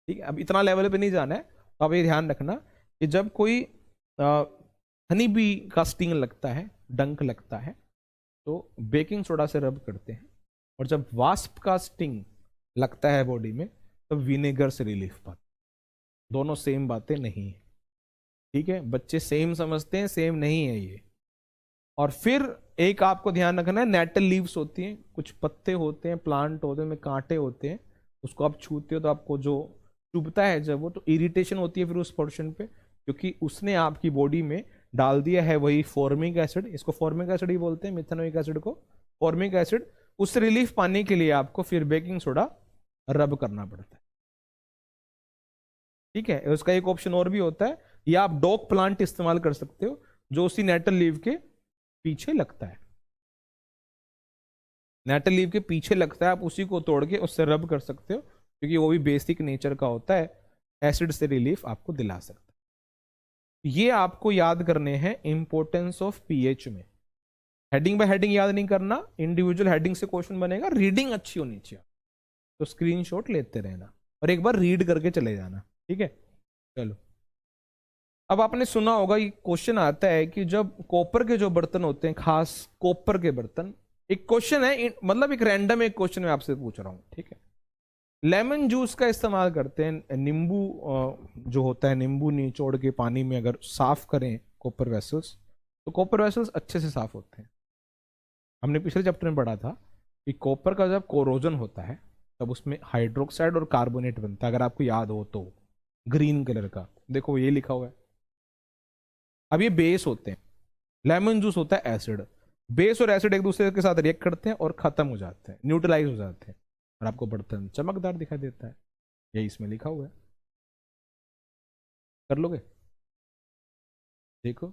ठीक है, अब इतना लेवल पे नहीं जाना है, तो आप ये ध्यान रखना कि जब कोई हनी बी का स्टिंग लगता है, डंक लगता है, तो बेकिंग सोडा से रब करते हैं। और जब वास्प का स्टिंग लगता है बॉडी में, तब विनेगर से रिलीफ पाते। दोनों सेम बातें नहीं है। ठीक है, बच्चे सेम समझते हैं, सेम नहीं है ये। और फिर एक आपको ध्यान रखना है, नेटल लीव्स होती हैं, कुछ पत्ते होते हैं, प्लांट होते हैं, में कांटे होते हैं, उसको आप छूते हो तो आपको जो चुभता है जब वो, तो इरिटेशन होती है फिर उस पोर्शन पे, क्योंकि उसने आपकी बॉडी में डाल दिया है वही फॉर्मिक एसिड। इसको फॉर्मिक एसिड ही बोलते हैं, मिथेनोइक एसिड को फॉर्मिक एसिड। उससे रिलीफ पाने के लिए आपको फिर बेकिंग सोडा रब करना पड़ता है। ठीक है, उसका एक ऑप्शन और भी होता है, या आप डॉग प्लांट इस्तेमाल कर सकते हो जो उसी नेटल लीव के पीछे लगता है। नेटल लीव के पीछे लगता है, आप उसी को तोड़ के उससे रब कर सकते हो, क्योंकि वो भी बेसिक नेचर का होता है, एसिड से रिलीफ आपको दिला सकता है। ये आपको याद करने हैं इंपॉर्टेंस ऑफ पीएच में। हेडिंग बाय हेडिंग याद नहीं करना, इंडिविजुअल हेडिंग से क्वेश्चन बनेगा, रीडिंग अच्छी होनी चाहिए, तो स्क्रीनशॉट लेते रहना और एक बार रीड करके चले जाना, ठीक है। चलो, अब आपने सुना होगा कि क्वेश्चन आता है कि जब कॉपर के जो बर्तन होते हैं, खास कॉपर के बर्तन, एक क्वेश्चन है, मतलब एक रैंडम एक क्वेश्चन मैं आपसे पूछ रहा हूं, ठीक है। लेमन जूस का इस्तेमाल करते हैं, नींबू जो होता है, नींबू निचोड़ के पानी में अगर साफ करें कॉपर वेसल्स, तो कॉपर वेसल्स अच्छे से साफ होते हैं। हमने पिछले चैप्टर में पढ़ा था कि कॉपर का जब कोरोजन होता है तब उसमें हाइड्रोक्साइड और कार्बोनेट बनता है, अगर आपको याद हो तो, ग्रीन कलर का, देखो ये लिखा हुआ है। अब ये बेस होते हैं, लेमन जूस होता है एसिड, बेस और एसिड एक दूसरे के साथ रिएक्ट करते हैं और खत्म हो जाते हैं, न्यूट्रलाइज हो जाते हैं, और आपको बर्तन चमकदार दिखाई देता है, यही इसमें लिखा हुआ है, कर लोगे, देखो।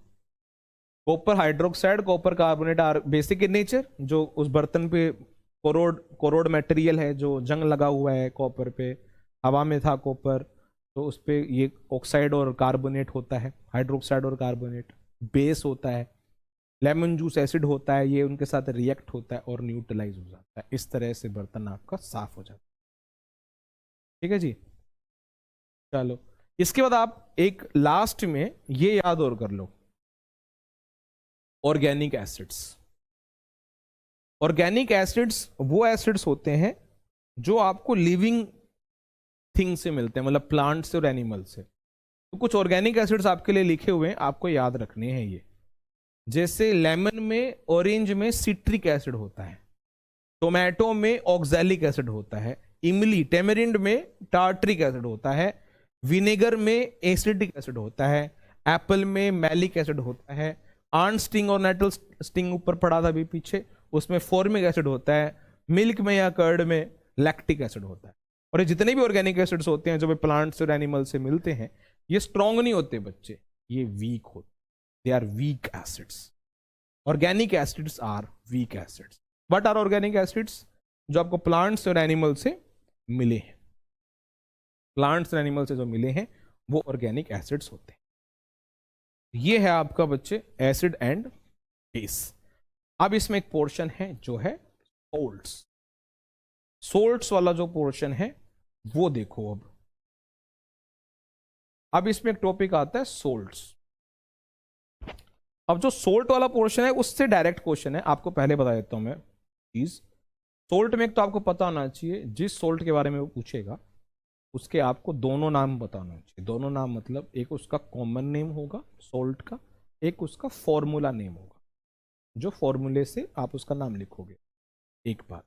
Copper hydroxide, copper carbonate are basic in nature, जो उस बर्तन पे कोरोड कोरोड मटेरियल है, जो जंग लगा हुआ है कॉपर पे, हवा में था कॉपर, तो उस पे ये ऑक्साइड और कार्बोनेट होता है, हाइड्रोक्साइड और कार्बोनेट बेस होता है, लेमन जूस एसिड होता है, ये उनके साथ रिएक्ट होता है और न्यूट्रलाइज हो जाता है, इस तरह से बर्तन आपका साफ हो जाता है, ठीक है जी। चलो, इसके बाद आप एक लास्ट में ये याद और कर लो, ऑर्गेनिक एसिड्स। ऑर्गेनिक एसिड्स वो एसिड्स होते हैं जो आपको लिविंग थिंग से मिलते हैं, मतलब प्लांट से और एनिमल से। तो कुछ ऑर्गेनिक एसिड्स आपके लिए लिखे हुए हैं, आपको याद रखने हैं ये, जैसे लेमन में, ऑरेंज में सिट्रिक एसिड होता है, टोमेटो में ऑक्सैलिक एसिड होता है, इमली टेमरिंड में टार्ट्रिक एसिड होता है, विनेगर में एसिडिक एसिड होता है, एप्पल में मैलिक एसिड होता है, आर्न स्टिंग और नेटल स्टिंग ऊपर पड़ा था अभी पीछे, उसमें फॉर्मिक एसिड होता है, मिल्क में या कर्ड में लैक्टिक एसिड होता है। और ये जितने भी ऑर्गेनिक एसिड्स होते हैं जो भी प्लांट्स और एनिमल से मिलते हैं, ये स्ट्रॉन्ग नहीं होते बच्चे, ये वीक होते, they are weak acids. Organic acids are weak acids. What are organic acids? जो आपको प्लांट्स और एनिमल से मिले हैं, प्लांट्स और एनिमल से जो मिले हैं वो ऑर्गेनिक एसिड्स होते हैं। ये है आपका बच्चे एसिड एंड बेस। अब इसमें एक पोर्शन है जो है सोल्ट्स। सोल्ट्स वाला जो पोर्शन है वो देखो। अब इसमें एक टॉपिक आता है सोल्ट्स। अब जो सोल्ट वाला पोर्शन है उससे डायरेक्ट क्वेश्चन है, आपको पहले बता देता हूं मैं चीज। सोल्ट में एक तो आपको पता होना चाहिए, जिस सोल्ट के बारे में वो पूछेगा उसके आपको दोनों नाम बताना चाहिए। दोनों नाम मतलब एक उसका कॉमन नेम होगा सोल्ट का, एक उसका फॉर्मूला नेम होगा, जो फॉर्मूले से आप उसका नाम लिखोगे, एक बात।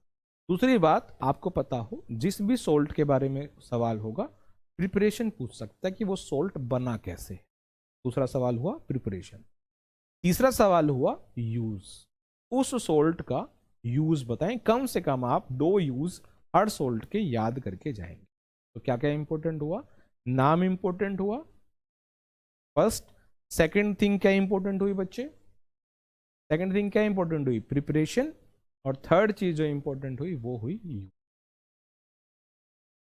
दूसरी बात, आपको पता हो जिस भी सोल्ट के बारे में सवाल होगा, प्रिपरेशन पूछ सकता है कि वो सोल्ट बना कैसे है। दूसरा सवाल हुआ प्रिपरेशन। तीसरा सवाल हुआ यूज, उस सोल्ट का यूज बताएं। कम से कम आप 2 यूज हर सोल्ट के याद करके जाएंगे। तो क्या क्या इंपॉर्टेंट हुआ? नाम इंपॉर्टेंट हुआ फर्स्ट। सेकंड थिंग क्या इंपॉर्टेंट हुई बच्चे? सेकंड थिंग क्या इंपॉर्टेंट हुई? प्रिपरेशन। और थर्ड चीज जो इंपॉर्टेंट हुई वो हुई यूज।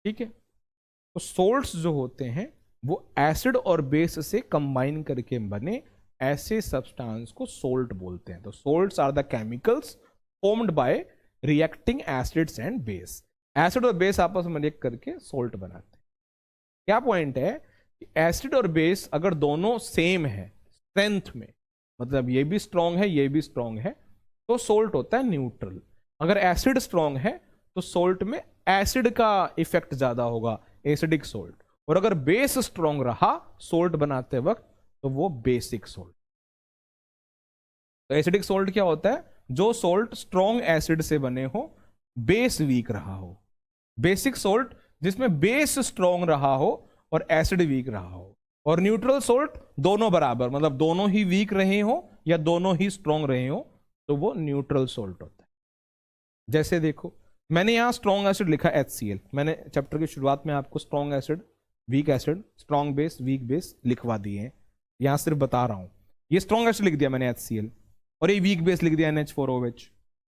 ठीक है। तो सोल्ट्स जो होते हैं वो एसिड और बेस से कंबाइन करके बने ऐसे सब्सटेंस को सोल्ट बोलते हैं। तो salts are the chemicals formed by reacting acids and base. Acid और बेस आपस में रिएक्ट करके सोल्ट बनाते हैं। क्या पॉइंट है कि एसिड और बेस अगर दोनों सेम है स्ट्रेंथ में, मतलब ये भी स्ट्रांग है ये भी स्ट्रांग है, तो सोल्ट होता है न्यूट्रल। अगर एसिड स्ट्रांग है तो सोल्ट में एसिड का इफेक्ट ज्यादा होगा, एसिडिक सोल्ट। और अगर बेस स्ट्रांग रहा सोल्ट बनाते वक्त तो वो बेसिक सोल्ट। तो एसिडिक सोल्ट क्या होता है? जो सोल्ट स्ट्रांग एसिड से बने हो, बेस वीक रहा हो। बेसिक सोल्ट जिसमें बेस स्ट्रांग रहा हो और एसिड वीक रहा हो। और न्यूट्रल सोल्ट दोनों बराबर, मतलब दोनों ही वीक रहे हो या दोनों ही स्ट्रांग रहे हो, तो वो न्यूट्रल सोल्ट होता है। जैसे देखो, मैंने यहां स्ट्रॉन्ग एसिड लिखा HCl। मैंने चैप्टर की शुरुआत में आपको strong acid, weak acid, strong base, weak base लिखवा दिए हैं। यहां सिर्फ बता रहा हूं, ये स्ट्रॉन्ग एसिड लिख दिया मैंने HCl, और ये वीक बेस लिख दिया NH4OH।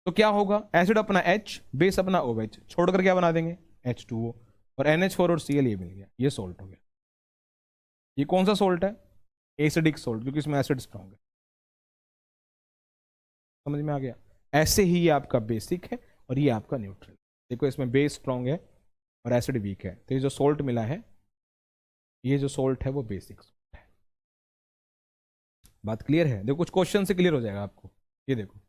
तो क्या होगा? एसिड अपना H, बेस अपना OH, छोड़कर क्या बना देंगे? H2O। और NH4 और Cl ये मिल गया, ये सोल्ट हो गया। ये कौन सा सोल्ट है? एसिडिक सोल्ट, क्योंकि इसमें एसिड स्ट्रॉन्ग है। समझ में आ गया? ऐसे ही ये आपका बेसिक है और ये आपका न्यूट्रल। देखो इसमें बेस स्ट्रॉन्ग है और एसिड वीक है, तो ये जो सोल्ट मिला है, ये जो सोल्ट है वो बेसिक सोल्ट है। बात क्लियर है? देखो कुछ क्वेश्चन से क्लियर हो जाएगा आपको। ये देखो,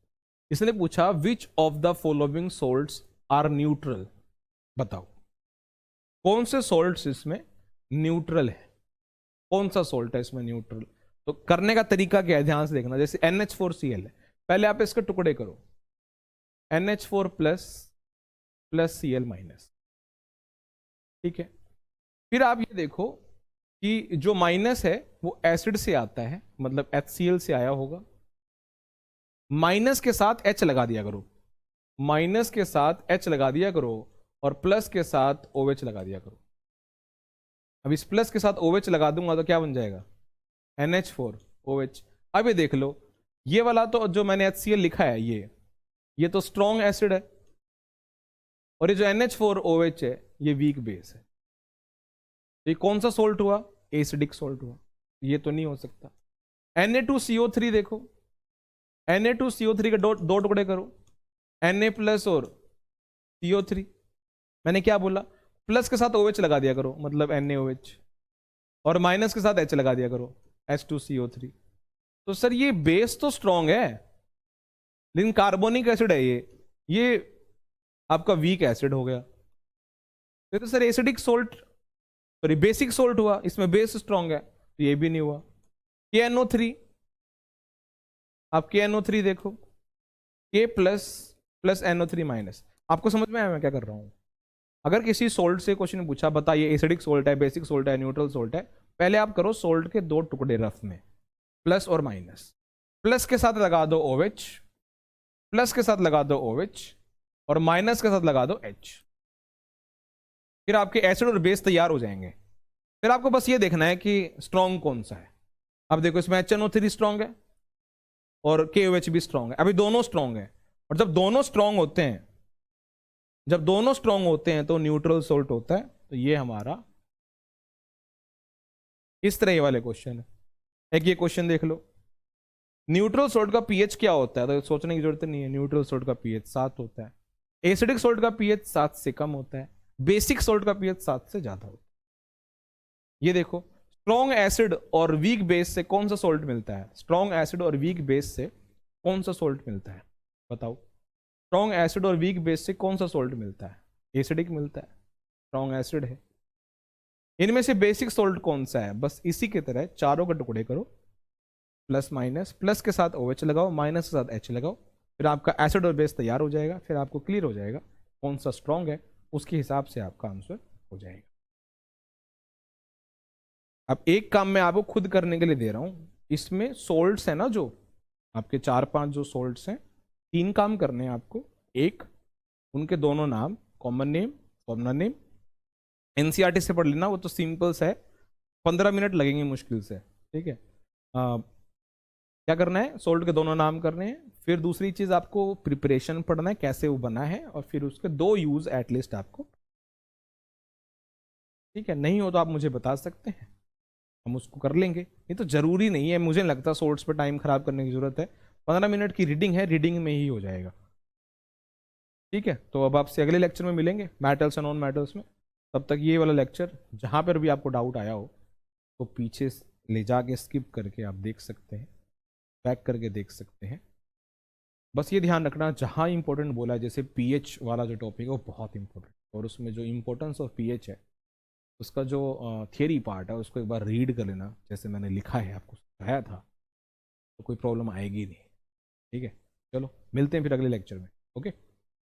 इसने पूछा which of the following salts are neutral, बताओ कौन से सोल्ट्स इसमें न्यूट्रल है, कौन सा सोल्ट है इसमें न्यूट्रल। तो करने का तरीका क्या है, ध्यान से देखना। जैसे NH4Cl है, पहले आप इसके टुकड़े करो, NH4 plus plus Cl minus, ठीक है। फिर आप ये देखो कि जो माइनस है वो एसिड से आता है, मतलब HCl से आया होगा। माइनस के साथ H लगा दिया करो, माइनस के साथ H लगा दिया करो, और प्लस के साथ OH लगा दिया करो। अब इस प्लस के साथ OH लगा दूंगा तो क्या बन जाएगा, NH4OH। अब ये देख लो, ये वाला तो जो मैंने HCl लिखा है, ये तो स्ट्रॉन्ग एसिड है, और ये जो NH4OH है ये वीक बेस है। तो ये कौन सा सोल्ट हुआ, एसिडिक सोल्ट हुआ। ये तो नहीं हो सकता। Na2CO3 देखो, Na2CO3 के दो टुकड़े करो, Na प्लस और CO3। मैंने क्या बोला, प्लस के साथ OH लगा दिया करो, मतलब NaOH, और माइनस के साथ H लगा दिया करो, H2CO3। तो सर ये बेस तो स्ट्रॉन्ग है, लेकिन कार्बोनिक एसिड है ये आपका वीक एसिड हो गया। तो sir acidic salt, sorry basic salt हुआ, इसमें बेस स्ट्रॉन्ग है, तो ये भी नहीं हुआ। KNO3, आप KNO3 देखो, K plus plus NO3 minus. आपको समझ में आया मैं क्या कर रहा हूं? अगर किसी सोल्ट से क्वेश्चन पूछा, बताइए एसिडिक सोल्ट है, बेसिक सोल्ट है, न्यूट्रल सोल्ट है, पहले आप करो सोल्ट के दो टुकड़े रफ में, प्लस और माइनस। प्लस के साथ लगा दो OH, प्लस के साथ लगा दो OH, और माइनस के साथ लगा दो H। फिर आपके एसिड और बेस तैयार हो जाएंगे। फिर आपको बस ये देखना है कि स्ट्रॉन्ग कौन सा है। अब देखो इसमें HNO3 स्ट्रॉन्ग है और KOH भी स्ट्रॉन्ग है, अभी दोनों स्ट्रॉन्ग है। और जब दोनों स्ट्रॉन्ग होते हैं, जब दोनों स्ट्रॉन्ग होते हैं तो न्यूट्रल सोल्ट होता है। तो ये हमारा इस तरह ये वाले क्वेश्चन है। एक ये क्वेश्चन देख लो, न्यूट्रल सोल्ट का पीएच क्या होता है, तो सोचने की जरूरत नहीं है। न्यूट्रल सोल्ट का पीएच 7 होता है, एसिडिक सोल्ट का पीएच 7 से कम होता है, बेसिक सोल्ट का पीएच 7 से ज्यादा होता है। ये देखो, स्ट्रॉन्ग एसिड और वीक बेस से कौन सा सोल्ट मिलता है, स्ट्रॉन्ग एसिड और वीक बेस से कौन सा सोल्ट मिलता है, बताओ। स्ट्रॉन्ग एसिड और वीक बेस से कौन सा सोल्ट मिलता है, एसिडिक मिलता है, स्ट्रॉन्ग एसिड है। इनमें से बेसिक सोल्ट कौन सा है, बस इसी की तरह चारों के टुकड़े करो, प्लस माइनस, प्लस के साथ OH लगाओ, माइनस के साथ H लगाओ, फिर आपका एसिड और बेस तैयार हो जाएगा। फिर आपको क्लियर हो जाएगा कौन सा स्ट्रॉन्ग है, उसके हिसाब से आपका आंसर हो जाएगा। अब एक काम मैं आपको खुद करने के लिए दे रहा हूं, इसमें सोल्ट्स है ना, जो आपके 4-5 जो सोल्ट्स हैं, 3 काम करने हैं आपको। एक, उनके दोनों नाम, common name, formula name, NCERT से पढ़ लेना, वो तो सिंपल सा है, 15 मिनट लगेंगे मुश्किल से, ठीक है। क्या करना है, सोल्ट के दोनों नाम करने हैं। फिर दूसरी चीज आपको प्रिपरेशन पढ़ना है, कैसे वो बना है, और फिर उसके 2 यूज एटलीस्ट आपको, ठीक है। नहीं हो तो आप मुझे बता सकते हैं, हम उसको कर लेंगे। ये तो जरूरी नहीं है, मुझे नहीं लगता सोल्ट्स पे टाइम खराब करने की जरूरत है। 15 मिनट की रीडिंग है, रीडिंग में ही हो जाएगा, ठीक है। तो अब आपसे अगले लेक्चर में मिलेंगे, मेटल्स एंड नॉन मेटल्स में। तब तक ये वाला लेक्चर जहां पर भी आपको डाउट आया हो तो पीछे ले जाके स्किप करके आप देख सकते हैं, बैक करके देख सकते हैं। बस ये ध्यान रखना, जहाँ इंपॉर्टेंट बोला है, जैसे पीएच वाला जो टॉपिक है वो बहुत इंपॉर्टेंट, और उसमें जो इंपॉर्टेंस ऑफ पीएच है, उसका जो थियरी पार्ट है उसको एक बार रीड कर लेना, जैसे मैंने लिखा है आपको सिखाया था, तो कोई प्रॉब्लम आएगी नहीं, ठीक है। चलो मिलते हैं फिर अगले लेक्चर में, ओके।